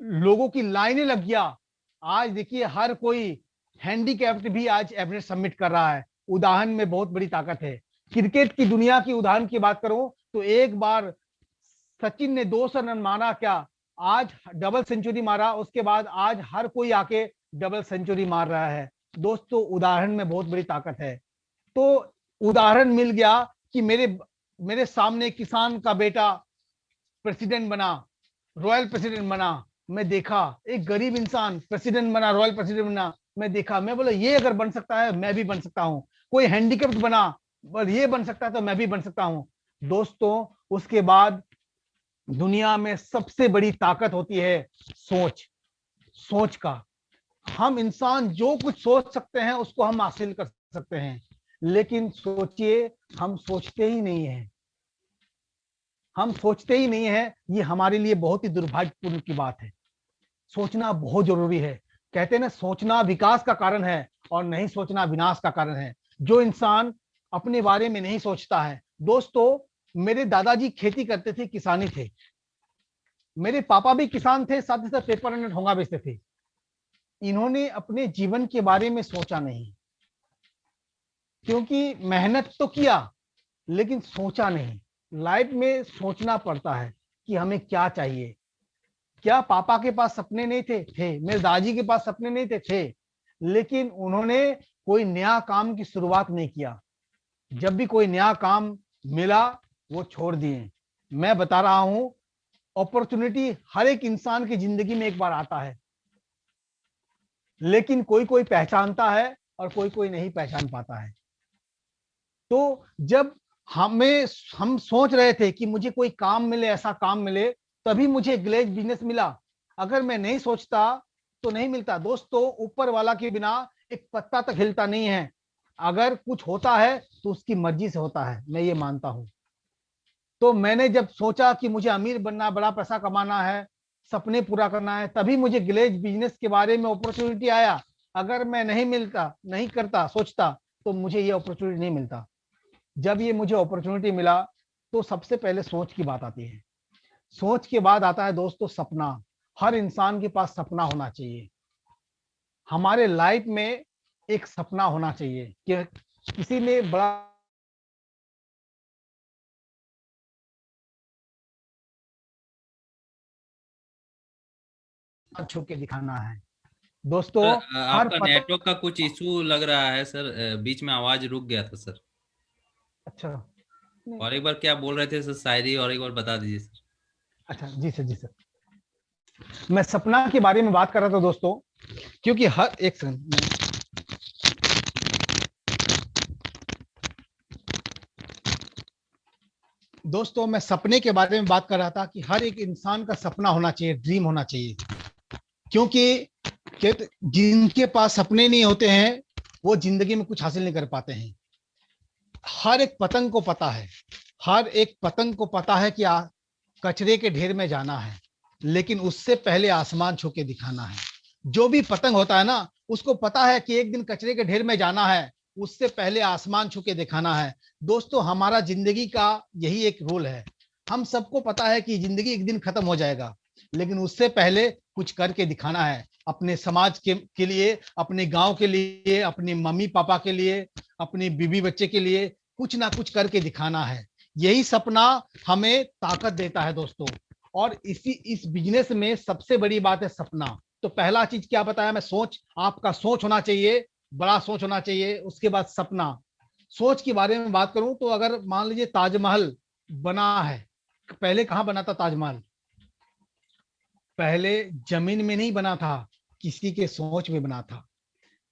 लोगों की लाइनें लग गया। आज देखिए हर कोई हैंडीकैप्ड भी आज एवरेस्ट सबमिट कर रहा है। उदाहरण में बहुत बड़ी ताकत है। क्रिकेट की दुनिया की उदाहरण की बात करूं तो एक बार सचिन ने 200 रन मारा, क्या आज डबल सेंचुरी मारा, उसके बाद आज हर कोई आके डबल सेंचुरी मार रहा है। दोस्तों उदाहरण में बहुत बड़ी ताकत है। तो उदाहरण मिल गया कि मेरे सामने किसान का बेटा प्रेसिडेंट बना, रॉयल प्रेसिडेंट बना। मैं देखा एक गरीब इंसान प्रेसिडेंट बना, रॉयल प्रेसिडेंट बना। मैं देखा, मैं बोला ये अगर बन सकता है मैं भी बन सकता हूँ। कोई हैंडीकैप्ड बना, पर ये बन सकता है तो मैं भी बन सकता हूँ। दोस्तों उसके बाद दुनिया में सबसे बड़ी ताकत होती है सोच का। हम इंसान जो कुछ सोच सकते हैं उसको हम हासिल कर सकते हैं, लेकिन सोचिए हम सोचते ही नहीं है, हम सोचते ही नहीं है। ये हमारे लिए बहुत ही दुर्भाग्यपूर्ण की बात है। सोचना बहुत जरूरी है। कहते हैं ना, सोचना विकास का कारण है और नहीं सोचना विनाश का कारण है। जो इंसान अपने बारे में नहीं सोचता है, दोस्तों मेरे दादाजी खेती करते थे, किसानी थे। मेरे पापा भी किसान थे, साथ ही साथ पेपर एंड ठोंगा बेचते थे। इन्होंने अपने जीवन के बारे में सोचा नहीं, क्योंकि मेहनत तो किया लेकिन सोचा नहीं। लाइफ में सोचना पड़ता है कि हमें क्या चाहिए। क्या पापा के पास सपने नहीं थे? मेरे दादाजी के पास सपने नहीं थे, लेकिन उन्होंने कोई नया काम की शुरुआत नहीं किया। जब भी कोई नया काम मिला वो छोड़ दिए। मैं बता रहा हूं, अपॉर्चुनिटी हर एक इंसान की जिंदगी में एक बार आता है, लेकिन कोई कोई पहचानता है और कोई कोई नहीं पहचान पाता है। तो जब हम सोच रहे थे कि मुझे कोई काम मिले, ऐसा काम मिले, तभी मुझे ग्लेज बिजनेस मिला। अगर मैं नहीं सोचता तो नहीं मिलता। दोस्तों ऊपर वाला के बिना एक पत्ता तक हिलता नहीं है। अगर कुछ होता है तो उसकी मर्जी से होता है, मैं ये मानता हूं। तो मैंने जब सोचा कि मुझे अमीर बनना, बड़ा पैसा कमाना है, सपने पूरा करना है, तभी मुझे ग्लेज बिजनेस के बारे में अपॉर्चुनिटी आया। अगर मैं नहीं करता, सोचता, तो मुझे ये अपॉर्चुनिटी नहीं मिलता। जब ये मुझे अपॉर्चुनिटी मिला तो सबसे पहले सोच की बात आती है। सोच के बाद आता है दोस्तों सपना। हर इंसान के पास सपना होना चाहिए। हमारे लाइफ में एक सपना होना चाहिए कि किसी ने बड़ा छू के दिखाना है दोस्तों। सर हर आपका नेटवर्क का कुछ इशू लग रहा है सर, बीच में आवाज रुक गया था सर। अच्छा, और एक बार क्या बोल रहे थे सर, शायरी और एक बार बता दीजिए सर। अच्छा जी सर, जी सर। मैं सपना के बारे में बात कर रहा था दोस्तों, क्योंकि हर एक सेकंड दोस्तों, मैं सपने के बारे में बात कर रहा था कि हर एक इंसान का सपना होना चाहिए, ड्रीम होना चाहिए। क्योंकि जिनके पास सपने नहीं होते हैं वो जिंदगी में कुछ हासिल नहीं कर पाते हैं। हर एक पतंग को पता है, हर एक पतंग को पता है कि कचरे के ढेर में जाना है, लेकिन उससे पहले आसमान छू के दिखाना है। जो भी पतंग होता है ना, उसको पता है कि एक दिन कचरे के ढेर में जाना है, उससे पहले आसमान छू के दिखाना है। दोस्तों हमारा जिंदगी का यही एक रोल है। हम सबको पता है कि जिंदगी एक दिन खत्म हो जाएगा, लेकिन उससे पहले कुछ करके दिखाना है। अपने समाज के लिए, अपने गांव के लिए, अपने मम्मी पापा के लिए, अपने बीवी बच्चे के लिए कुछ ना कुछ करके दिखाना है। यही सपना हमें ताकत देता है दोस्तों। और इस बिजनेस में सबसे बड़ी बात है सपना। तो पहला चीज क्या बताया मैं, सोच। आपका सोच होना चाहिए, बड़ा सोच होना चाहिए। उसके बाद सपना। सोच के बारे में बात करूं तो अगर मान लीजिए ताजमहल बना है, पहले कहां बना था ताजमहल? पहले जमीन में नहीं बना था, किसी के सोच में बना था।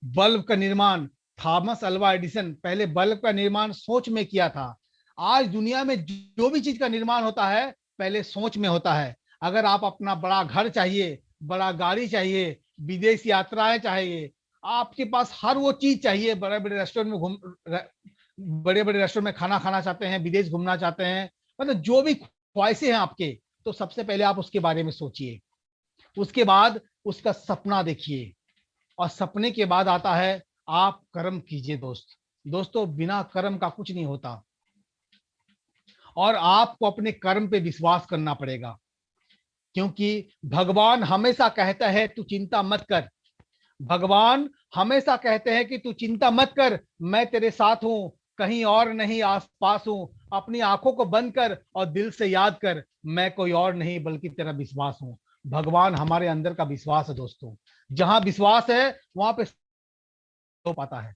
बल्ब का निर्माण थॉमस अल्वा एडिसन, पहले बल्ब का निर्माण सोच में किया था। आज दुनिया में जो भी चीज का निर्माण होता है पहले सोच में होता है। अगर आप अपना बड़ा घर चाहिए, बड़ा गाड़ी चाहिए, विदेश यात्राएं चाहिए, आपके पास हर वो चीज चाहिए, बड़े बड़े रेस्टोरेंट में खाना खाना चाहते हैं, विदेश घूमना चाहते हैं, मतलब जो भी ख्वाहिशें हैं आपके, तो सबसे पहले आप उसके बारे में सोचिए। उसके बाद उसका सपना देखिए, और सपने के बाद आता है आप कर्म कीजिए दोस्तों बिना कर्म का कुछ नहीं होता। और आपको अपने कर्म पे विश्वास करना पड़ेगा, क्योंकि भगवान हमेशा कहता है तू चिंता मत कर। भगवान हमेशा कहते हैं कि तू चिंता मत कर, मैं तेरे साथ हूं, कहीं और नहीं आस पास हूं। अपनी आंखों को बंद कर और दिल से याद कर, मैं कोई और नहीं बल्कि तेरा विश्वास हूं। भगवान हमारे अंदर का विश्वास है दोस्तों। जहां विश्वास है वहां पे हो पाता है।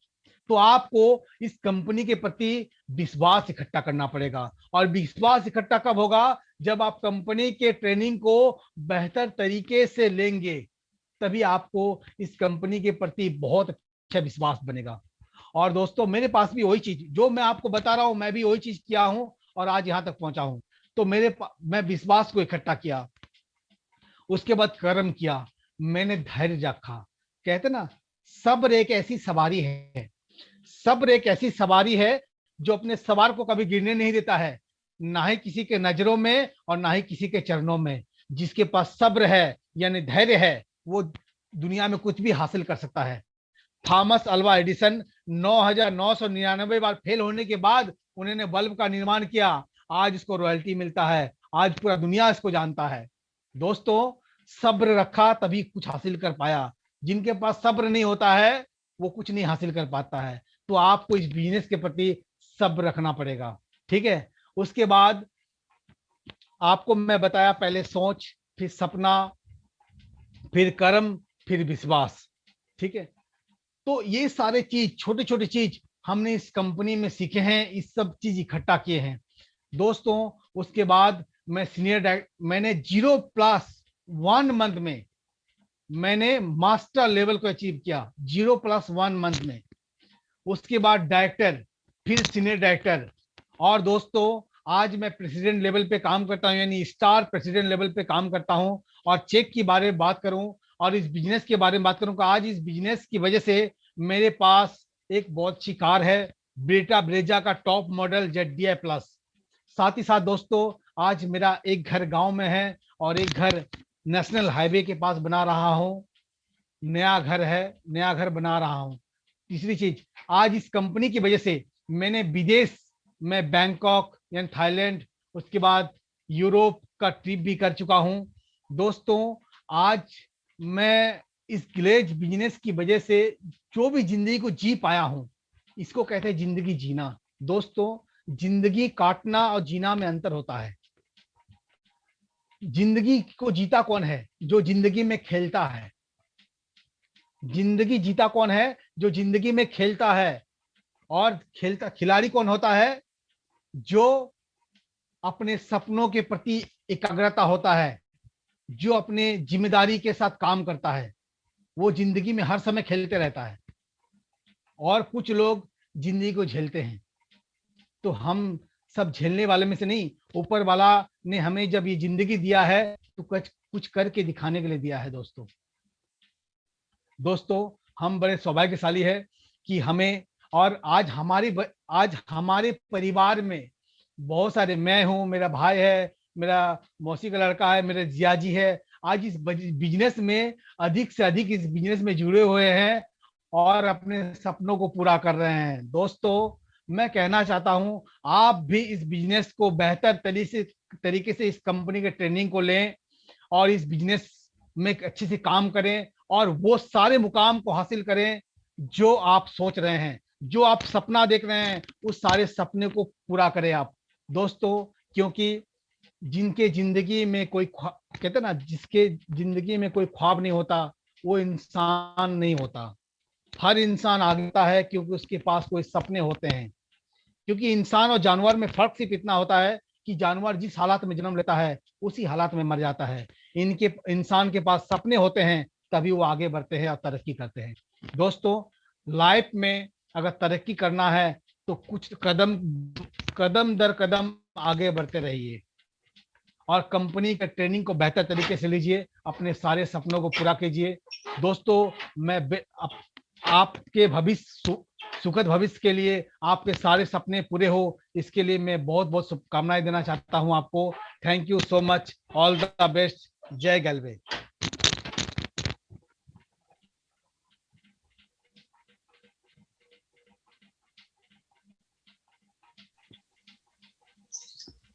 तो आपको इस कंपनी के प्रति विश्वास इकट्ठा करना पड़ेगा। और विश्वास इकट्ठा कब होगा? जब आप कंपनी के ट्रेनिंग को बेहतर तरीके से लेंगे, तभी आपको इस कंपनी के प्रति बहुत अच्छा विश्वास बनेगा। और दोस्तों मेरे पास भी वही चीज जो मैं आपको बता रहा हूं, मैं भी वही चीज किया हूं और आज यहां तक पहुंचा हूं। तो मैं विश्वास को इकट्ठा किया, उसके बाद कर्म किया, मैंने धैर्य रखा। कहते ना, सब्र एक ऐसी सवारी है, सब्र एक ऐसी सवारी है जो अपने सवार को कभी गिरने नहीं देता है, ना ही किसी के नजरों में और ना ही किसी के चरणों में। जिसके पास सब्र है यानी धैर्य है, वो दुनिया में कुछ भी हासिल कर सकता है। थॉमस अल्वा एडिसन 9,999 बार फेल होने के बाद उन्होंने बल्ब का निर्माण किया, आज उसको रॉयल्टी मिलता है, आज पूरा दुनिया इसको जानता है। दोस्तों, सब्र रखा तभी कुछ हासिल कर पाया, जिनके पास सब्र नहीं होता है वो कुछ नहीं हासिल कर पाता है। तो आपको इस बिजनेस के प्रति सब्र रखना पड़ेगा, ठीक है। उसके बाद आपको मैं बताया, पहले सोच, फिर सपना, फिर कर्म, फिर विश्वास, ठीक है। तो ये सारे चीज, छोटे छोटे चीज हमने इस कंपनी में सीखे हैं, इस सब चीज इकट्ठा किए हैं दोस्तों। उसके बाद मैंने 0+1 मंथ में मैंने मास्टर लेवल को अचीव किया, 0+1 मंथ में। उसके बाद डायरेक्टर, फिर सीनियर डायरेक्टर, और दोस्तों आज मैं प्रेसिडेंट लेवल पे काम करता हूं, यानी स्टार प्रेसिडेंट लेवल पे काम करता हूं। और चेक के बारे में बात करूं और इस बिजनेस के बारे में बात करूं, आज इस बिजनेस की वजह से मेरे पास एक बहुत अच्छी कार है, ब्रेटा ब्रेजा का टॉप मॉडल ZDI+। साथ ही साथ दोस्तों, आज मेरा एक घर गांव में है और एक घर नेशनल हाईवे के पास बना रहा हूं, नया घर है, नया घर बना रहा हूं। तीसरी चीज, आज इस कंपनी की वजह से मैंने विदेश में बैंकॉक यानी थाईलैंड, उसके बाद यूरोप का ट्रिप भी कर चुका हूं। दोस्तों, आज मैं इस ग्लेज बिजनेस की वजह से जो भी जिंदगी को जी पाया हूं, इसको कहते हैं जिंदगी जीना। दोस्तों, जिंदगी काटना और जीना में अंतर होता है। जिंदगी को जीता कौन है? जो जिंदगी में खेलता है। जिंदगी जीता कौन है? जो जिंदगी में खेलता है। और खिलाड़ी कौन होता है? जो अपने सपनों के प्रति एकाग्रता होता है, जो अपने जिम्मेदारी के साथ काम करता है, वो जिंदगी में हर समय खेलते रहता है। और कुछ लोग जिंदगी को झेलते हैं। तो हम सब झेलने वाले में से नहीं, ऊपर वाला ने हमें जब ये जिंदगी दिया है तो कुछ करके दिखाने के लिए दिया है। दोस्तों, हम बड़े सौभाग्यशाली है कि हमें, और आज हमारे परिवार में बहुत सारे, मैं हूँ, मेरा भाई है, मेरा मौसी का लड़का है, मेरे जिया जी है, आज इस बिजनेस में अधिक से अधिक इस बिजनेस में जुड़े हुए हैं और अपने सपनों को पूरा कर रहे हैं। दोस्तों, मैं कहना चाहता हूं, आप भी इस बिजनेस को बेहतर तरीके से इस कंपनी के ट्रेनिंग को लें और इस बिजनेस में अच्छे से काम करें और वो सारे मुकाम को हासिल करें जो आप सोच रहे हैं, जो आप सपना देख रहे हैं, उस सारे सपने को पूरा करें आप दोस्तों। क्योंकि जिनके जिंदगी में कोई, कहते ना, जिसके जिंदगी में कोई ख्वाब नहीं होता वो इंसान नहीं होता। हर इंसान आगे आता है क्योंकि उसके पास कोई सपने होते हैं। क्योंकि इंसान और जानवर में फर्क सिर्फ इतना होता है कि जानवर जिस हालात में जन्म लेता है उसी हालात में मर जाता है। इंसान के पास सपने होते हैं, तभी वो आगे बढ़ते हैं और तरक्की करते हैं। दोस्तों, लाइफ में अगर तरक्की करना है तो कुछ कदम दर कदम आगे बढ़ते रहिए और कंपनी के ट्रेनिंग को बेहतर तरीके से लीजिए, अपने सारे सपनों को पूरा कीजिए। दोस्तों, मैं आपके भविष्य, सुखद भविष्य के लिए, आपके सारे सपने पूरे हो, इसके लिए मैं बहुत बहुत शुभकामनाएं देना चाहता हूं आपको। Thank you so much, all the best, जय गलवे।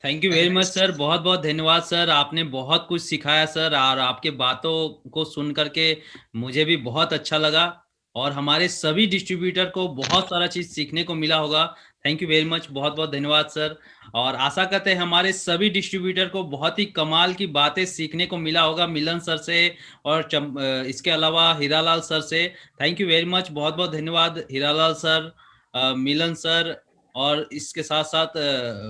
Thank you very much sir, बहुत बहुत धन्यवाद सर, आपने बहुत कुछ सिखाया सर, और आपके बातों को सुन करके मुझे भी बहुत अच्छा लगा और हमारे सभी डिस्ट्रीब्यूटर को बहुत सारा चीज सीखने को मिला होगा। थैंक यू वेरी मच, बहुत बहुत धन्यवाद सर। और आशा करते हैं हमारे सभी डिस्ट्रीब्यूटर को बहुत ही कमाल की बातें सीखने को मिला होगा मिलन सर से और इसके अलावा हीरालाल सर से। थैंक यू वेरी मच, बहुत बहुत धन्यवाद हीरालाल सर, मिलन सर। और इसके साथ साथ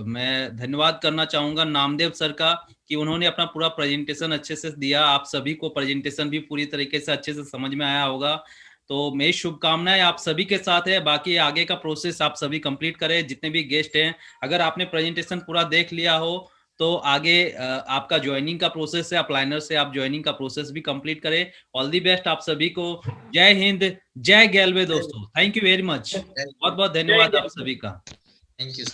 मैं धन्यवाद करना चाहूंगा नामदेव सर का कि उन्होंने अपना पूरा प्रेजेंटेशन अच्छे से दिया। आप सभी को प्रेजेंटेशन भी पूरी तरीके से अच्छे से समझ में आया होगा। तो मेरी शुभकामनाएं आप सभी के साथ है। बाकी आगे का प्रोसेस आप सभी कंप्लीट करें, जितने भी गेस्ट हैं। अगर आपने प्रेजेंटेशन पूरा देख लिया हो तो आगे आपका ज्वाइनिंग का प्रोसेस है, अपलाइनर से आप ज्वाइनिंग का प्रोसेस भी कंप्लीट करें। ऑल दी बेस्ट आप सभी को। जय हिंद, जय गैलवे दोस्तों। थैंक यू वेरी मच, बहुत बहुत धन्यवाद आप सभी का। Thank you.